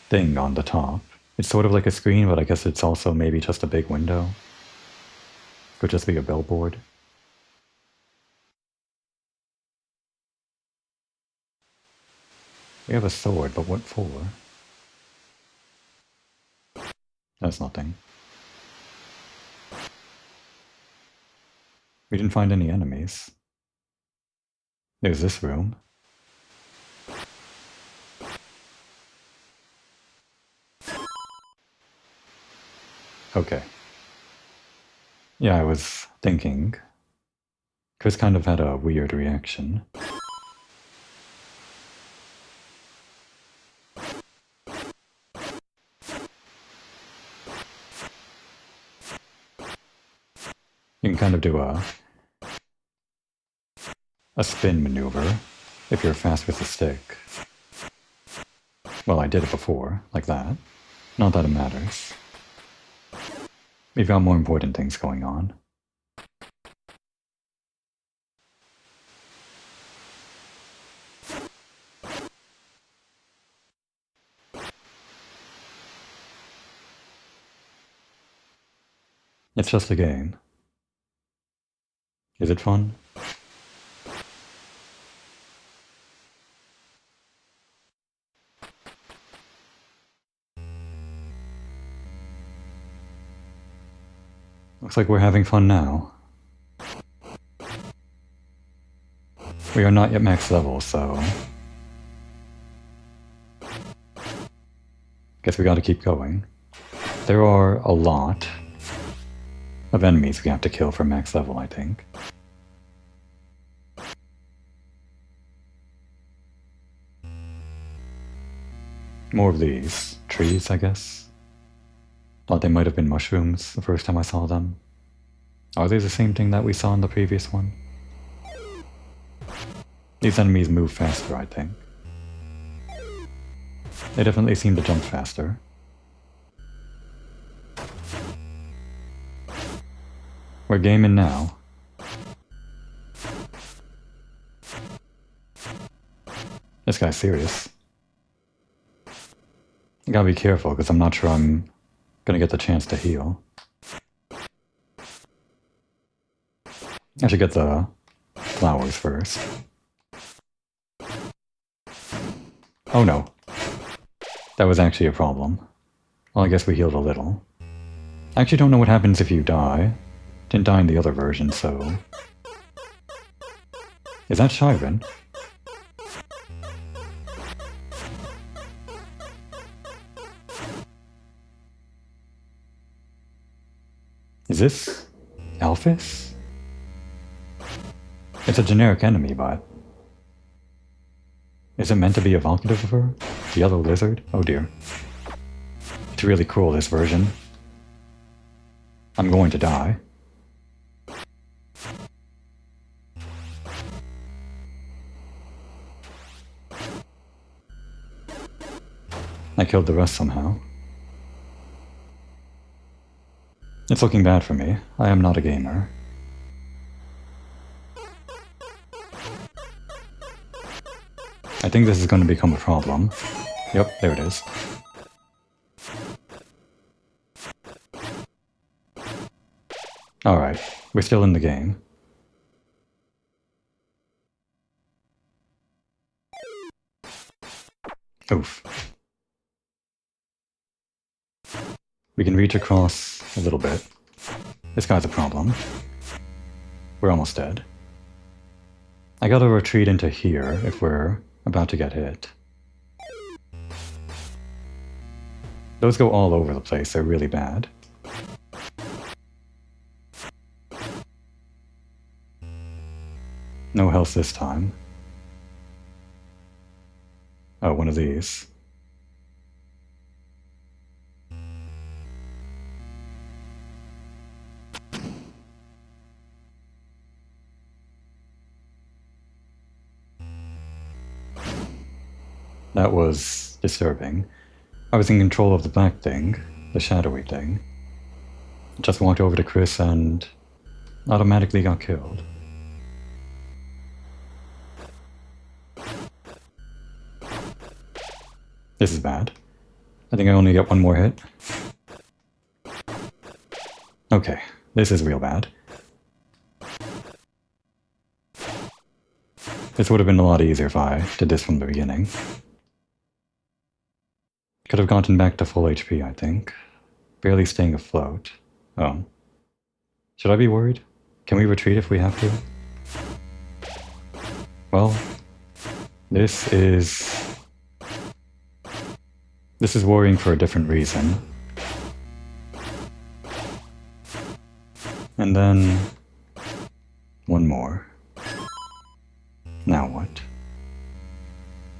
thing on the top. It's sort of like a screen, but I guess it's also maybe just a big window. Could just be a billboard. We have a sword, but what for? That's nothing. We didn't find any enemies. There's this room. Okay. Yeah, I was thinking. Chris kind of had a weird reaction. You can kind of do a spin maneuver if you're fast with the stick. Well, I did it before, like that. Not that it matters. We've got more important things going on. It's just a game. Is it fun? Looks like we're having fun now. We are not yet max level, so... guess we gotta keep going. There are a lot of enemies we have to kill for max level, I think. More of these. Trees, I guess. Thought they might have been mushrooms the first time I saw them. Are they the same thing that we saw in the previous one? These enemies move faster, I think. They definitely seem to jump faster. We're gaming now. This guy's serious. I gotta be careful, because I'm not sure I'm gonna get the chance to heal. I should get the flowers first. Oh no. That was actually a problem. Well, I guess we healed a little. I actually don't know what happens if you die. Didn't die in the other version, so... Is that Shivan? Is this... Alphys? It's a generic enemy, but... Is it meant to be evocative of her? The yellow lizard? Oh dear. It's really cruel, this version. I'm going to die. I killed the rest somehow. It's looking bad for me. I am not a gamer. I think this is going to become a problem. Yep, there it is. Alright, we're still in the game. Oof. We can reach across a little bit. This guy's a problem. We're almost dead. I gotta retreat into here if we're about to get hit. Those go all over the place, they're really bad. No health this time. Oh, one of these. That was disturbing. I was in control of the black thing, the shadowy thing. Just walked over to Chris and automatically got killed. This is bad. I think I only get one more hit. Okay, this is real bad. This would have been a lot easier if I did this from the beginning. Could have gotten back to full HP, I think. Barely staying afloat. Oh. Should I be worried? Can we retreat if we have to? Well, this is worrying for a different reason. And then one more. Now what?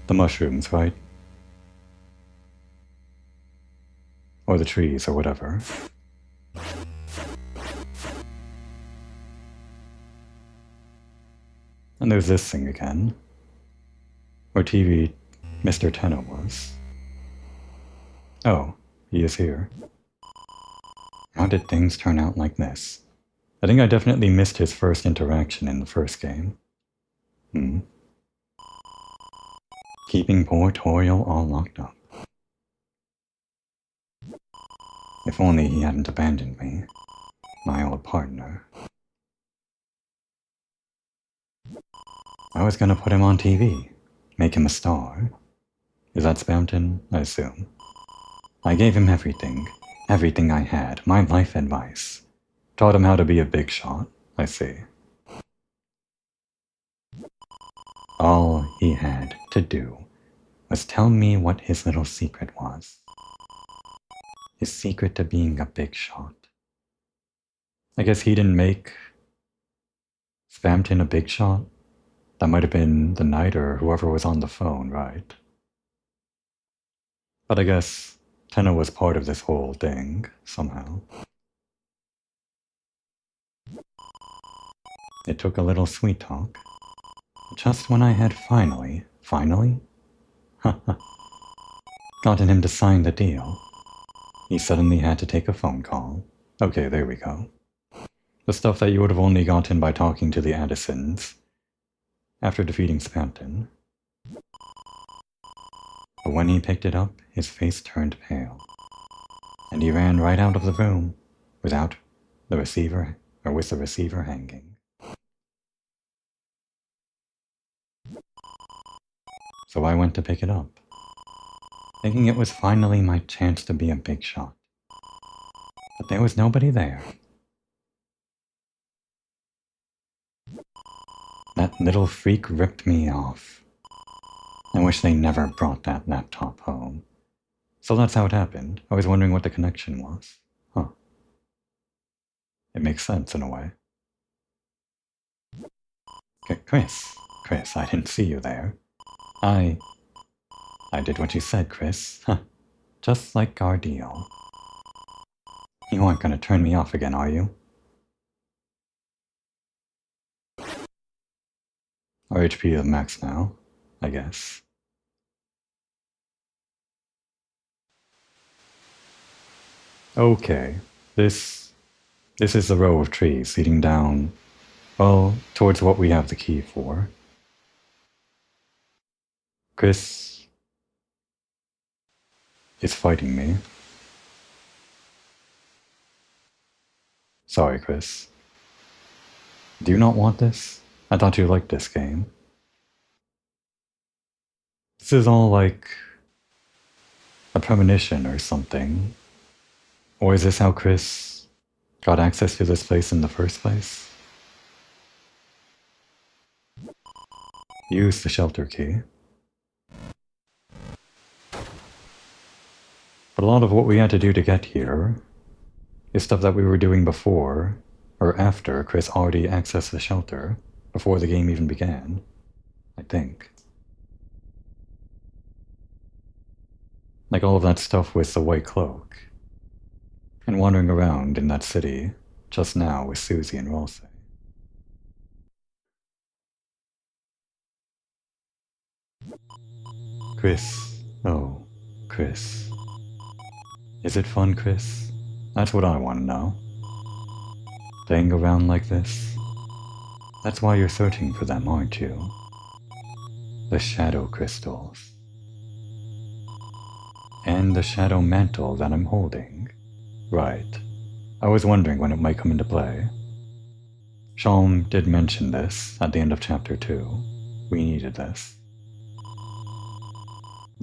The mushrooms, right? Or the trees, or whatever. And there's this thing again. Where TV Mr. Tenno was. Oh, he is here. How did things turn out like this? I think I definitely missed his first interaction in the first game. Keeping poor Toriel all locked up. If only he hadn't abandoned me, my old partner. I was gonna put him on TV, make him a star. Is that Spamton? I assume. I gave him everything I had, my life advice. Taught him how to be a big shot, I see. All he had to do was tell me what his little secret was. His secret to being a big shot. I guess he didn't make Spamton a big shot? That might have been the knight or whoever was on the phone, right? But I guess Tenno was part of this whole thing, somehow. It took a little sweet talk. Just when I had finally? Gotten him to sign the deal. He suddenly had to take a phone call. Okay, there we go. The stuff that you would have only gotten by talking to the Addisons after defeating Spamton. But when he picked it up, his face turned pale. And he ran right out of the room without the receiver, or with the receiver hanging. So I went to pick it up, thinking it was finally my chance to be a big shot. But there was nobody there. That little freak ripped me off. I wish they never brought that laptop home. So that's how it happened. I was wondering what the connection was. Huh. It makes sense in a way. Chris, I didn't see you there. I did what you said, Chris. Huh. Just like our deal. You aren't gonna turn me off again, are you? Our HP is max now, I guess. Okay, this is the row of trees leading down, well, towards what we have the key for. Chris is fighting me. Sorry, Chris. Do you not want this? I thought you liked this game. This is all like a premonition or something. Or is this how Chris got access to this place in the first place? Use the shelter key. But a lot of what we had to do to get here is stuff that we were doing before, or after Chris already accessed the shelter, before the game even began, I think. Like all of that stuff with the white cloak, and wandering around in that city just now with Susie and Rolse. Chris. Oh, Chris. Is it fun, Chris? That's what I want to know. Playing around like this? That's why you're searching for them, aren't you? The shadow crystals. And the shadow mantle that I'm holding. Right. I was wondering when it might come into play. Shalm did mention this at the end of chapter 2. We needed this.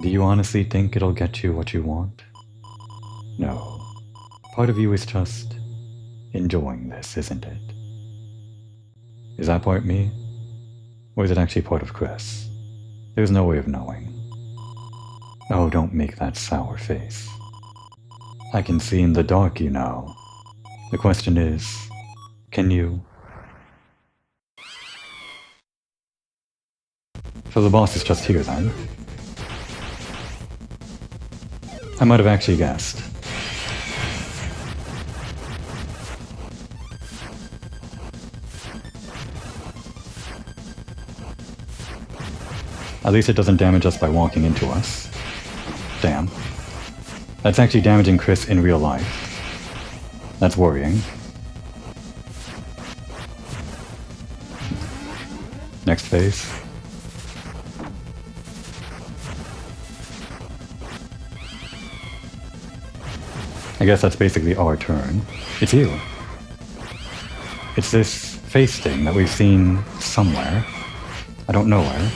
Do you honestly think it'll get you what you want? No. Part of you is just enjoying this, isn't it? Is that part me? Or is it actually part of Chris? There's no way of knowing. Oh, don't make that sour face. I can see in the dark, you know. The question is, can you? So the boss is just here then? I might have actually guessed. At least it doesn't damage us by walking into us. Damn. That's actually damaging Chris in real life. That's worrying. Next phase. I guess that's basically our turn. It's you. It's this face thing that we've seen somewhere. I don't know where.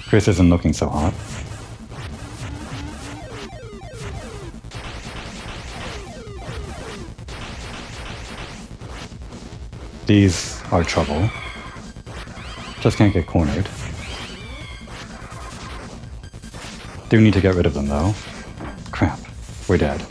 Chris isn't looking so hot. These are trouble. Just can't get cornered. Do need to get rid of them though. Crap, we're dead.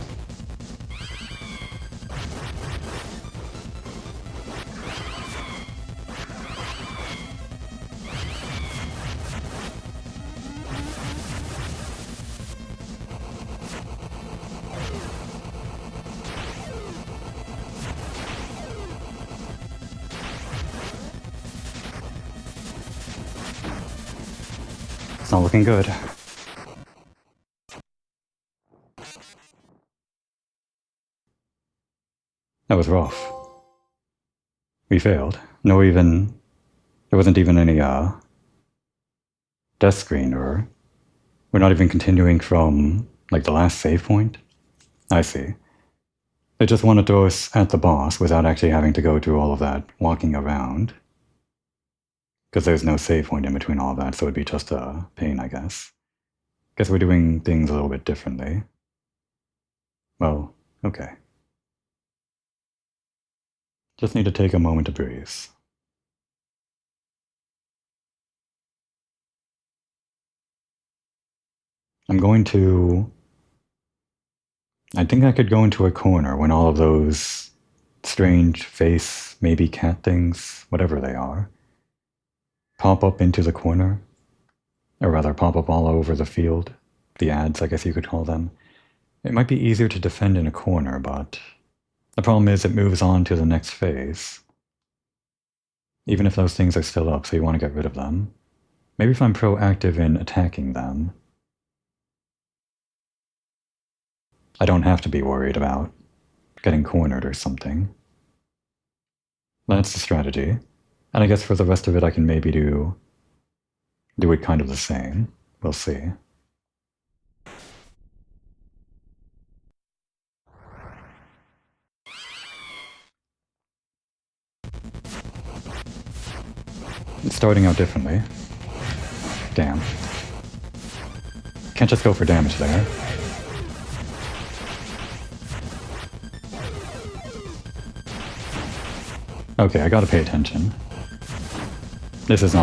It's not looking good. That was rough. We failed. There wasn't even any, death screen, or we're not even continuing from, like, the last save point? I see. They just want to throw us at the boss without actually having to go through all of that walking around. Because there's no save point in between all of that, so it'd be just a pain, I guess. Guess we're doing things a little bit differently. Well, okay. Just need to take a moment to breathe. I think I could go into a corner when all of those strange face, maybe cat things, whatever they are, pop up into the corner. Or rather, pop up all over the field. The ads, I guess you could call them. It might be easier to defend in a corner, but the problem is it moves on to the next phase. Even if those things are still up, so you want to get rid of them. Maybe if I'm proactive in attacking them, I don't have to be worried about getting cornered or something. That's the strategy. And I guess for the rest of it I can maybe do it kind of the same. We'll see. It's starting out differently. Damn. Can't just go for damage there. Okay, I gotta pay attention. This is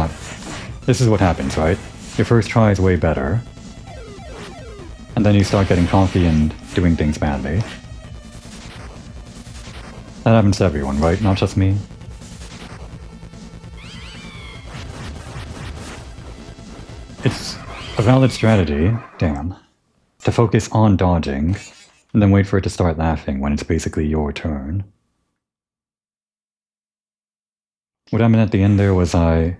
what happens, right? Your first try is way better, and then you start getting cocky and doing things badly. That happens to everyone, right? Not just me. It's a valid strategy, damn, to focus on dodging, and then wait for it to start laughing when it's basically your turn. What happened at the end there was I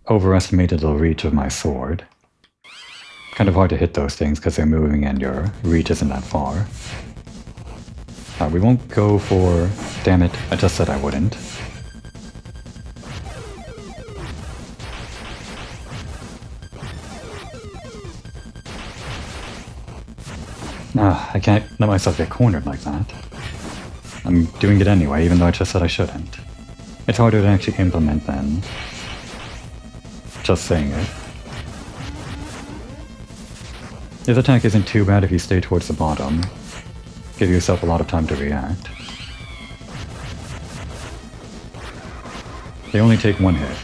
overestimated the reach of my sword. Kind of hard to hit those things because they're moving and your reach isn't that far. We won't go for... Damn it, I just said I wouldn't. I can't let myself get cornered like that. I'm doing it anyway, even though I just said I shouldn't. It's harder to actually implement than just saying it. His attack isn't too bad if you stay towards the bottom. Give yourself a lot of time to react. They only take one hit.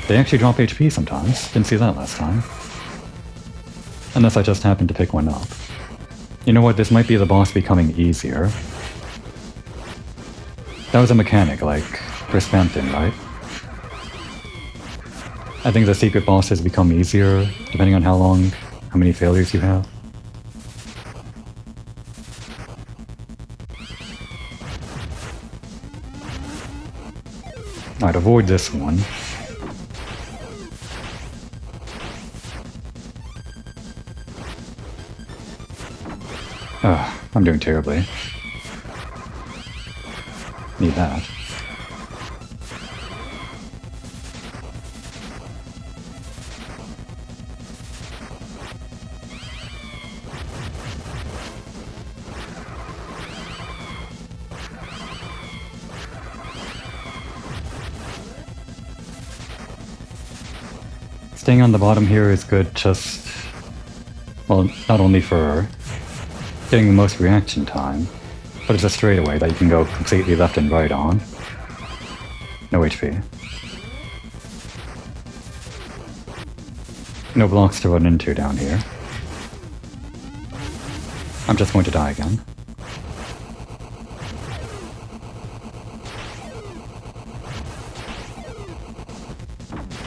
They actually drop HP sometimes. Didn't see that last time. Unless I just happened to pick one up. You know what, this might be the boss becoming easier. That was a mechanic, like Brisbanton, right? I think the secret bosses become easier, depending on how many failures you have. Alright, avoid this one. I'm doing terribly. Need that. Staying on the bottom here is good just... well, not only for getting the most reaction time, but it's a straightaway that you can go completely left and right on. No HP. No blocks to run into down here. I'm just going to die again.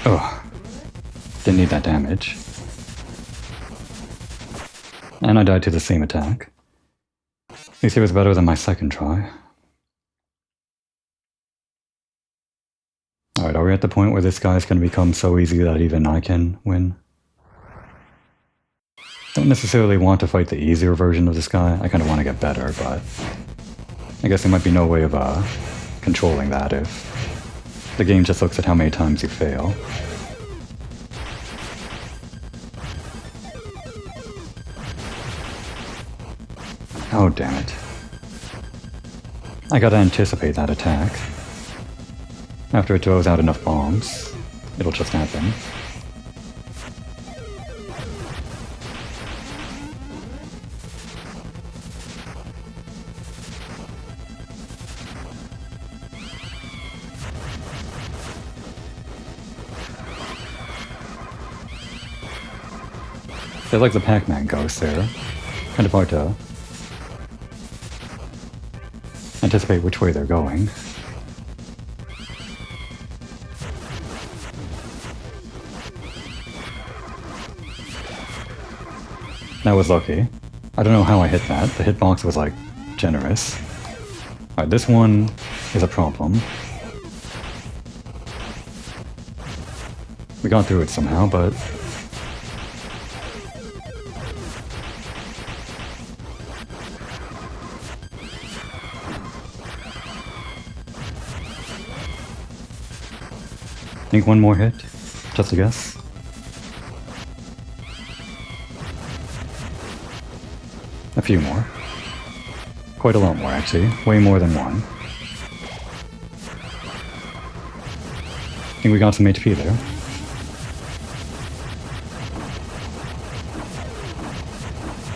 Ugh. Didn't need that damage. And I died to the same attack. At least it was better than my second try. Alright, are we at the point where this guy's going to become so easy that even I can win? Don't necessarily want to fight the easier version of this guy. I kind of want to get better, but I guess there might be no way of controlling that if the game just looks at how many times you fail. Oh, damn it. I gotta anticipate that attack. After it throws out enough bombs, it'll just happen. They're like the Pac-Man ghosts there. Kind of hard to anticipate which way they're going. That was lucky. I don't know how I hit that. The hitbox was like generous. Alright, this one is a problem. We got through it somehow, but I think one more hit, just a guess. A few more. Quite a lot more, actually. Way more than one. I think we got some HP there.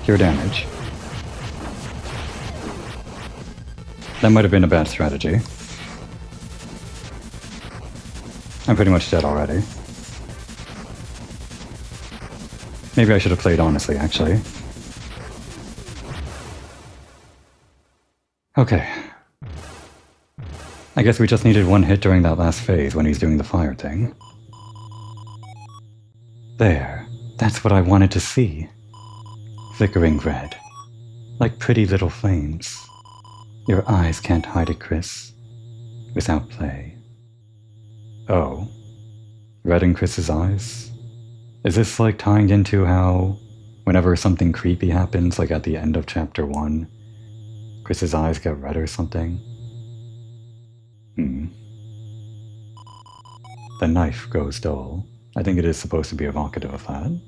Pure damage. That might have been a bad strategy. I'm pretty much dead already. Maybe I should have played honestly, actually. Okay. I guess we just needed one hit during that last phase when he's doing the fire thing. There. That's what I wanted to see. Flickering red. Like pretty little flames. Your eyes can't hide it, Chris. Without play. Oh. Red in Chris's eyes? Is this like tying into how whenever something creepy happens, like at the end of chapter 1, Chris's eyes get red or something? The knife goes dull. I think it is supposed to be evocative of that.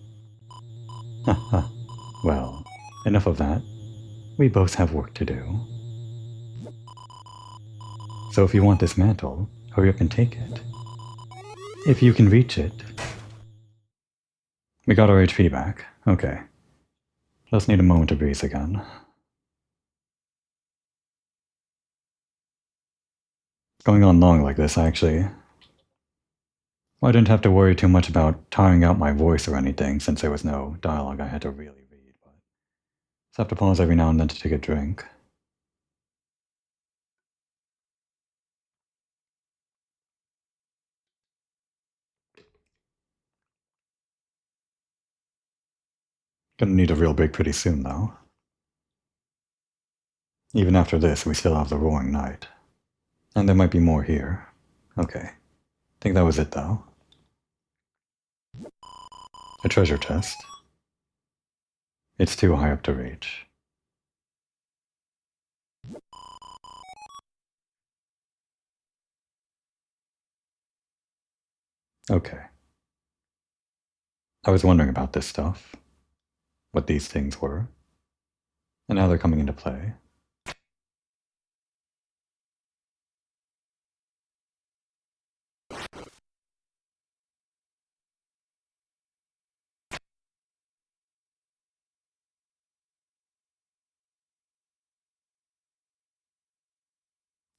Haha. Well, enough of that. We both have work to do. So if you want this mantle, hurry up and take it. If you can reach it. We got our HP back. Okay. Just need a moment to breathe again. Going on long like this, actually. Well, I didn't have to worry too much about tiring out my voice or anything, since there was no dialogue I had to really read, but just have to pause every now and then to take a drink. Gonna need a real break pretty soon, though. Even after this, we still have the Roaring Night. And there might be more here. Okay. Think that was it, though. A treasure chest. It's too high up to reach. Okay. I was wondering about this stuff. What these things were. And how they're coming into play.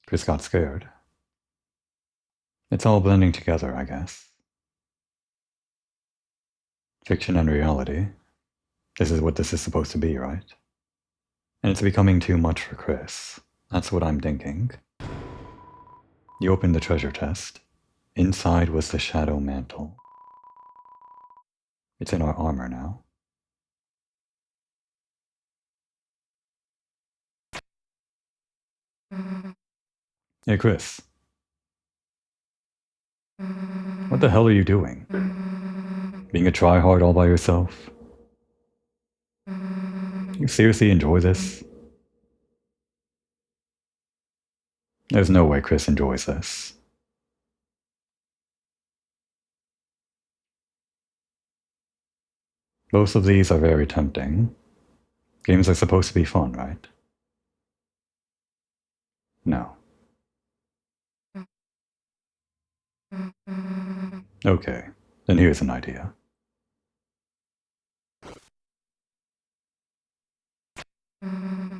Chris got scared. It's all blending together, I guess. Fiction and reality. This is what this is supposed to be, right? And it's becoming too much for Chris. That's what I'm thinking. You opened the treasure chest. Inside was the shadow mantle. It's in our armor now. Hey, Chris. What the hell are you doing? Being a tryhard all by yourself? You seriously enjoy this? There's no way Chris enjoys this. Both of these are very tempting. Games are supposed to be fun, right? No. Okay, then here's an idea.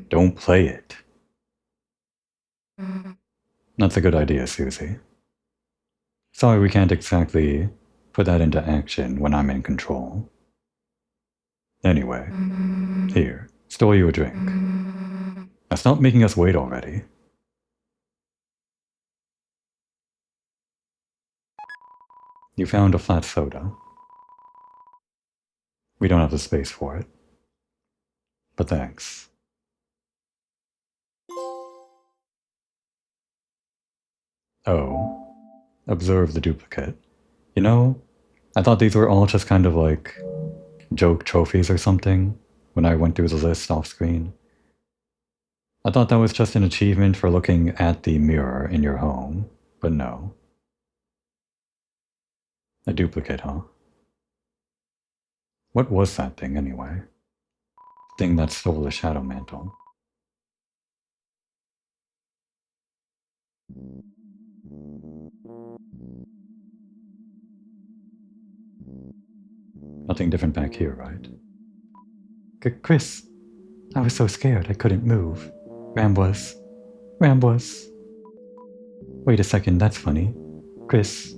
Don't play it. That's a good idea, Susie. Sorry we can't exactly put that into action when I'm in control. Anyway, here, store you a drink. Now stop making us wait already. You found a flat soda. We don't have the space for it. But thanks. Oh, observe the duplicate. You know, I thought these were all just kind of like joke trophies or something when I went through the list off screen. I thought that was just an achievement for looking at the mirror in your home, but no. A duplicate, huh? What was that thing anyway? Thing that stole the shadow mantle. Nothing different back here, right? Chris, I was so scared I couldn't move. Ram was. Wait a second, that's funny. Chris,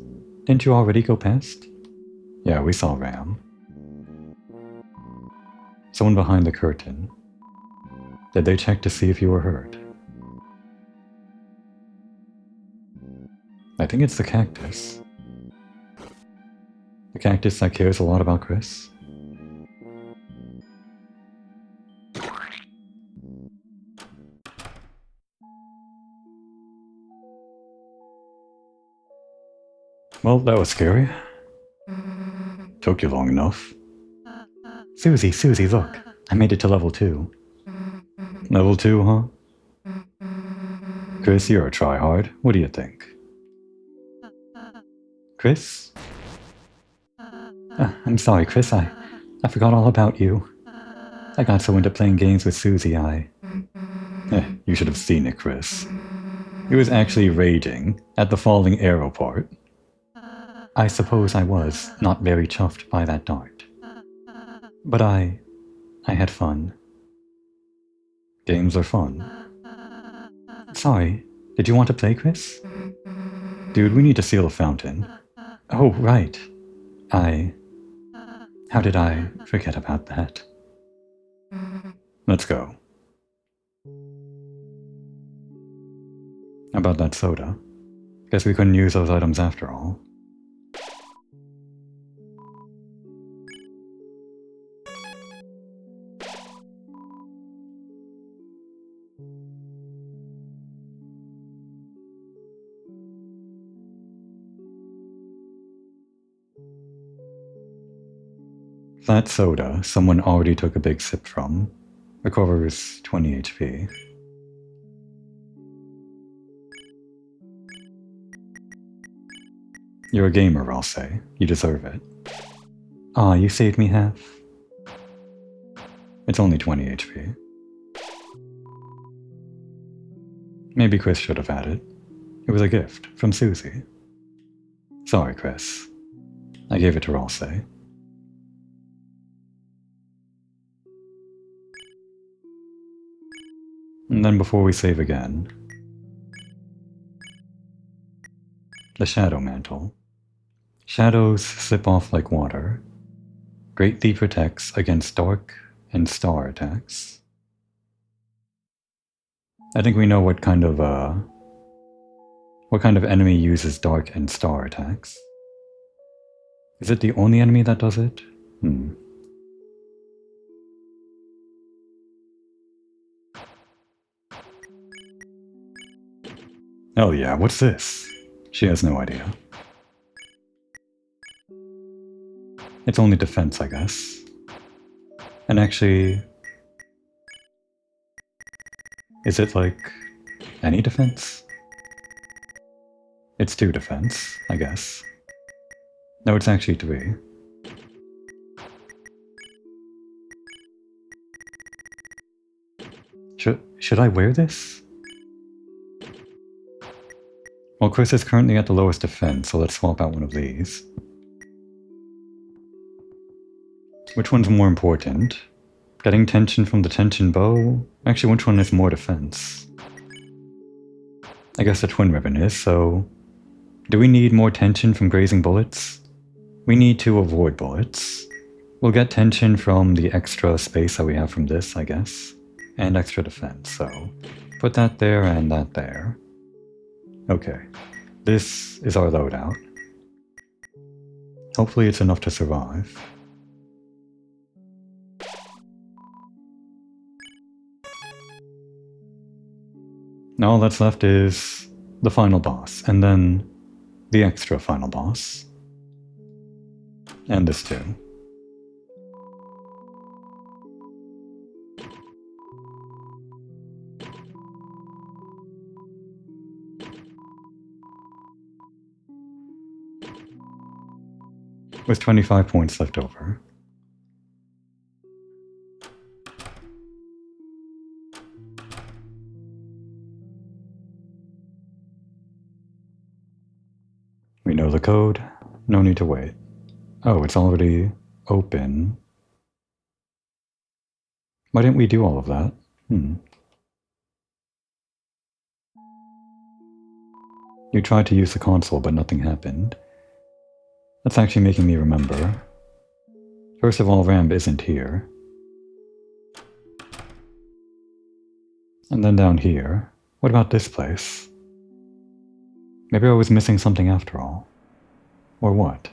didn't you already go past? Yeah, we saw Ram. Someone behind the curtain. Did they check to see if you were hurt? I think it's the cactus. The cactus that cares a lot about Chris. Well, that was scary. Took you long enough. Susie, look. I made it to level 2. Level 2, huh? Chris, you're a tryhard. What do you think? Chris? I'm sorry, Chris, I forgot all about you. I got so into playing games with Susie, you should have seen it, Chris. He was actually raging at the falling arrow part. I suppose I was not very chuffed by that dart. But I had fun. Games are fun. Sorry, did you want to play, Chris? Dude, we need to seal a fountain. Oh, right. How did I forget about that? Let's go. How about that soda? Guess we couldn't use those items after all. That soda someone already took a big sip from recovers 20 HP. You're a gamer, I'll say. You deserve it. Ah, you saved me half. It's only 20 HP. Maybe Chris should have had it. It was a gift from Susie. Sorry, Chris. I gave it to Ralsei. And then before we save again, the Shadow Mantle. Shadows slip off like water. Greatly protects against dark and star attacks. I think we know what kind of enemy uses dark and star attacks. Is it the only enemy that does it? Oh yeah, what's this? She has no idea. It's only defense, I guess. And actually, is it like any defense? It's 2 defense, I guess. No, it's actually 3. Should I wear this? Well, Chris is currently at the lowest defense, so let's swap out one of these. Which one's more important? Getting tension from the tension bow? Actually, which one is more defense? I guess the twin ribbon is, so... Do we need more tension from grazing bullets? We need to avoid bullets. We'll get tension from the extra space that we have from this, I guess. And extra defense, so... Put that there and that there. Okay. This is our loadout. Hopefully it's enough to survive. Now all that's left is the final boss, and then the extra final boss. And this too. With 25 points left over. We know the code, no need to wait. Oh, it's already open. Why didn't we do all of that? You tried to use the console, but nothing happened. That's actually making me remember. First of all, Ramb isn't here. And then down here, what about this place? Maybe I was missing something after all. Or what?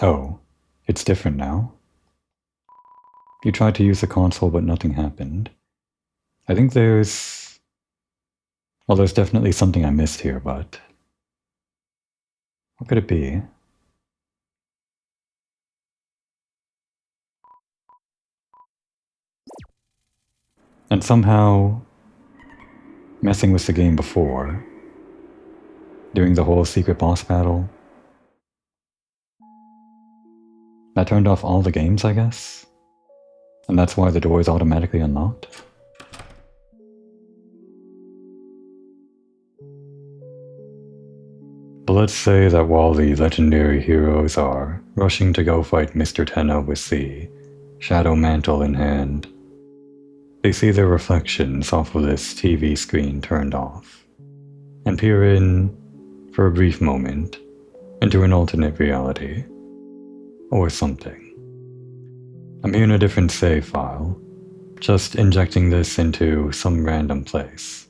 Oh, it's different now. You tried to use the console, but nothing happened. I think there's... Well, there's definitely something I missed here, but... What could it be? And somehow, messing with the game before, doing the whole secret boss battle, that turned off all the games, I guess? And that's why the door is automatically unlocked? But let's say that while the legendary heroes are rushing to go fight Mr. Tenno with the shadow mantle in hand, they see their reflections off of this TV screen turned off, and peer in, for a brief moment, into an alternate reality. Or something. I'm here in a different save file, just injecting this into some random place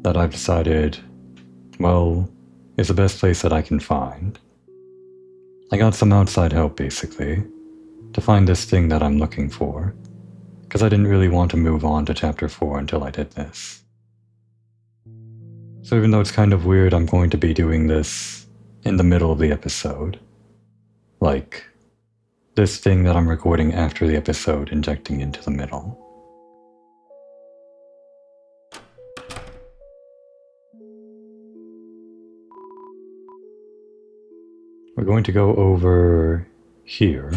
that I've decided, well, is the best place that I can find. I got some outside help, basically, to find this thing that I'm looking for, because I didn't really want to move on to Chapter 4 until I did this. So even though it's kind of weird, I'm going to be doing this in the middle of the episode. Like, this thing that I'm recording after the episode injecting into the middle. We're going to go over here.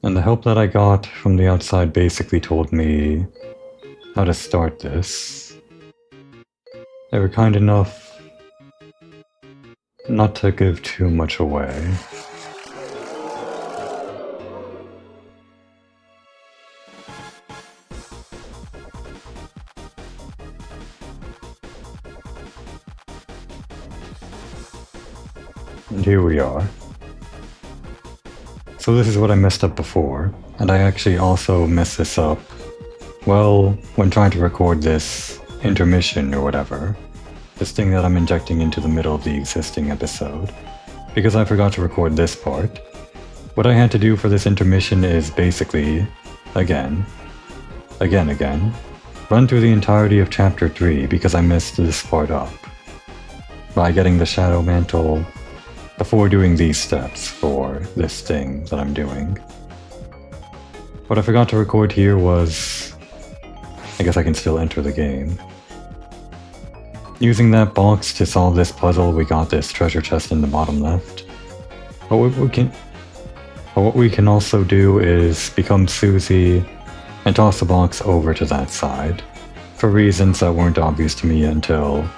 And the help that I got from the outside basically told me how to start this. They were kind enough not to give too much away. And here we are. So this is what I messed up before, and I actually also messed this up, well, when trying to record this intermission or whatever, this thing that I'm injecting into the middle of the existing episode, because I forgot to record this part. What I had to do for this intermission is basically, again, run through the entirety of Chapter 3 because I messed this part up, by getting the Shadow Mantle before doing these steps for this thing that I'm doing. What I forgot to record here was, I guess I can still enter the game. Using that box to solve this puzzle, we got this treasure chest in the bottom left. But what we can also do is become Susie and toss the box over to that side, for reasons that weren't obvious to me until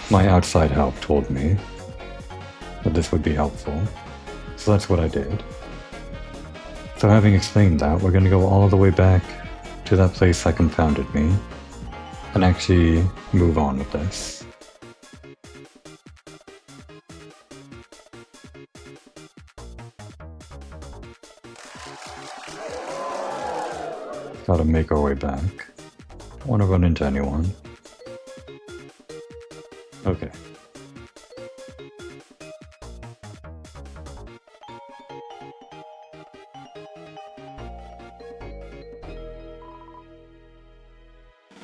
my outside help told me that this would be helpful. So that's what I did. So having explained that, we're going to go all the way back to that place that confounded me, and actually move on with this. Gotta make our way back. Don't want to run into anyone. Okay.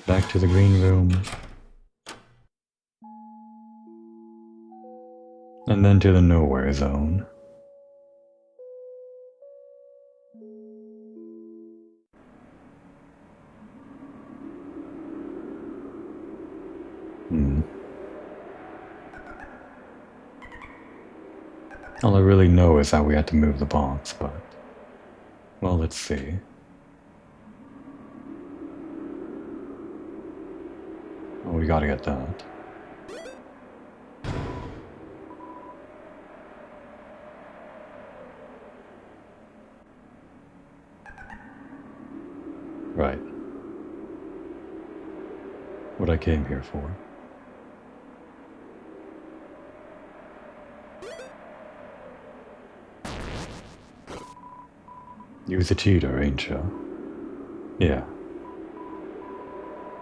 Back to the green room. And then to the nowhere zone. All I really know is how we had to move the box, but... well, let's see. Oh, we gotta get that. Right. What I came here for. You's a cheater, ain't ya? Yeah.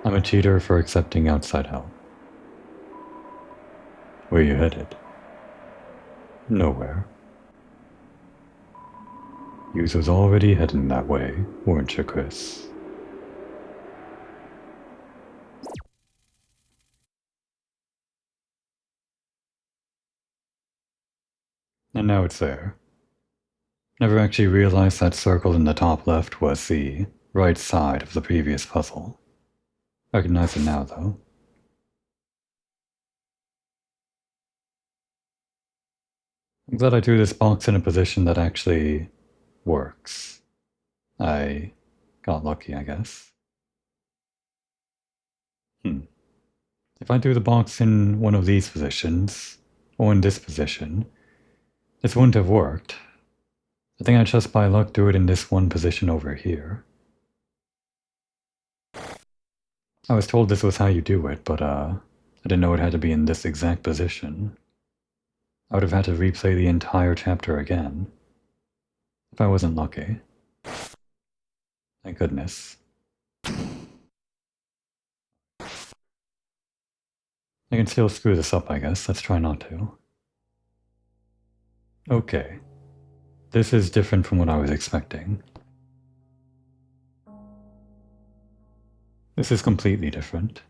I'm a cheater for accepting outside help. Where you headed? Nowhere. Yous was already heading that way, weren't ya, Chris? And now it's there. Never actually realized that circle in the top left was the right side of the previous puzzle. Recognize it now, though. I'm glad I threw this box in a position that actually works. I got lucky, I guess. If I threw the box in one of these positions, or in this position, this wouldn't have worked. I think I just by luck threw it in this one position over here. I was told this was how you do it, but I didn't know it had to be in this exact position. I would have had to replay the entire chapter again. If I wasn't lucky. Thank goodness. I can still screw this up, I guess. Let's try not to. Okay. This is different from what I was expecting. This is completely different.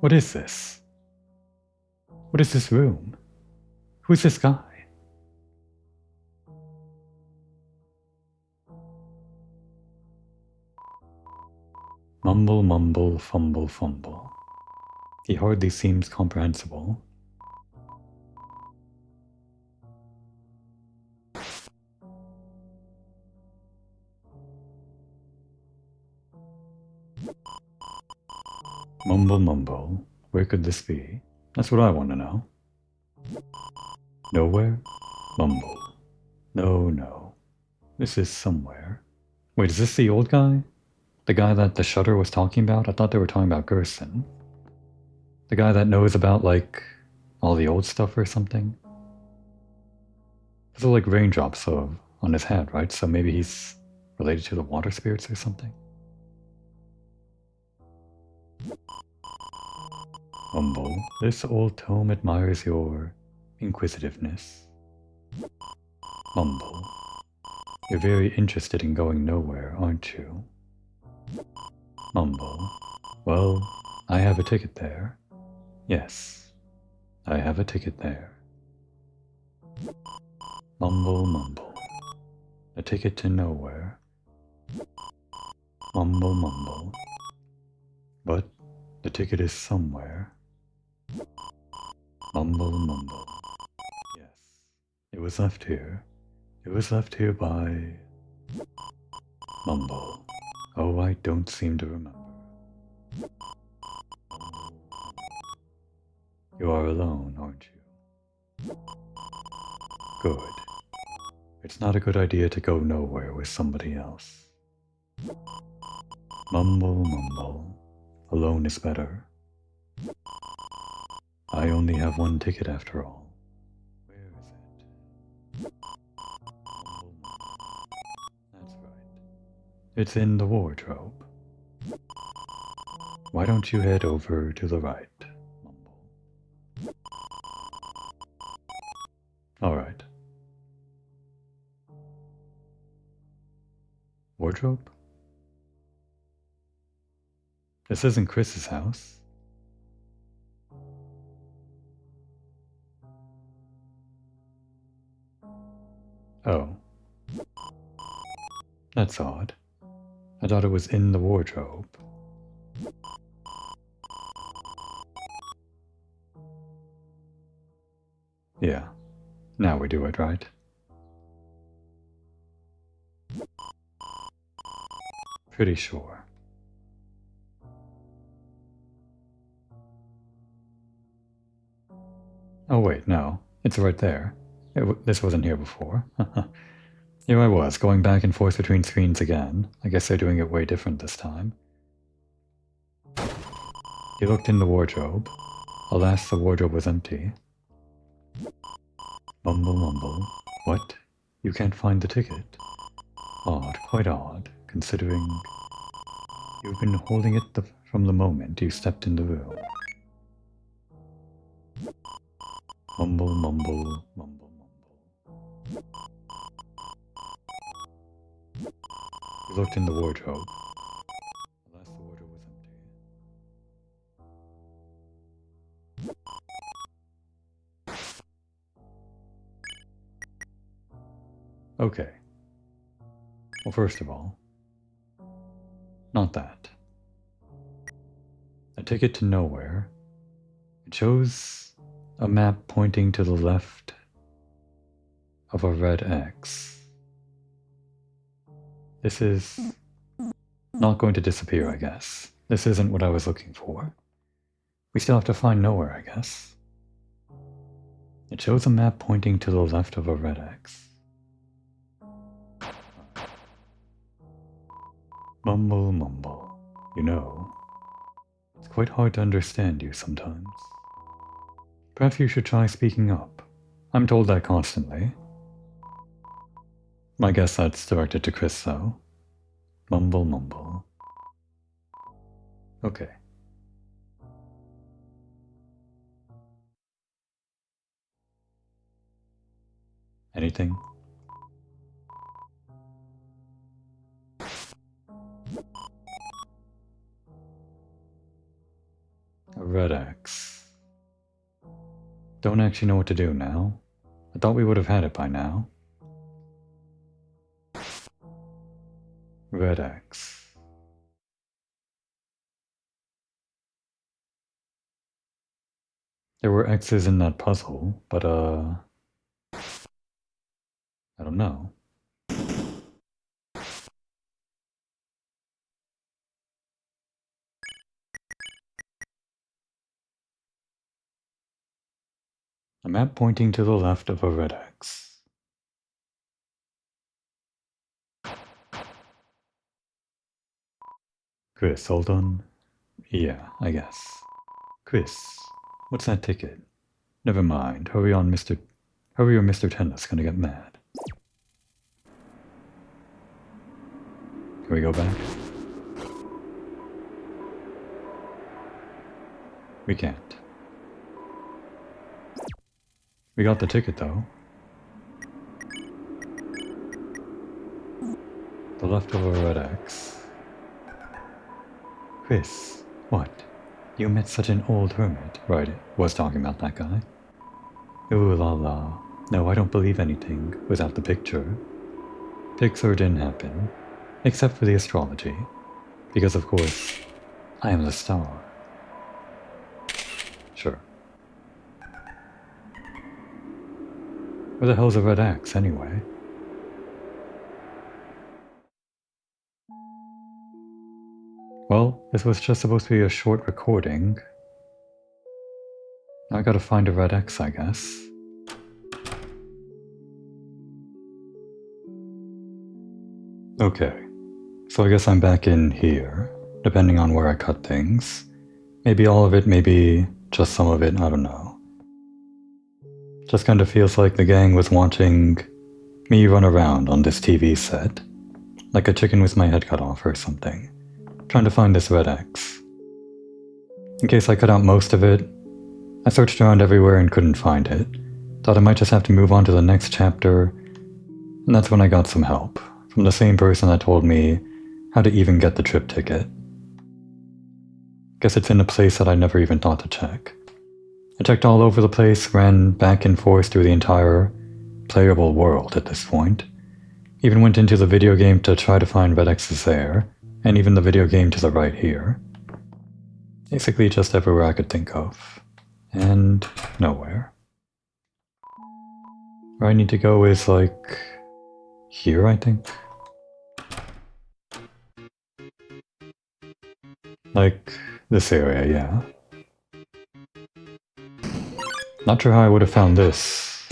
What is this? What is this room? Who's this guy? Mumble, mumble, fumble, fumble. He hardly seems comprehensible. Mumble, mumble. Where could this be? That's what I want to know. Nowhere? Mumble. No, no. This is somewhere. Wait, is this the old guy? The guy that the shutter was talking about? I thought they were talking about Gerson. The guy that knows about, like, all the old stuff or something? Those are like raindrops on his head, right? So maybe he's related to the water spirits or something? Mumble, this old tome admires your inquisitiveness. Mumble, you're very interested in going nowhere, aren't you? Mumble, well, I have a ticket there. Yes, I have a ticket there. Mumble, mumble, a ticket to nowhere. Mumble, mumble, but the ticket is somewhere. Mumble, mumble. Yes, it was left here. It was left here by... Mumble. Oh, I don't seem to remember. You are alone, aren't you? Good. It's not a good idea to go nowhere with somebody else. Mumble, mumble. Alone is better. I only have one ticket after all. Where is it? Mumble, mumble. That's right. It's in the wardrobe. Why don't you head over to the right, Mumble? Alright. Wardrobe? This isn't Chris's house. Oh. That's odd. I thought it was in the wardrobe. Yeah. Now we do it, right? Pretty sure. Oh wait, no. It's right there. This wasn't here before. Here I was, going back and forth between screens again. I guess they're doing it way different this time. He looked in the wardrobe. Alas, the wardrobe was empty. Mumble, mumble. What? You can't find the ticket? Odd, quite odd, considering you've been holding it from the moment you stepped in the room. Mumble, mumble, mumble, mumble. He looked in the wardrobe. Alas, the wardrobe was empty. Okay. Well, first of all, not that. A ticket to nowhere. It shows a map pointing to the left of a red X. This is not going to disappear, I guess. This isn't what I was looking for. We still have to find nowhere, I guess. It shows a map pointing to the left of a red X. Mumble, mumble. You know, it's quite hard to understand you sometimes. Perhaps you should try speaking up. I'm told that constantly. I guess that's directed to Chris, though. Mumble, mumble. Okay. Anything? A red X. Don't actually know what to do now. I thought we would have had it by now. Red X. There were X's in that puzzle, but I don't know. A map pointing to the left of a red X. Chris, hold on. Yeah, I guess. Chris, what's that ticket? Never mind. Hurry on, Mr. Hurry or Mr. Tennis gonna get mad. Can we go back? We can't. We got the ticket, though. The leftover red X. Chris, what? You met such an old hermit. Right, was talking about that guy. Ooh la la. No, I don't believe anything without the picture. Pixar didn't happen. Except for the astrology. Because of course, I am the star. Sure. Where the hell's a red X, anyway? Well, this was just supposed to be a short recording. Now I gotta find a red X, I guess. Okay, so I guess I'm back in here, depending on where I cut things. Maybe all of it, maybe just some of it, I don't know. Just kind of feels like the gang was watching me run around on this TV set, like a chicken with my head cut off or something, trying to find this red X. In case I cut out most of it, I searched around everywhere and couldn't find it. Thought I might just have to move on to the next chapter, and that's when I got some help from the same person that told me how to even get the trip ticket. Guess it's in a place that I never even thought to check. I checked all over the place, ran back and forth through the entire playable world at this point. Even went into the video game to try to find red X's there, and even the video game to the right here. Basically just everywhere I could think of. And nowhere. Where I need to go is like here, I think. Like this area, yeah. Not sure how I would have found this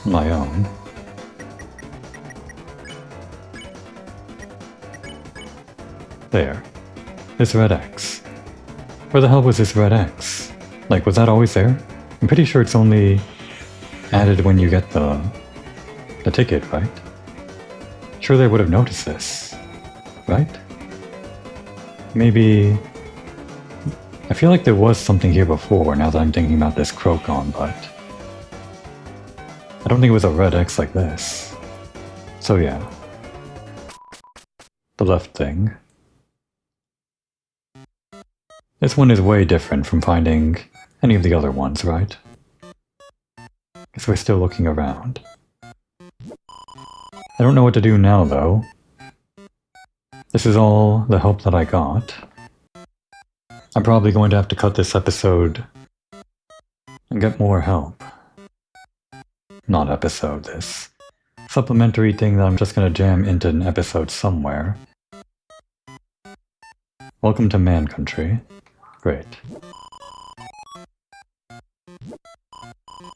on my own. There. This red X. Where the hell was this red X? Like, was that always there? I'm pretty sure it's only added when you get the ticket, right? Sure they would have noticed this, right? Maybe... I feel like there was something here before, now that I'm thinking about this Crocon, but... I don't think it was a red X like this. So yeah. The left thing. This one is way different from finding any of the other ones, right? Guess we're still looking around. I don't know what to do now, though. This is all the help that I got. I'm probably going to have to cut this episode and get more help. Not episode, this supplementary thing that I'm just gonna jam into an episode somewhere. Welcome to Man Country. Great.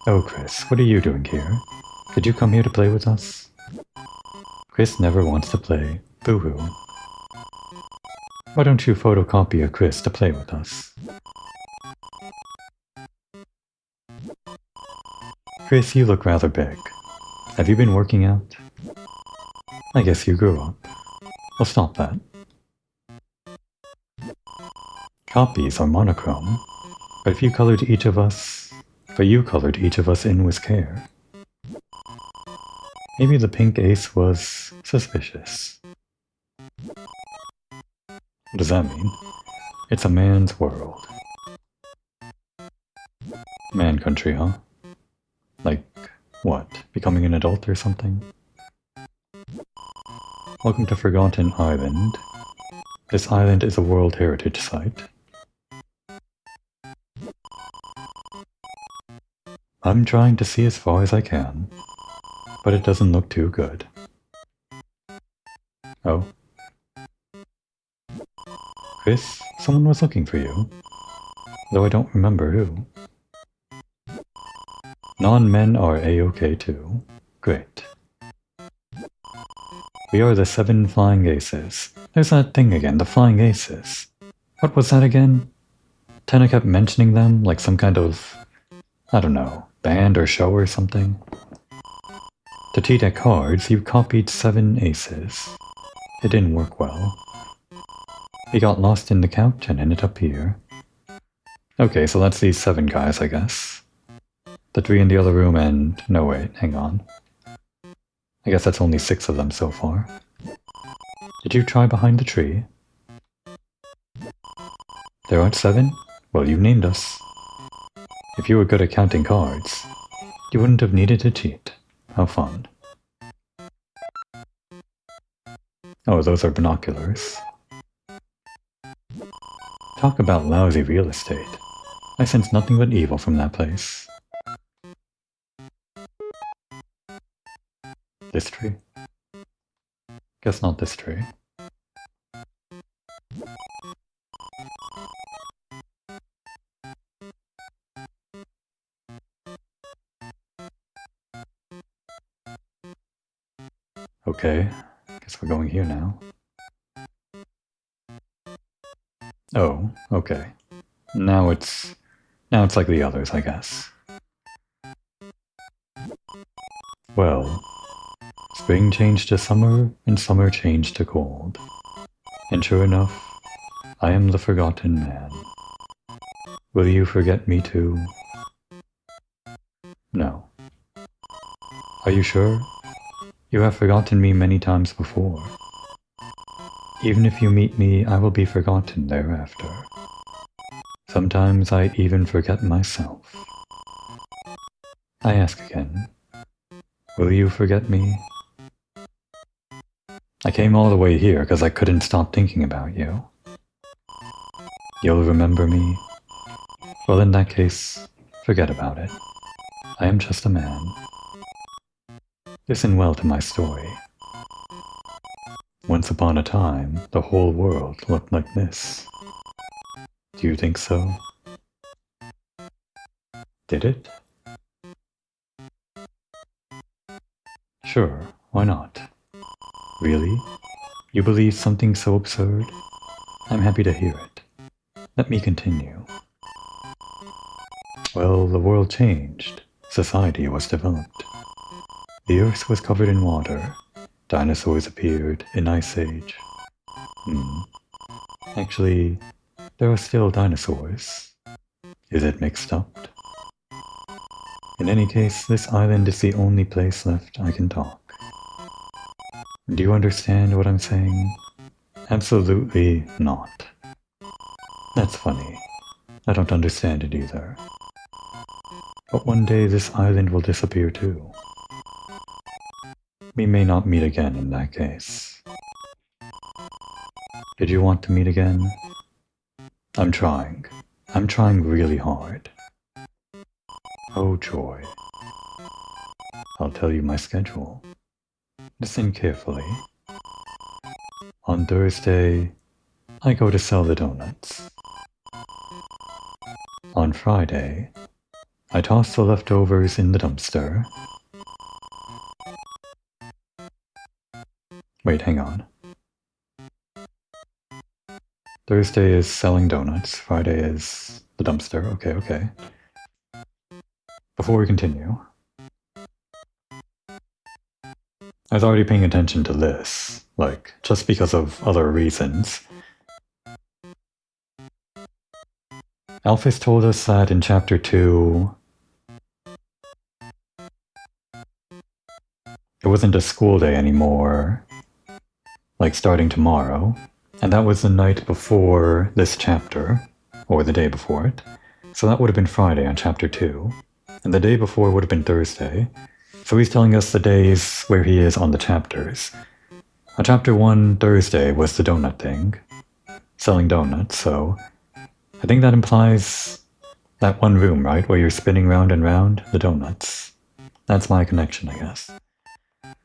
Oh, Chris, what are you doing here? Did you come here to play with us? Chris never wants to play. Boo-hoo. Why don't you photocopy a Chris to play with us? Chris, you look rather big. Have you been working out? I guess you grew up. Well, stop that. Copies are monochrome, but if you colored each of us in with care. Maybe the pink ace was suspicious. What does that mean? It's a man's world. Man country, huh? Like, what? Becoming an adult or something? Welcome to Forgotten Island. This island is a World Heritage Site. I'm trying to see as far as I can, but it doesn't look too good. Oh. Chris, someone was looking for you, though I don't remember who. Non-men are A-OK too. Great. We are the 7 Flying Aces. There's that thing again, the Flying Aces. What was that again? Tenna kept mentioning them like some kind of, I don't know, band or show or something. To cheat at cards, you copied 7 aces. It didn't work well. He got lost in the couch and ended up here. Okay, so that's these 7 guys, I guess. The 3 in the other room and... no wait, hang on. I guess that's only 6 of them so far. Did you try behind the tree? There aren't 7? Well, you've named us. If you were good at counting cards, you wouldn't have needed to cheat. How fun. Oh, those are binoculars. Talk about lousy real estate. I sense nothing but evil from that place. This tree? Guess not this tree. Okay, guess we're going here now. Oh, okay. Now it's like the others, I guess. Well, spring changed to summer, and summer changed to cold. And sure enough, I am the forgotten man. Will you forget me too? No. Are you sure? You have forgotten me many times before. Even if you meet me, I will be forgotten thereafter. Sometimes I even forget myself. I ask again, will you forget me? I came all the way here because I couldn't stop thinking about you. You'll remember me? Well, in that case, forget about it. I am just a man. Listen well to my story. Once upon a time, the whole world looked like this. Do you think so? Did it? Sure, why not? Really? You believe something so absurd? I'm happy to hear it. Let me continue. Well, the world changed. Society was developed. The earth was covered in water. Dinosaurs appeared in Ice Age. Actually, there are still dinosaurs. Is it mixed up? In any case, this island is the only place left I can talk. Do you understand what I'm saying? Absolutely not. That's funny. I don't understand it either. But one day this island will disappear too. We may not meet again in that case. Did you want to meet again? I'm trying. I'm trying really hard. Oh joy. I'll tell you my schedule. Listen carefully. On Thursday, I go to sell the donuts. On Friday, I toss the leftovers in the dumpster. Wait, hang on. Thursday is selling donuts, Friday is the dumpster. Okay. Before we continue, I was already paying attention to this, like, just because of other reasons. Alphys told us that in Chapter 2, it wasn't a school day anymore, like starting tomorrow, and that was the night before this chapter, or the day before it, so that would have been Friday on Chapter 2, and the day before would have been Thursday, so he's telling us the days where he is on the chapters. On Chapter 1, Thursday was the donut thing, selling donuts, so I think that implies that one room, right, where you're spinning round and round, the donuts. That's my connection, I guess.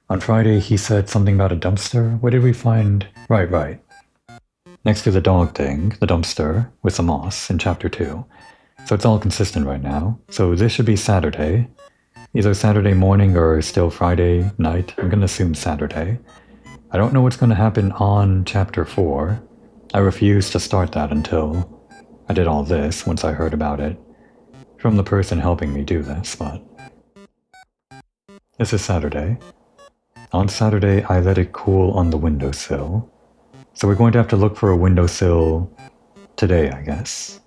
On Friday, he said something about a dumpster. Where did we find... Right. Next to the dog thing, the dumpster, with the moss in Chapter 2. So it's all consistent right now. So this should be Saturday. Either Saturday morning or still Friday night. I'm gonna assume Saturday. I don't know what's gonna happen on Chapter 4. I refused to start that until I did all this, once I heard about it from the person helping me do this, but... This is Saturday. On Saturday, I let it cool on the windowsill. So we're going to have to look for a windowsill today, I guess.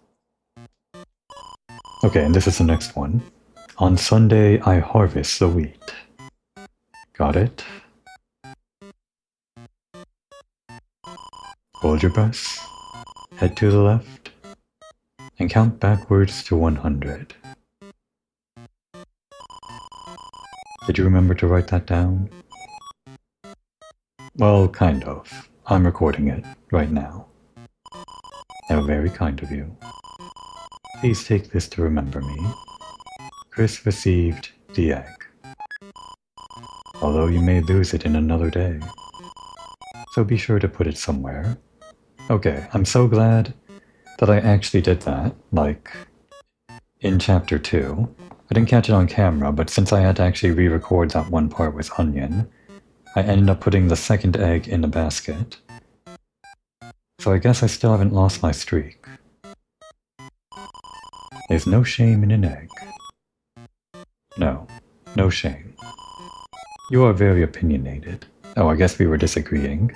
Okay, and this is the next one. On Sunday, I harvest the wheat. Got it? Hold your breath. Head to the left. And count backwards to 100. Did you remember to write that down? Well, kind of. I'm recording it right now. How very kind of you. Please take this to remember me. Chris received the egg. Although you may lose it in another day. So be sure to put it somewhere. Okay, I'm so glad that I actually did that, like, in Chapter 2. I didn't catch it on camera, but since I had to actually re-record that one part with Onion, I ended up putting the second egg in the basket. So I guess I still haven't lost my streak. There's no shame in an egg. No shame. You are very opinionated. Oh, I guess we were disagreeing.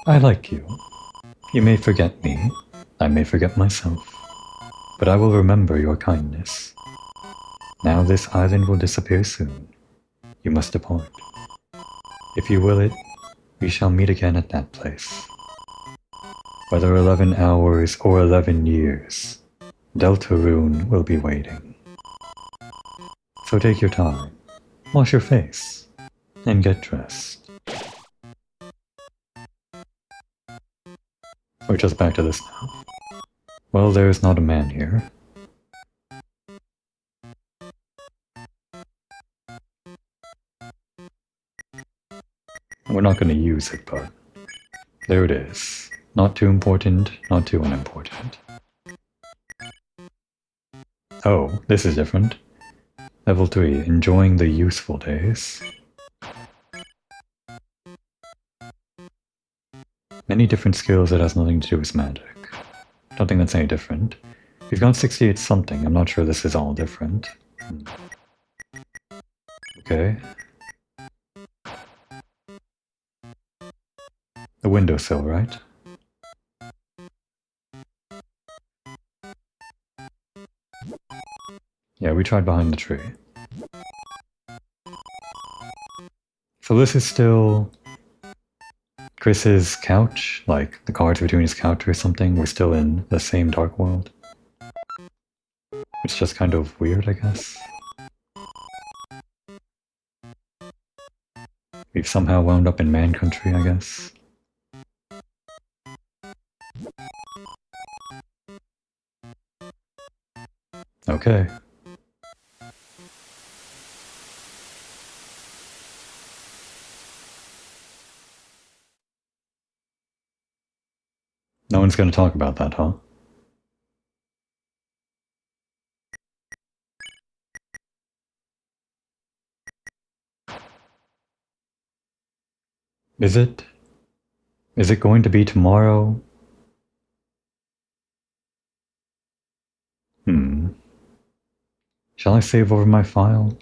I like you. You may forget me. I may forget myself. But I will remember your kindness. Now this island will disappear soon. You must depart. If you will it, we shall meet again at that place. Whether 11 hours or 11 years, Deltarune will be waiting. So take your time, wash your face, and get dressed. We're just back to this now. Well, there's not a man here. We're not going to use it, but there it is. Not too important, not too unimportant. Oh, this is different. Level 3, enjoying the useful days. Many different skills that has nothing to do with magic. Don't think that's any different. We've got 68 something, I'm not sure this is all different. Okay. The windowsill, right? Yeah, we tried behind the tree. So this is still Chris's couch, like the cards between his couch or something. We're still in the same dark world. It's just kind of weird, I guess. We've somehow wound up in man country, I guess. Okay. No one's gonna talk about that, huh? Is it? Is it going to be tomorrow? Shall I save over my file?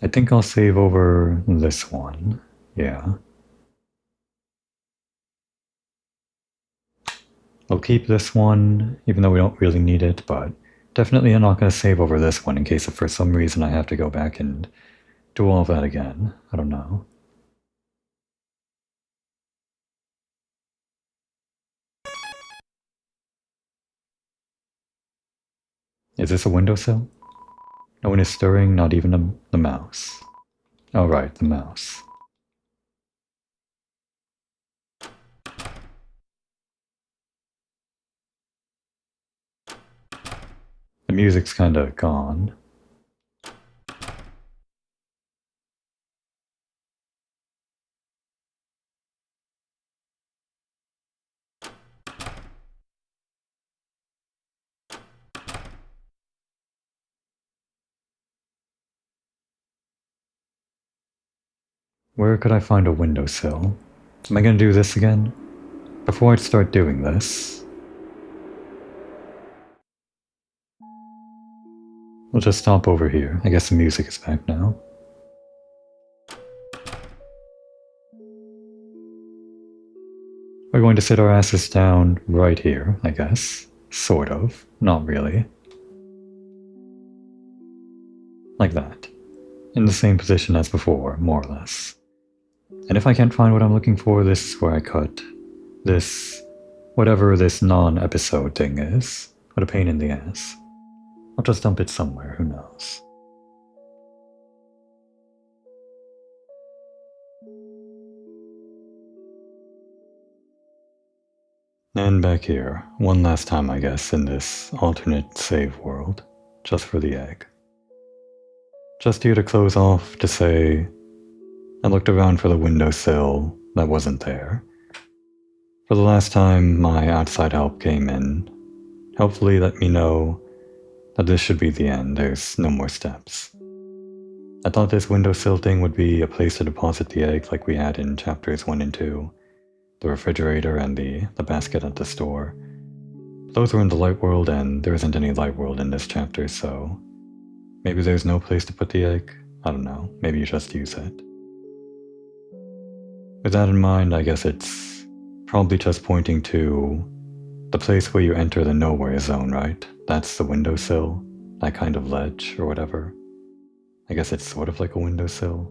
I think I'll save over this one. Yeah. I'll keep this one, even though we don't really need it, but definitely I'm not going to save over this one in case if for some reason I have to go back and do all of that again. I don't know. Is this a windowsill? No one is stirring, not even the mouse. Oh right, the mouse. The music's kinda gone. Where could I find a windowsill? Am I gonna do this again? Before I start doing this, we'll just stop over here. I guess the music is back now. We're going to sit our asses down right here, I guess. Sort of. Not really. Like that. In the same position as before, more or less. And if I can't find what I'm looking for, this is where I cut this, whatever this non-episode thing is. What a pain in the ass. I'll just dump it somewhere, who knows. And back here, one last time I guess, in this alternate save world, just for the egg. Just here to close off to say, I looked around for the windowsill that wasn't there. For the last time my outside help came in, hopefully let me know that this should be the end, there's no more steps. I thought this windowsill thing would be a place to deposit the egg like we had in chapters 1 and 2, the refrigerator and the basket at the store. Those were in the light world and there isn't any light world in this chapter, so maybe there's no place to put the egg? I don't know, maybe you just use it. With that in mind, I guess it's probably just pointing to the place where you enter the nowhere zone, right? That's the windowsill, that kind of ledge or whatever. I guess it's sort of like a windowsill.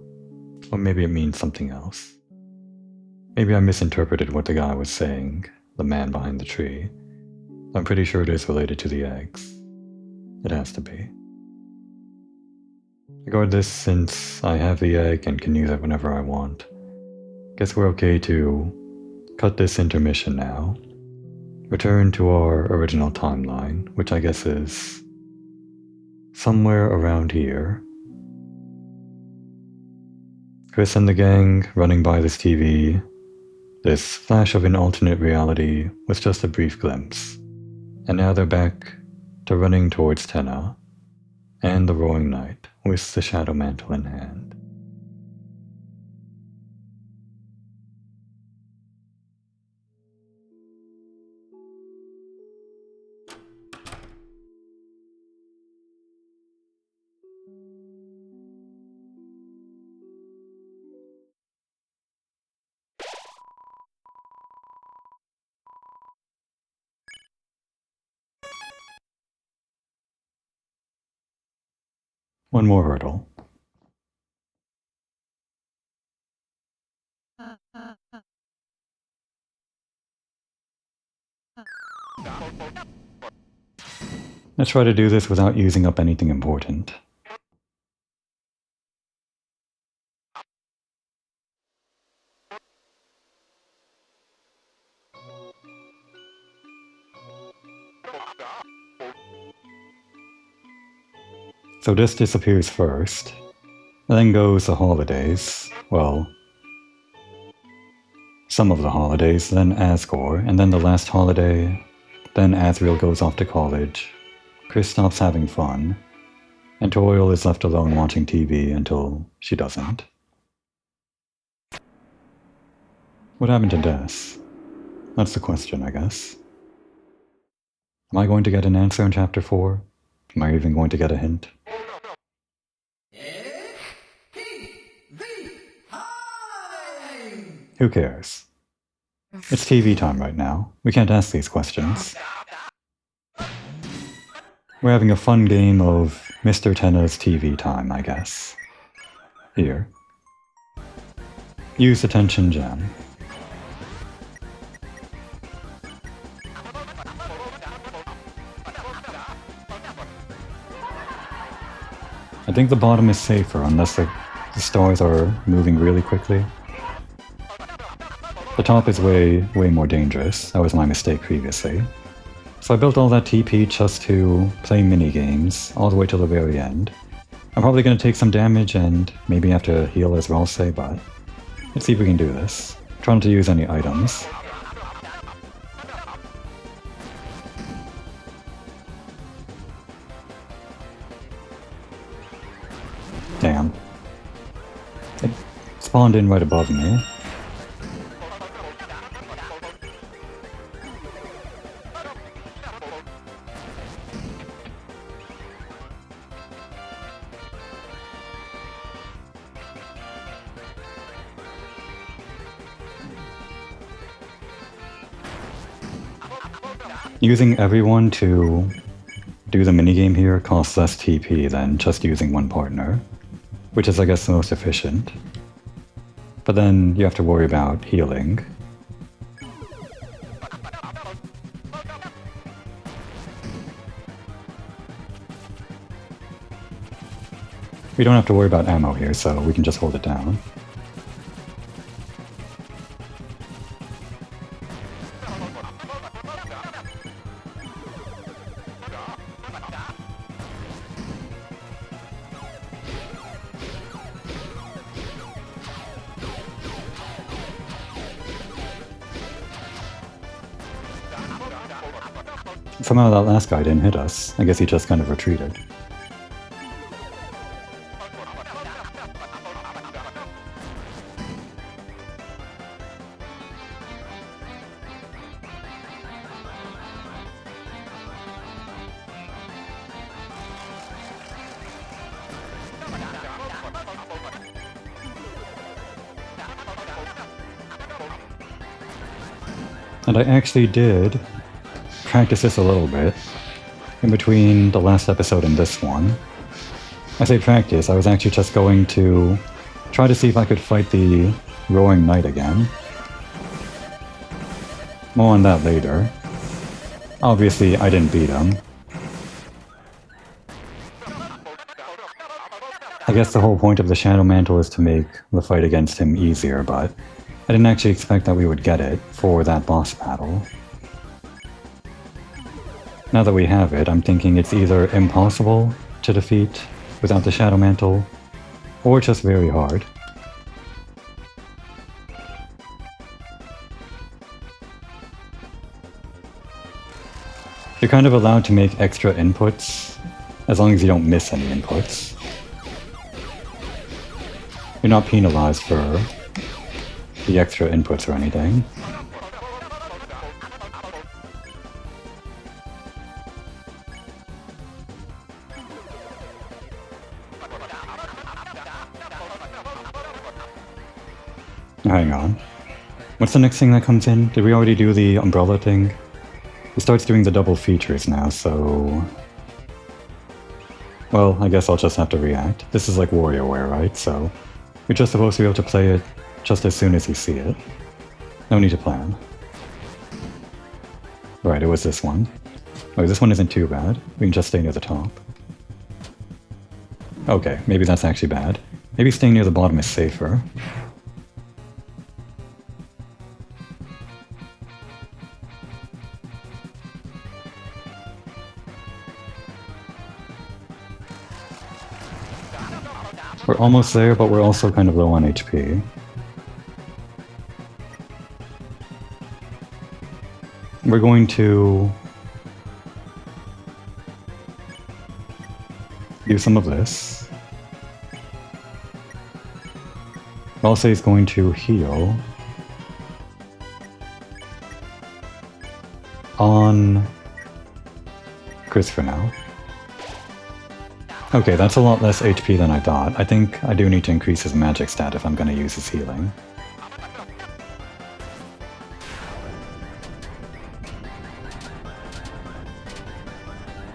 Or maybe it means something else. Maybe I misinterpreted what the guy was saying, the man behind the tree. I'm pretty sure it is related to the eggs. It has to be. Regard this since I have the egg and can use it whenever I want. Guess we're okay to cut this intermission now. Return to our original timeline, which I guess is somewhere around here. Chris and the gang running by this TV. This flash of an alternate reality was just a brief glimpse. And now they're back to running towards Tenna and the roaring night with the shadow mantle in hand. One more hurdle. Let's try to do this without using up anything important. So this disappears first, and then goes the holidays, well, some of the holidays, then Asgore, and then the last holiday, then Asriel goes off to college, Chris stops having fun, and Toriel is left alone watching TV until she doesn't. What happened to Des? That's the question, I guess. Am I going to get an answer in Chapter 4? Am I even going to get a hint? Who cares? It's TV time right now. We can't ask these questions. We're having a fun game of Mr. Tenna's TV time, I guess. Here. Use attention gem. I think the bottom is safer unless the stars are moving really quickly. The top is way more dangerous. That was my mistake previously. So I built all that TP just to play mini-games all the way till the very end. I'm probably going to take some damage and maybe have to heal as well, say, but let's see if we can do this. Try not to use any items. Damn. It spawned in right above me. Using everyone to do the minigame here costs less TP than just using one partner, which is, I guess, the most efficient. But then you have to worry about healing. We don't have to worry about ammo here, so we can just hold it down. Somehow that last guy didn't hit us. I guess he just kind of retreated. And I actually did practice this a little bit in between the last episode and this one. I say practice, I was actually just going to try to see if I could fight the Roaring Knight again. More on that later. Obviously, I didn't beat him. I guess the whole point of the Shadow Mantle is to make the fight against him easier, but I didn't actually expect that we would get it for that boss battle. Now that we have it, I'm thinking it's either impossible to defeat without the Shadow Mantle, or just very hard. You're kind of allowed to make extra inputs, as long as you don't miss any inputs. You're not penalized for the extra inputs or anything. Hang on. What's the next thing that comes in? Did we already do the umbrella thing? It starts doing the double features now, so... Well, I guess I'll just have to react. This is like WarioWare, right? So you're just supposed to be able to play it just as soon as you see it. No need to plan. Right, it was this one. Oh, this one isn't too bad. We can just stay near the top. Okay, maybe that's actually bad. Maybe staying near the bottom is safer. We're almost there, but we're also kind of low on HP. We're going to do some of this. Ralsei is going to heal on Chris for now. Okay, that's a lot less HP than I thought. I think I do need to increase his magic stat if I'm going to use his healing.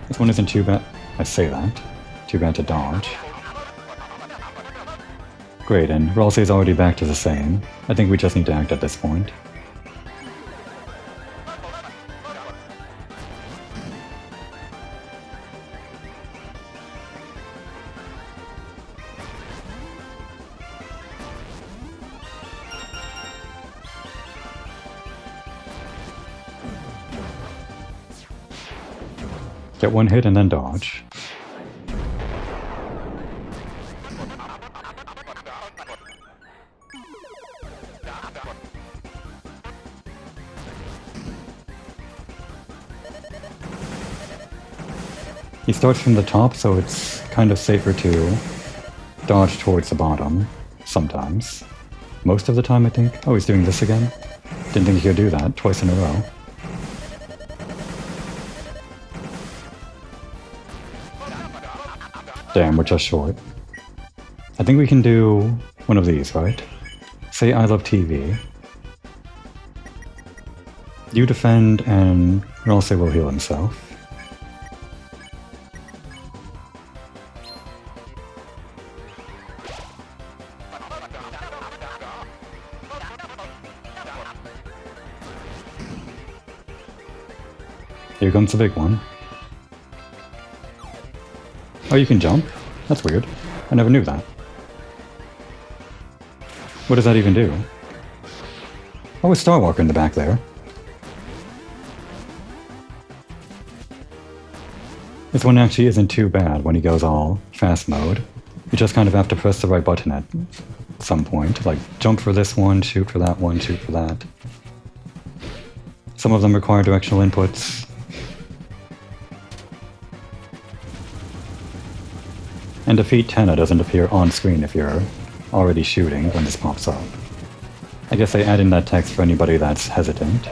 This one isn't too bad. I say that. Too bad to dodge. Great, and Ralsei is already back to the same. I think we just need to act at this point. Get one hit and then dodge. He starts from the top, so it's kind of safer to dodge towards the bottom, sometimes. Most of the time, I think. Oh, he's doing this again? Didn't think he could do that twice in a row. Damn, we're just short. I think we can do one of these, right? Say I love TV. You defend and Ralsei will heal himself. Here comes the big one. Oh, you can jump? That's weird. I never knew that. What does that even do? Oh, it's Starwalker in the back there. This one actually isn't too bad when he goes all fast mode. You just kind of have to press the right button at some point. Like, jump for this one, shoot for that one, shoot for that. Some of them require directional inputs. And defeat Tenna doesn't appear on screen if you're already shooting when this pops up. I guess I add in that text for anybody that's hesitant.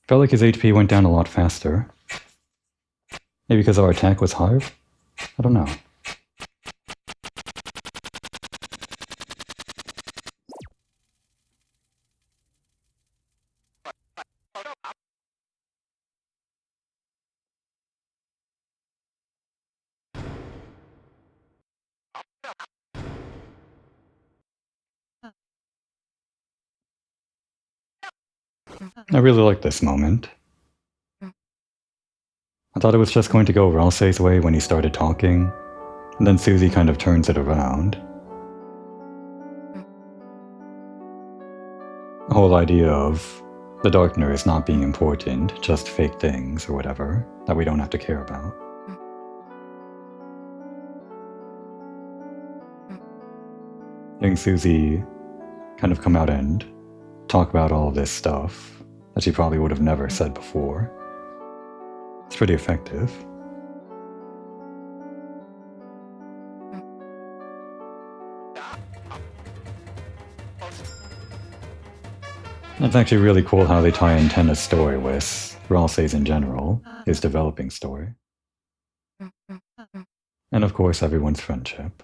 Felt like his HP went down a lot faster. Maybe because our attack was higher? I don't know. I really like this moment. I thought it was just going to go Ralsei's way when he started talking, and then Susie kind of turns it around. The whole idea of the Darkners not being important, just fake things or whatever, that we don't have to care about. Hearing Susie kind of come out and talk about all of this stuff that she probably would have never said before. It's pretty effective. It's actually really cool how they tie in Tenna's story with Ralsei's in general, his developing story. And of course everyone's friendship.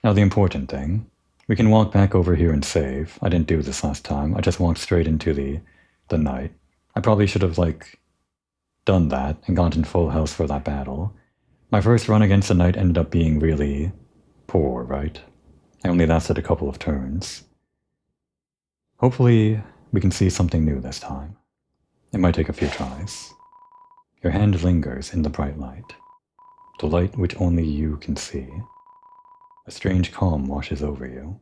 Now the important thing, we can walk back over here and save. I didn't do this last time, I just walked straight into the night. I probably should have, done that and gotten full health for that battle. My first run against the knight ended up being really poor, right? I only lasted a couple of turns. Hopefully we can see something new this time. It might take a few tries. Your hand lingers in the bright light, the light which only you can see. A strange calm washes over you.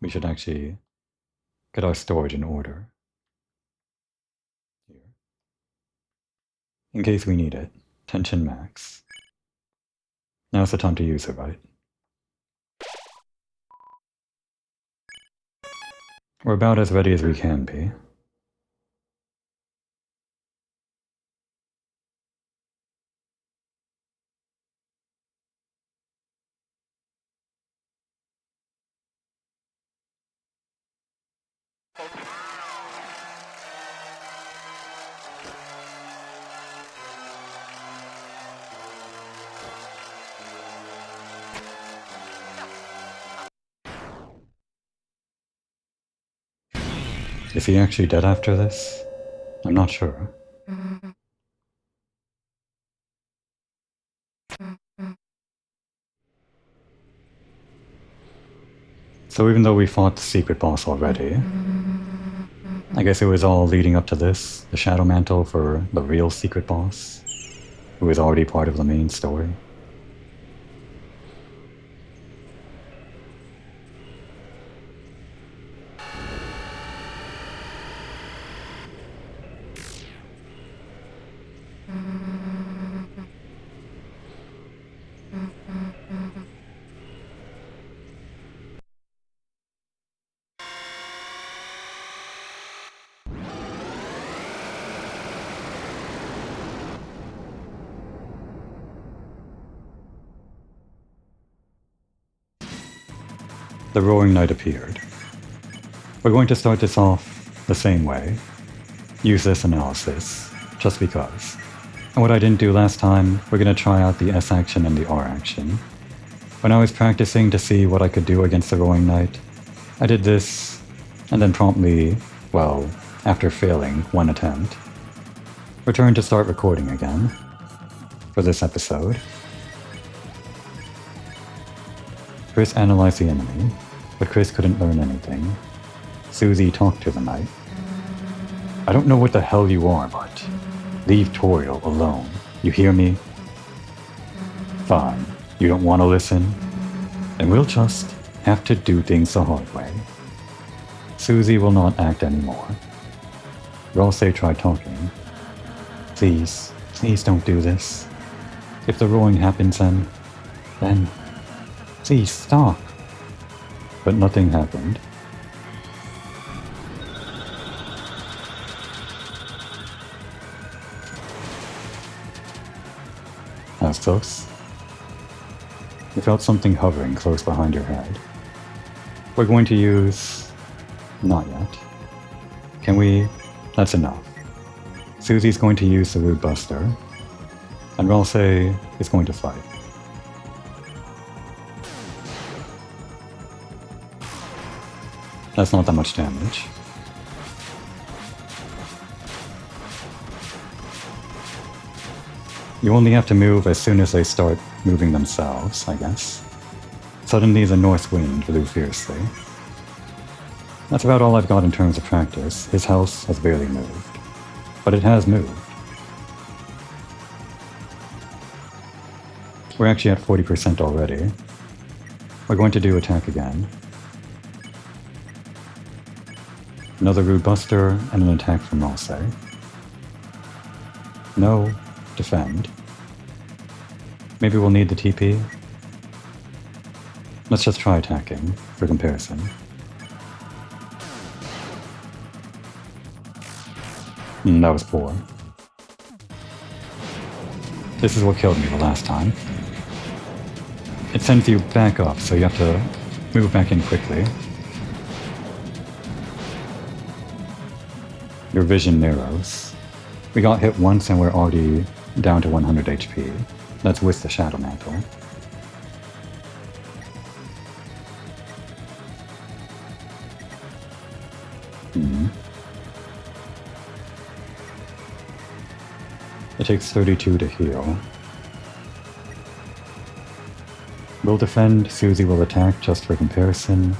We should actually get our storage in order. Here. In case we need it. Tension max. Now's the time to use it, right? We're about as ready as we can be. Is he actually dead after this? I'm not sure. So even though we fought the secret boss already, I guess it was all leading up to this, the Shadow Mantle for the real secret boss, who was already part of the main story. The Roaring Knight appeared. We're going to start this off the same way. Use this analysis, just because. And what I didn't do last time, we're going to try out the S action and the R action. When I was practicing to see what I could do against the Roaring Knight, I did this, and then promptly, well, after failing one attempt, returned to start recording again for this episode. Chris analyzed the enemy, but Chris couldn't learn anything. Susie talked to the knight. I don't know what the hell you are, but leave Toriel alone. You hear me? Fine. You don't want to listen? Then we'll just have to do things the hard way. Susie will not act anymore. Rosse tried talking. Please don't do this. If the roaring happens then please stop. But nothing happened. That was close. You felt something hovering close behind your head. We're going to use... not yet. Can we... That's enough. Susie's going to use the Root Buster, and Rosse is going to fight. That's not that much damage. You only have to move as soon as they start moving themselves, I guess. Suddenly the north wind blew fiercely. That's about all I've got in terms of practice. His house has barely moved. But it has moved. We're actually at 40% already. We're going to do attack again. Another Rude Buster and an attack from Rosse. No. Defend. Maybe we'll need the TP. Let's just try attacking, for comparison. That was poor. This is what killed me the last time. It sends you back up, so you have to move back in quickly. Your vision narrows. We got hit once and we're already down to 100 HP. That's with the Shadow Mantle. It takes 32 to heal. We'll defend, Susie will attack just for comparison,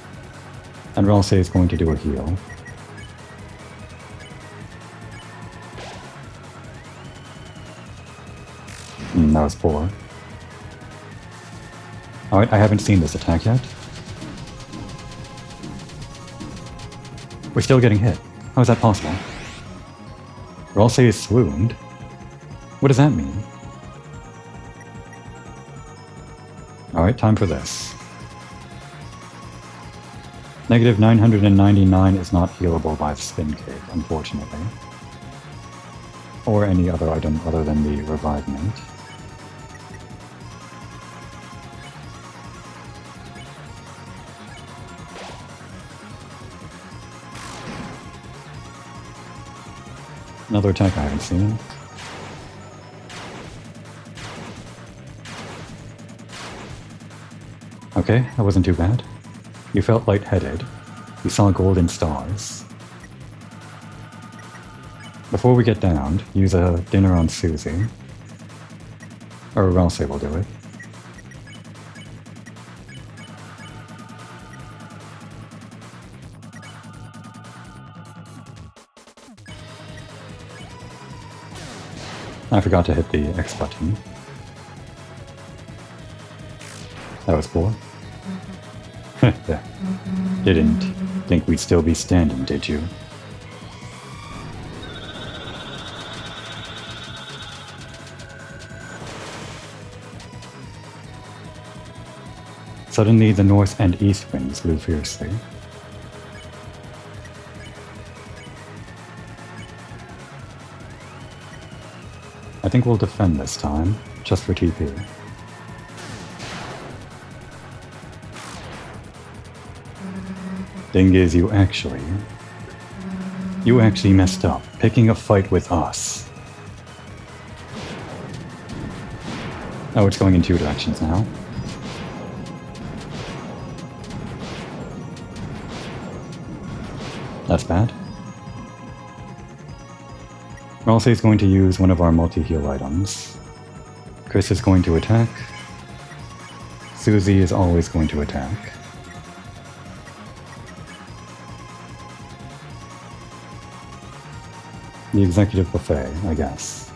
and Rosse is going to do a heal. That was poor. Alright, I haven't seen this attack yet. We're still getting hit. How is that possible? Ralsei is swooned. What does that mean? Alright, time for this. Negative 999 is not healable by the spin cave, unfortunately. Or any other item other than the revivement. Another attack I haven't seen. Okay, that wasn't too bad. You felt lightheaded. You saw golden stars. Before we get downed, use a dinner on Susie. Or Ralsei will do it. I forgot to hit the X button. That was poor. Didn't think we'd still be standing, did you? Suddenly the north and east winds blew fiercely. I think we'll defend this time, just for TP. Thing is, you actually messed up, picking a fight with us. Oh, it's going in two directions now. That's bad. Ralsei is going to use one of our multi-heal items. Chris is going to attack. Susie is always going to attack. The executive buffet, I guess.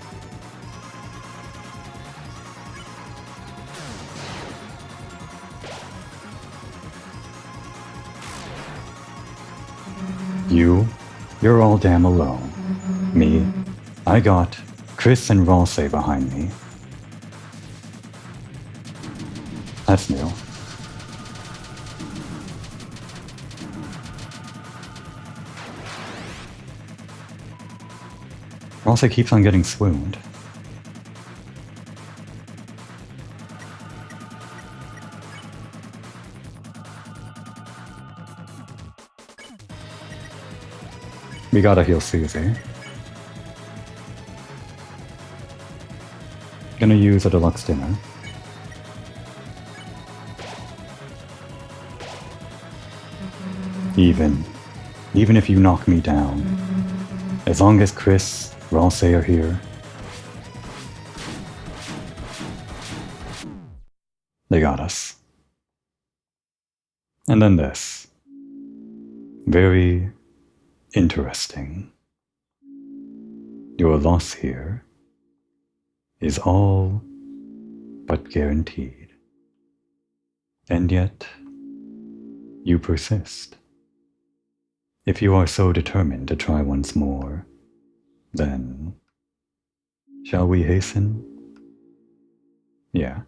You're all damn alone. Me, I got Chris and Ralsei behind me. That's new. Ralsei keeps on getting swooned. We gotta heal Susie. Gonna use a deluxe dinner. Even if you knock me down, as long as Chris, Ralsei are here, they got us. And then this. Very interesting. Your loss here is all but guaranteed. And yet, you persist. If you are so determined to try once more, then shall we hasten? Yeah,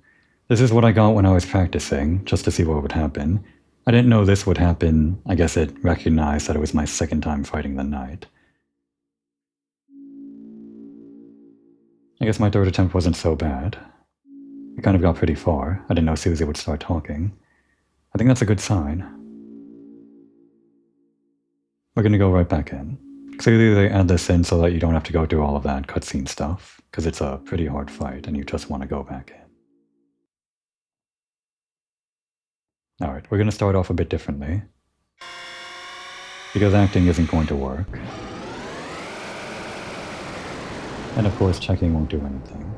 this is what I got when I was practicing, just to see what would happen. I didn't know this would happen. I guess it recognized that it was my second time fighting the knight. I guess my third attempt wasn't so bad. We kind of got pretty far. I didn't know Susie would start talking. I think that's a good sign. We're gonna go right back in. Clearly they add this in so that you don't have to go through all of that cutscene stuff, because it's a pretty hard fight and you just want to go back in. Alright, we're going to start off a bit differently, because acting isn't going to work. And of course, checking won't do anything.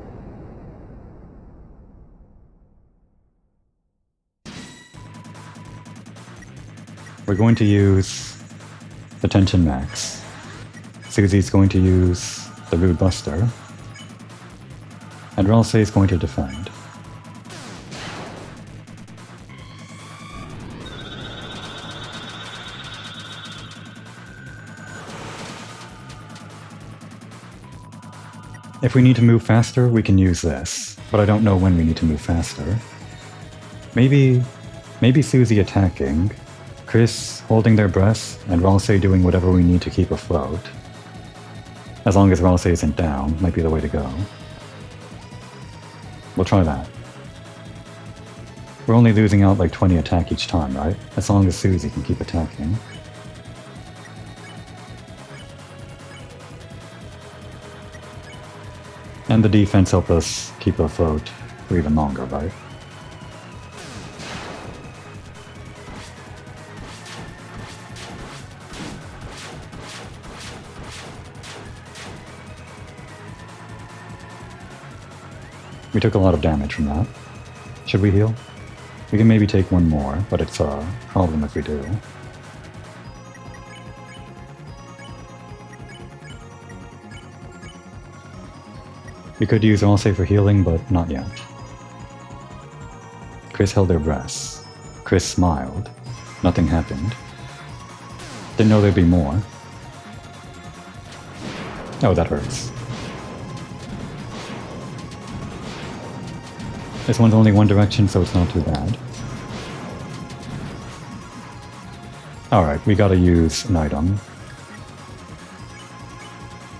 We're going to use the Tension Max. Susie's going to use the Rude Buster. And Ralsei is going to defend. If we need to move faster, we can use this, but I don't know when we need to move faster. Maybe Susie attacking, Chris holding their breaths, and Ralsei doing whatever we need to keep afloat. As long as Ralsei isn't down, might be the way to go. We'll try that. We're only losing out like 20 attack each time, right? As long as Susie can keep attacking. And the defense helped us keep afloat for even longer, right? We took a lot of damage from that. Should we heal? We can maybe take one more, but it's a problem if we do. We could use Ralsei for healing, but not yet. Chris held their breaths. Chris smiled. Nothing happened. Didn't know there'd be more. Oh, that hurts. This one's only one direction, so it's not too bad. Alright, we gotta use an item.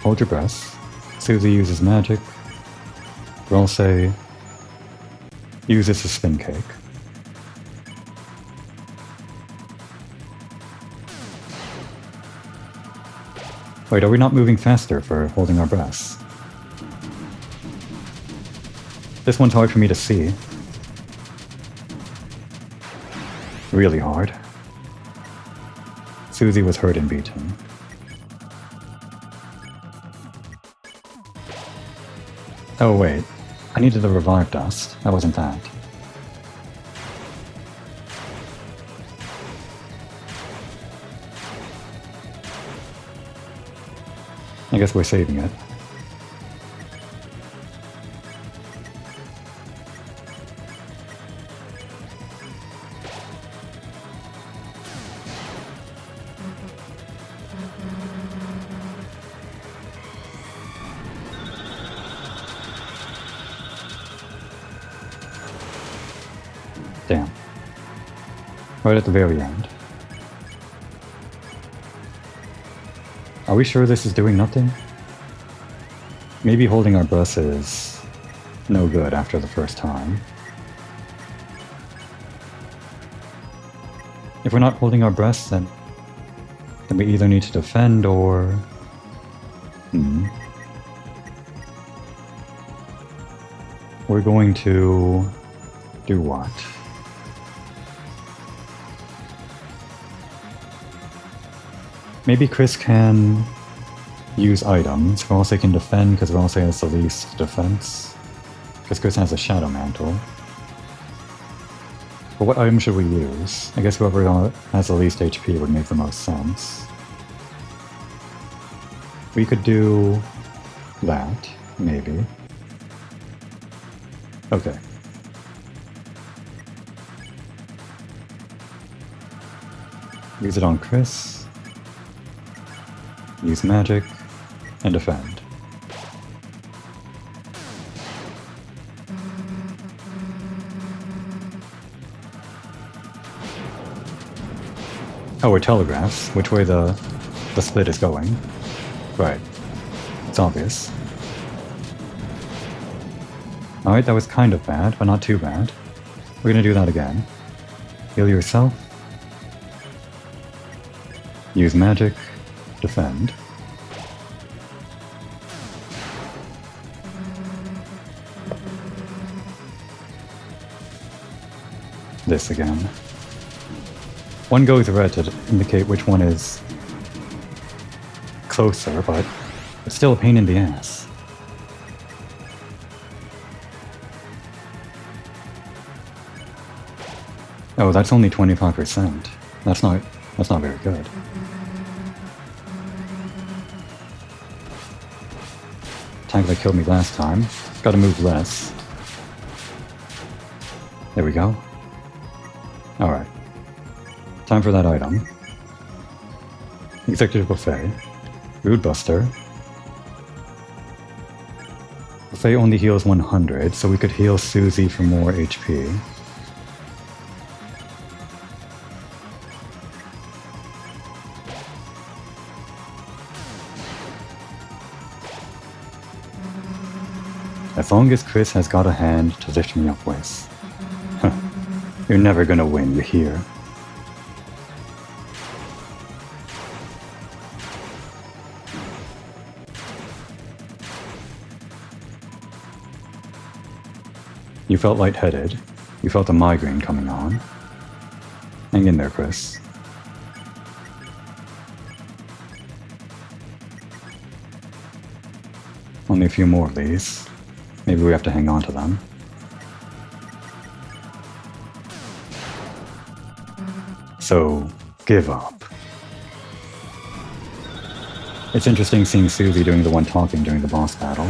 Hold your breath. Susie uses magic. Ralsei uses a spin cake. Wait, are we not moving faster for holding our breaths? This one's hard for me to see. Really hard. Susie was hurt and beaten. Oh wait, I needed the revive dust. That wasn't that. I guess we're saving it. Damn. Right at the very end. Are we sure this is doing nothing? Maybe holding our breath is no good after the first time. If we're not holding our breath, then we either need to defend or... We're going to... do what? Maybe Chris can use items. Ralsei can defend because Ralsei has the least defense. Because Chris has a Shadow Mantle. But what item should we use? I guess whoever has the least HP would make the most sense. We could do that, maybe. Okay. Use it on Chris. Use magic, and defend. Oh, it telegraphs which way the split is going. Right. It's obvious. Alright, that was kind of bad, but not too bad. We're gonna do that again. Heal yourself. Use magic. Defend. This again. One goes red to indicate which one is closer, but it's still a pain in the ass. Oh, that's only 25%. That's not very good. Tank that killed me last time. Gotta move less. There we go. Alright. Time for that item. Executive Buffet. Rude Buster. Faye only heals 100, so we could heal Susie for more HP. As long as Chris has got a hand to lift me up with. Huh. You're never gonna win, you hear? You felt lightheaded. You felt a migraine coming on. Hang in there, Chris. Only a few more of these. Maybe we have to hang on to them. So, give up. It's interesting seeing Susie doing the one talking during the boss battle.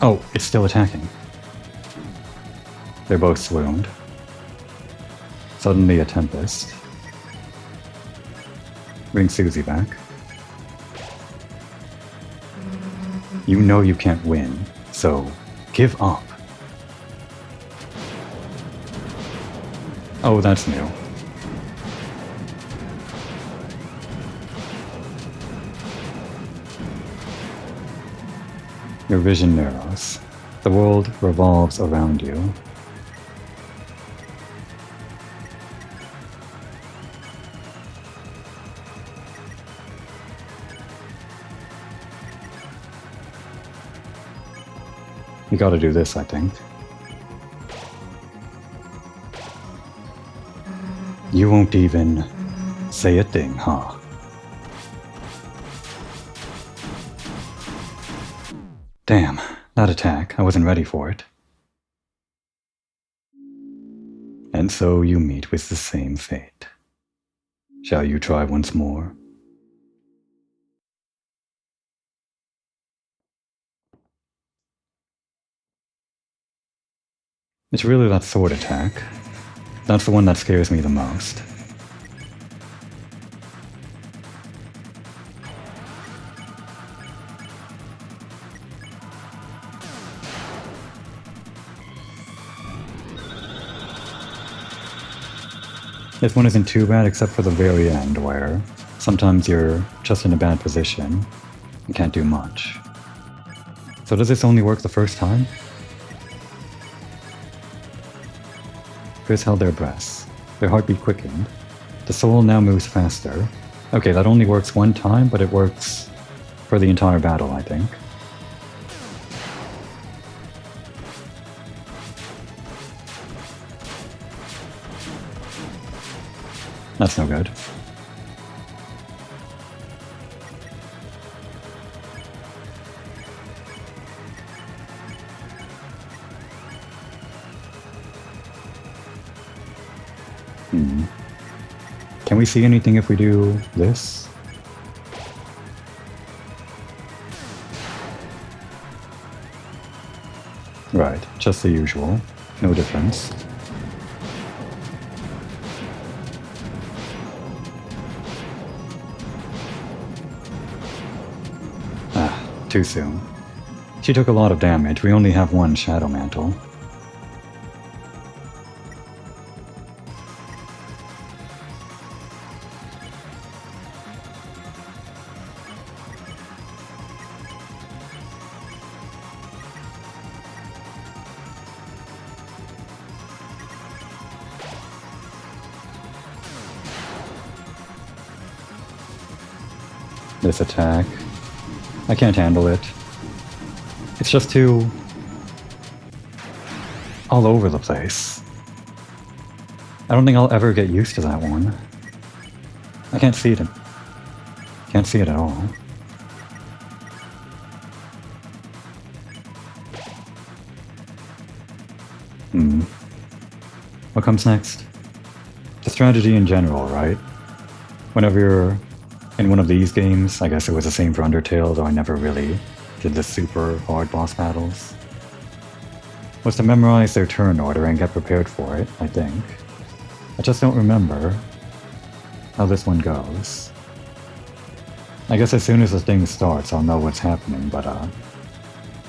Oh, it's still attacking. They're both swooned. Suddenly a tempest. Bring Susie back. You know you can't win, so give up. Oh, that's new. Your vision narrows. The world revolves around you. You gotta do this, I think. You won't even say a thing, huh? Damn, that attack. I wasn't ready for it. And so you meet with the same fate. Shall you try once more? It's really that sword attack. That's the one that scares me the most. This one isn't too bad except for the very end where sometimes you're just in a bad position and can't do much. So does this only work the first time? Chris held their breaths. Their heartbeat quickened. The soul now moves faster. Okay, that only works one time, but it works for the entire battle, I think. That's no good. Can we see anything if we do this? Right, just the usual. No difference. Ah, too soon. She took a lot of damage. We only have one Shadow Mantle. This attack. I can't handle it. It's just too all over the place. I don't think I'll ever get used to that one. I can't see it. Can't see it at all. What comes next? The strategy in general, right? Whenever you're in one of these games, I guess it was the same for Undertale, though I never really did the super hard boss battles, was to memorize their turn order and get prepared for it, I think. I just don't remember how this one goes. I guess as soon as the thing starts, I'll know what's happening, but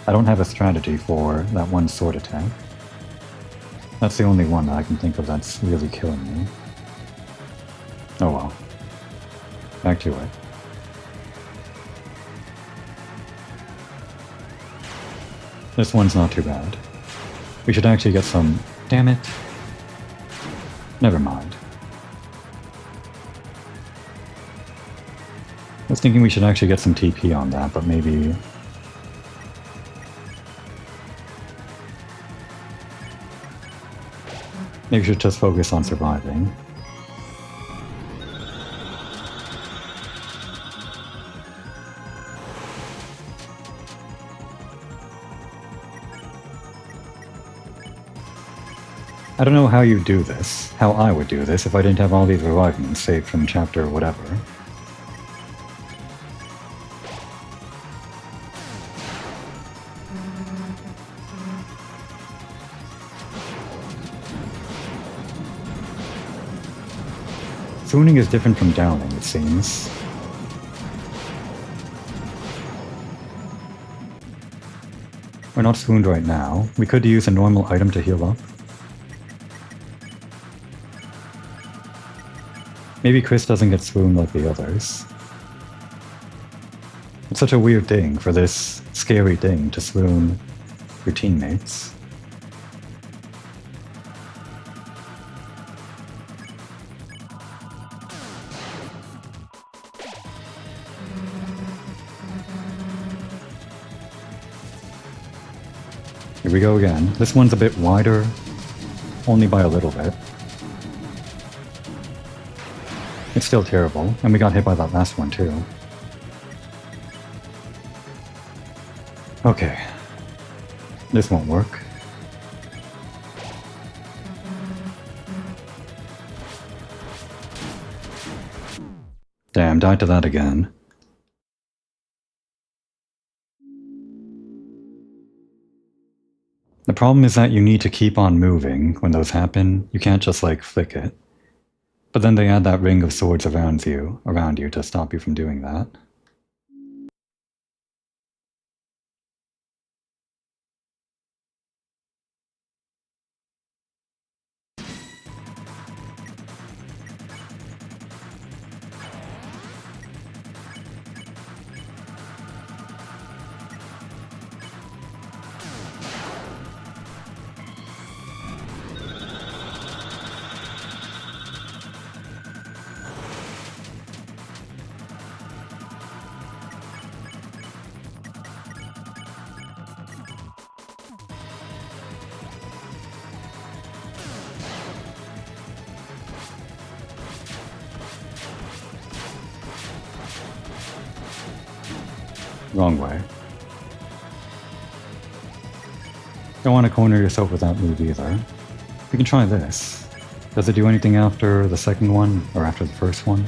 I don't have a strategy for that one sword attack. That's the only one that I can think of that's really killing me. Oh well. Back to it. This one's not too bad. We should actually get some... Damn it. Never mind. I was thinking we should actually get some TP on that, but maybe... Maybe we should just focus on surviving. I don't know how you do this, how I would do this if I didn't have all these revivements saved from chapter whatever. Swooning is different from downing, it seems. We're not swooned right now. We could use a normal item to heal up. Maybe Chris doesn't get swooned like the others. It's such a weird thing for this scary thing to swoon your teammates. Here we go again. This one's a bit wider, only by a little bit. It's still terrible, and we got hit by that last one too. Okay. This won't work. Damn, died to that again. The problem is that you need to keep on moving when those happen. You can't just like flick it. But then they add that ring of swords around you to stop you from doing that. Wrong way. Don't want to corner yourself with that move either. We can try this. Does it do anything after the second one, or after the first one?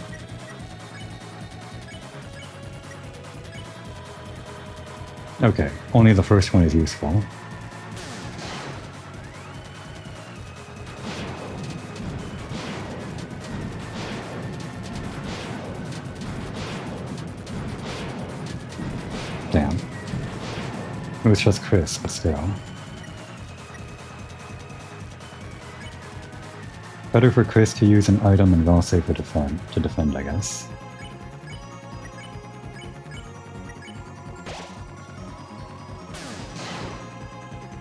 Okay, only the first one is useful. Damn. It was just Chris, but still. Better for Chris to use an item and well safer to defend, I guess.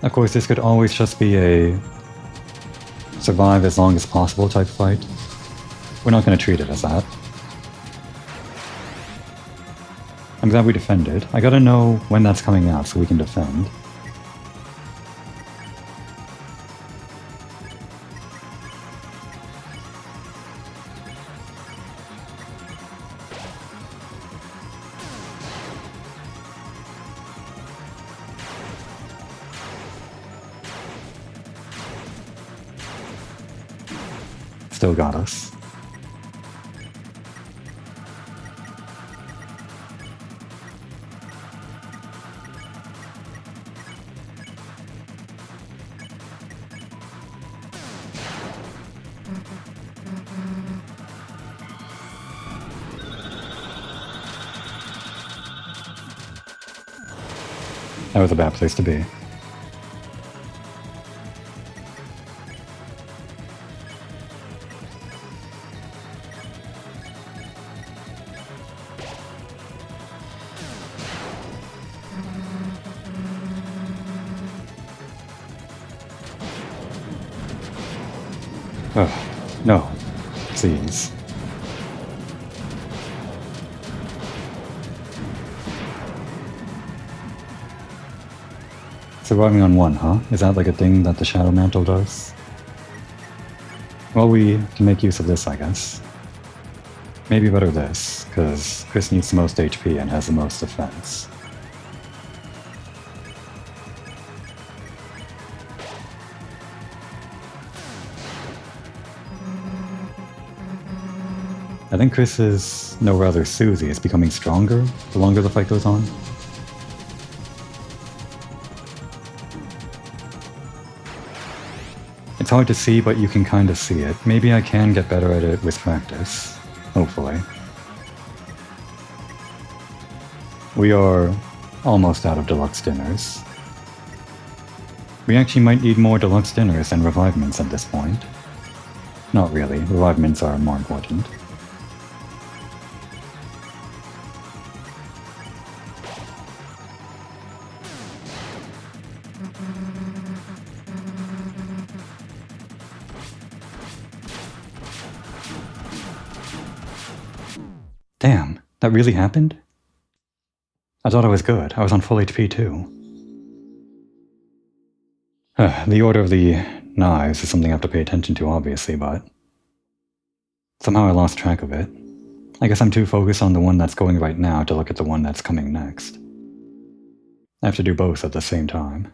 Of course, this could always just be a survive as long as possible type fight. We're not going to treat it as that. I'm glad we defended. I gotta know when that's coming out so we can defend. Still got us. That was a bad place to be. Oh, no. Please. Surviving on one, huh? Is that like a thing that the Shadow Mantle does? Well, we can make use of this, I guess. Maybe better this, because Chris needs the most HP and has the most defense. I think Chris is, no rather Susie, is becoming stronger the longer the fight goes on. It's hard to see, but you can kind of see it. Maybe I can get better at it with practice. Hopefully. We are almost out of deluxe dinners. We actually might need more deluxe dinners than revivements at this point. Not really. Revivements are more important. Damn, that really happened? I thought I was good. I was on full HP too. The order of the knives is something I have to pay attention to, obviously, but somehow I lost track of it. I guess I'm too focused on the one that's going right now to look at the one that's coming next. I have to do both at the same time.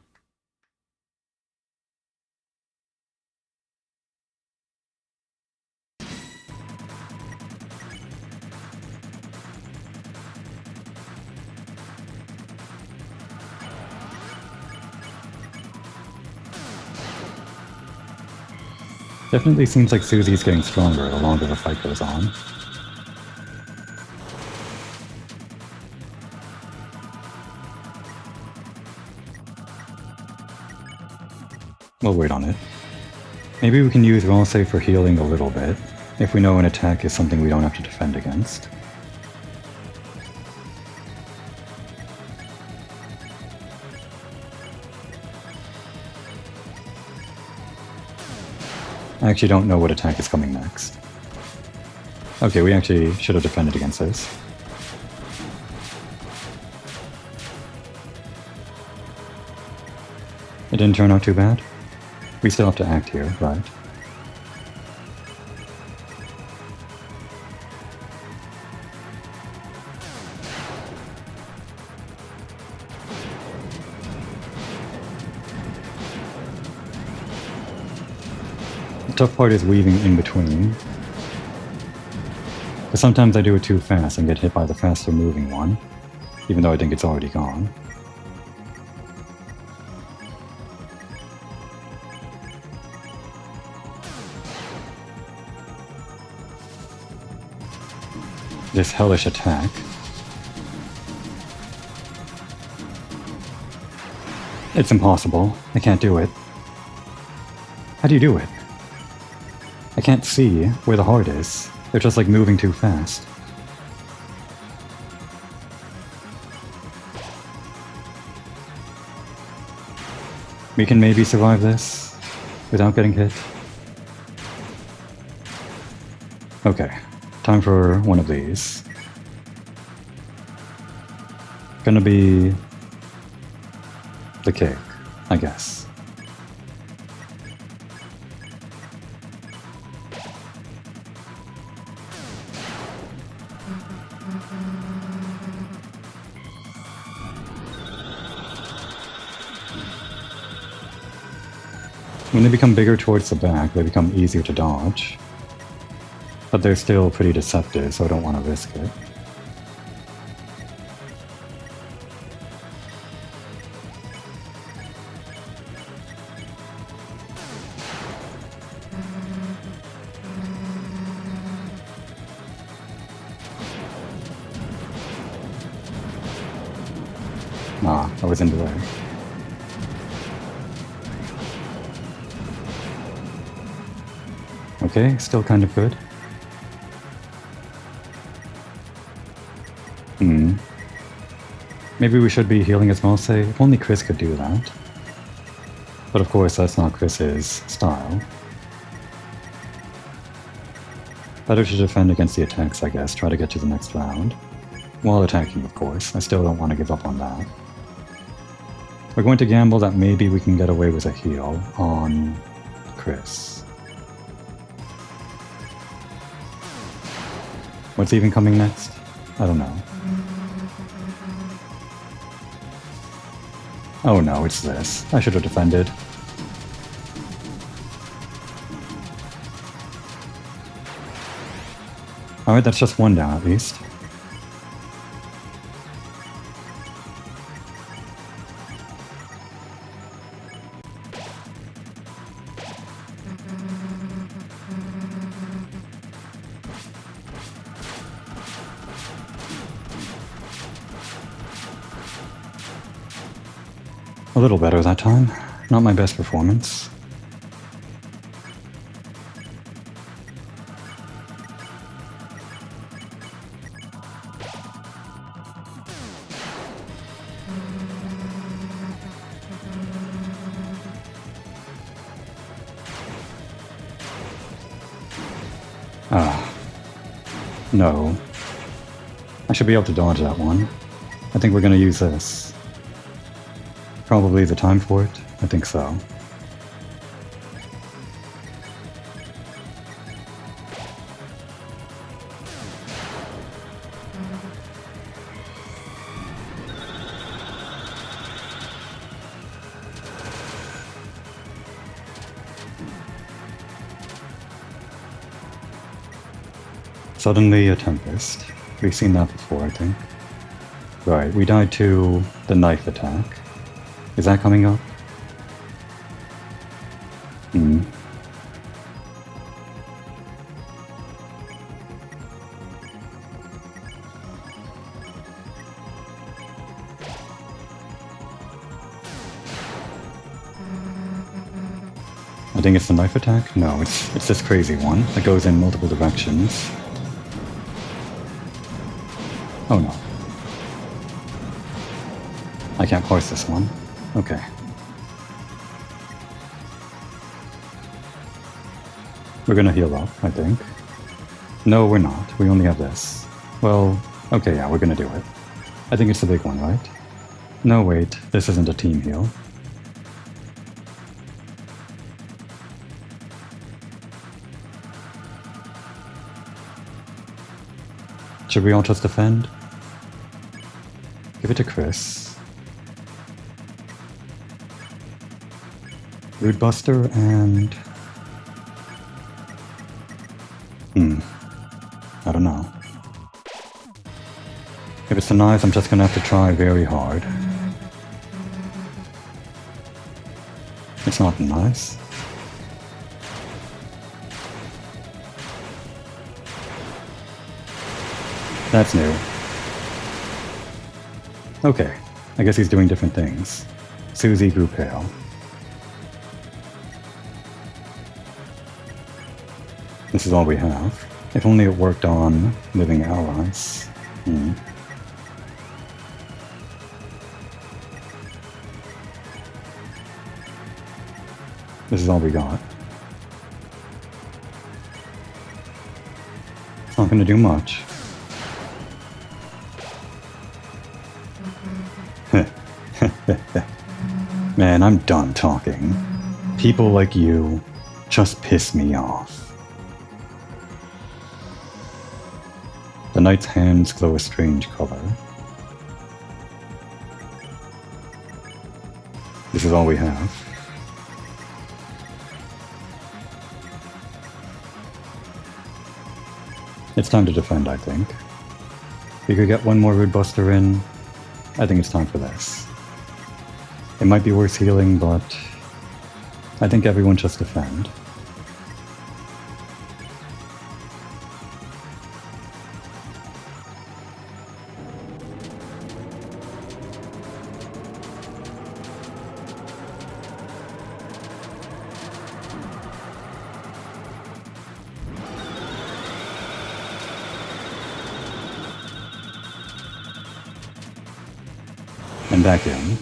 Definitely seems like Susie's getting stronger the longer the fight goes on. We'll wait on it. Maybe we can use Raw Save for healing a little bit, if we know an attack is something we don't have to defend against. I actually don't know what attack is coming next. Okay, we actually should have defended against this. It didn't turn out too bad. We still have to act here, right? The tough part is weaving in between. But sometimes I do it too fast and get hit by the faster moving one, even though I think it's already gone. This hellish attack. It's impossible. I can't do it. How do you do it? I can't see where the heart is. They're just like moving too fast. We can maybe survive this without getting hit. Okay, time for one of these. Gonna be the kick, I guess. When they become bigger towards the back, they become easier to dodge. But they're still pretty deceptive, so I don't want to risk it. Ah. I was in delay. Okay, still kind of good. Maybe we should be healing as well, say. If only Chris could do that. But of course, that's not Chris's style. Better to defend against the attacks, I guess. Try to get to the next round. While attacking, of course. I still don't want to give up on that. We're going to gamble that maybe we can get away with a heal on Chris. What's even coming next? I don't know. Oh no, it's this. I should have defended. Alright, that's just one down at least. A little better that time. Not my best performance. No. I should be able to dodge that one. I think we're going to use this. Probably the time for it? I think so. Suddenly a Tempest. We've seen that before, I think. Right, we died to the knife attack. Is that coming up? I think it's the knife attack? No, it's this crazy one that goes in multiple directions. Oh no. I can't parse this one. Okay. We're gonna heal up, I think. No, we're not. We only have this. Well, okay, yeah, we're gonna do it. I think it's the big one, right? No, wait. This isn't a team heal. Should we all just defend? Give it to Chris. Root Buster and... I don't know. If it's the knives, I'm just gonna have to try very hard. It's not nice. That's new. Okay, I guess he's doing different things. Susie grew pale. This is all we have. If only it worked on living allies. This is all we got. It's not gonna do much. Man, I'm done talking. People like you just piss me off. The knight's hands glow a strange color. This is all we have. It's time to defend, I think. If we could get one more Root Buster in, I think it's time for this. It might be worth healing, but I think everyone just defend. And back in.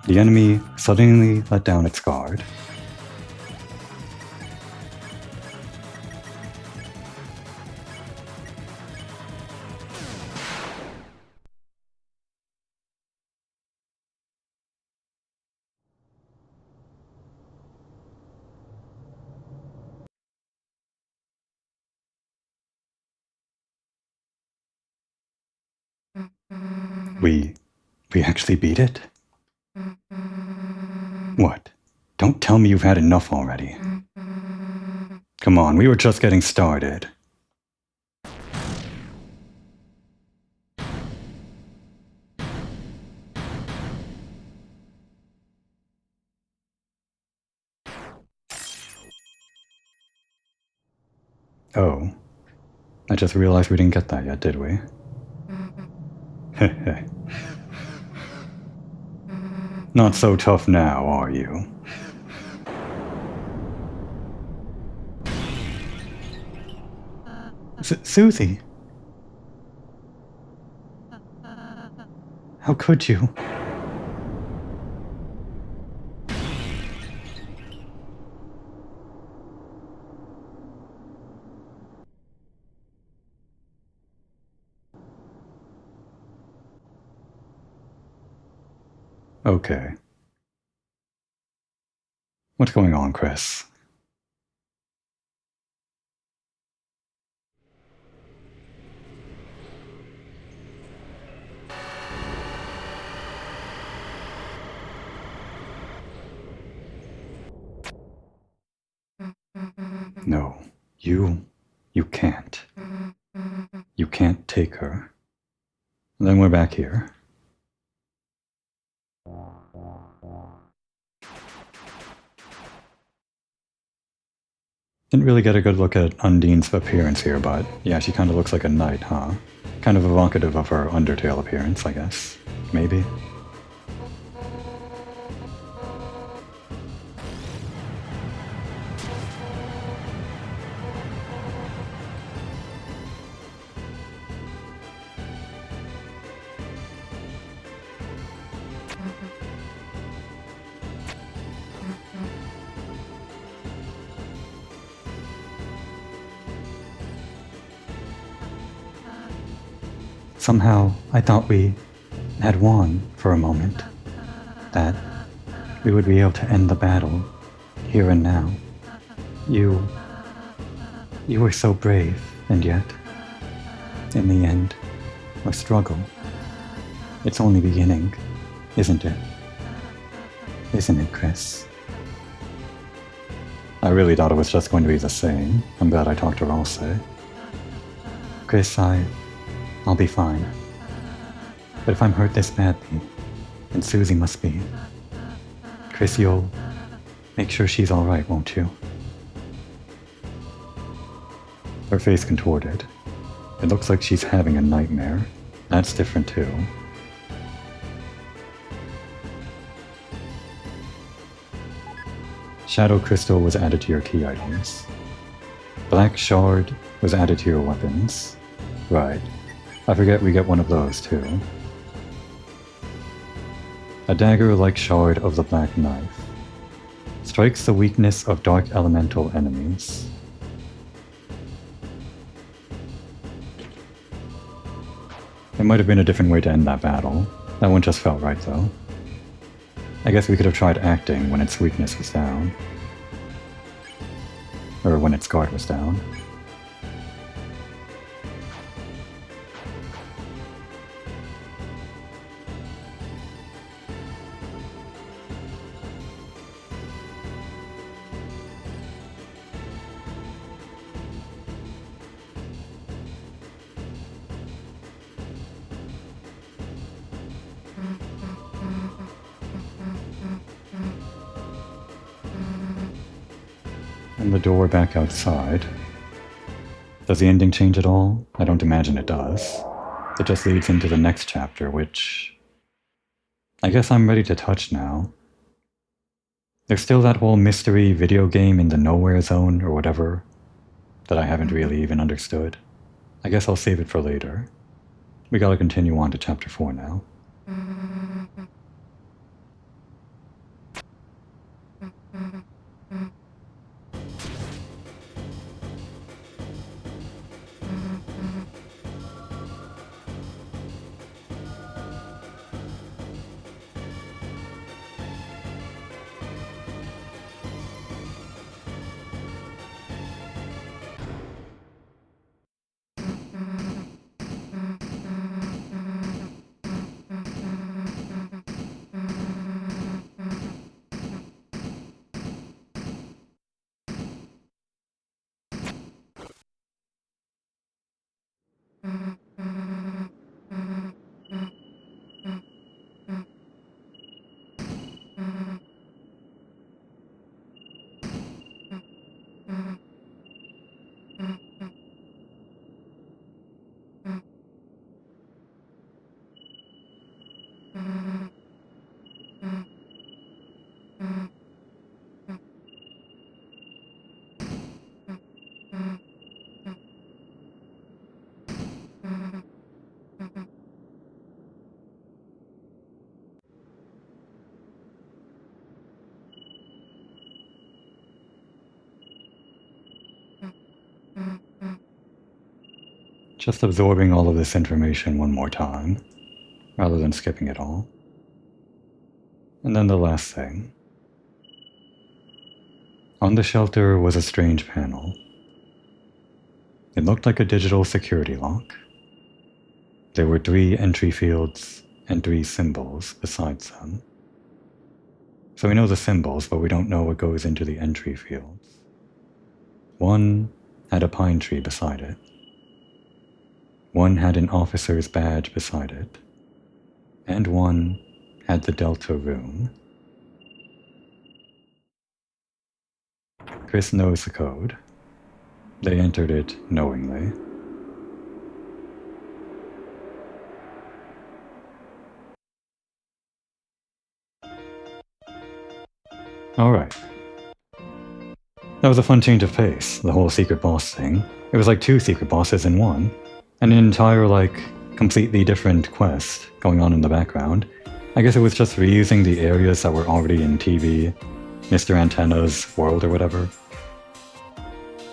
The enemy suddenly let down its guard. We actually beat it? What? Don't tell me you've had enough already. Come on, we were just getting started. Oh. I just realized we didn't get that yet, did we? Heh. Not so tough now, are you? Susie! How could you? Okay. What's going on, Chris? No, you can't. You can't take her. Then we're back here. Didn't really get a good look at Undine's appearance here, but yeah, she kind of looks like a knight, huh? Kind of evocative of her Undertale appearance, I guess. Maybe? Somehow, I thought we had won for a moment. That we would be able to end the battle, here and now. You were so brave, and yet, in the end, a struggle. It's only beginning, isn't it? Isn't it, Chris? I really thought it was just going to be the same. I'm glad I talked to Rosse. Chris, I'll be fine. But if I'm hurt this badly, then Susie must be. Chris, you'll make sure she's alright, won't you? Her face contorted. It looks like she's having a nightmare. That's different too. Shadow Crystal was added to your key items. Black Shard was added to your weapons. Right. I forget we get one of those too. A dagger-like shard of the Black Knife. Strikes the weakness of dark elemental enemies. It might have been a different way to end that battle. That one just felt right though. I guess we could have tried acting when its weakness was down. Or when its guard was down. And the door back outside. Does the ending change at all? I don't imagine it does. It just leads into the next chapter, which I guess I'm ready to touch now. There's still that whole mystery video game in the nowhere zone or whatever that I haven't really even understood. I guess I'll save it for later. We gotta continue on to chapter 4 now. Just absorbing all of this information one more time, rather than skipping it all. And then the last thing. On the shelter was a strange panel. It looked like a digital security lock. There were 3 entry fields and 3 symbols besides them. So we know the symbols, but we don't know what goes into the entry fields. One had a pine tree beside it. One had an officer's badge beside it. And one had the Deltarune. Chris knows the code. They entered it knowingly. Alright. That was a fun change of pace, the whole secret boss thing. It was like 2 secret bosses in one. And an entire, completely different quest going on in the background. I guess it was just reusing the areas that were already in TV, Mr. Antenna's world or whatever.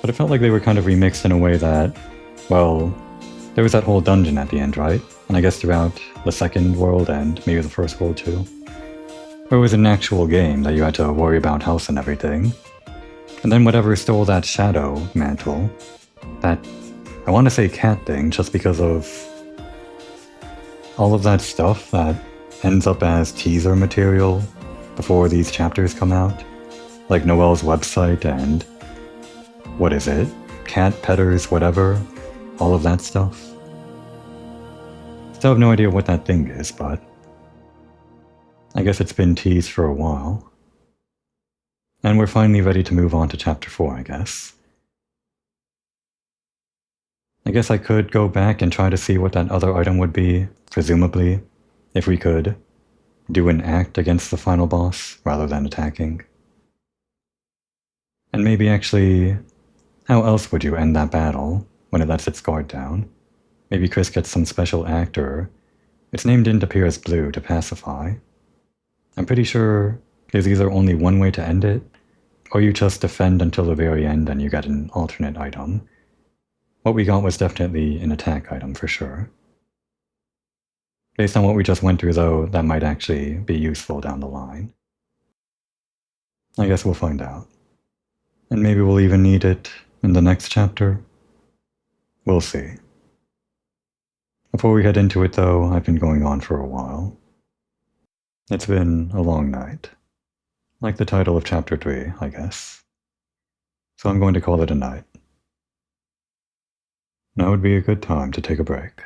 But it felt like they were kind of remixed in a way that, well, there was that whole dungeon at the end, right? And I guess throughout the second world and maybe the first world too. Where it was an actual game that you had to worry about health and everything. And then whatever stole that shadow mantle, that, I want to say cat thing just because of all of that stuff that ends up as teaser material before these chapters come out. Like Noelle's website and, what is it? Cat petters, whatever. All of that stuff. Still have no idea what that thing is, but I guess it's been teased for a while. And we're finally ready to move on to chapter 4, I guess. I guess I could go back and try to see what that other item would be, presumably, if we could do an act against the final boss rather than attacking. And maybe actually, how else would you end that battle when it lets its guard down? Maybe Chris gets some special act, or its name didn't appear as blue to pacify. I'm pretty sure there's either only one way to end it, or you just defend until the very end and you get an alternate item. What we got was definitely an attack item for sure. Based on what we just went through though, that might actually be useful down the line. I guess we'll find out. And maybe we'll even need it in the next chapter. We'll see. Before we head into it though, I've been going on for a while. It's been a long night. Like the title of chapter 3, I guess. So I'm going to call it a night. Now would be a good time to take a break.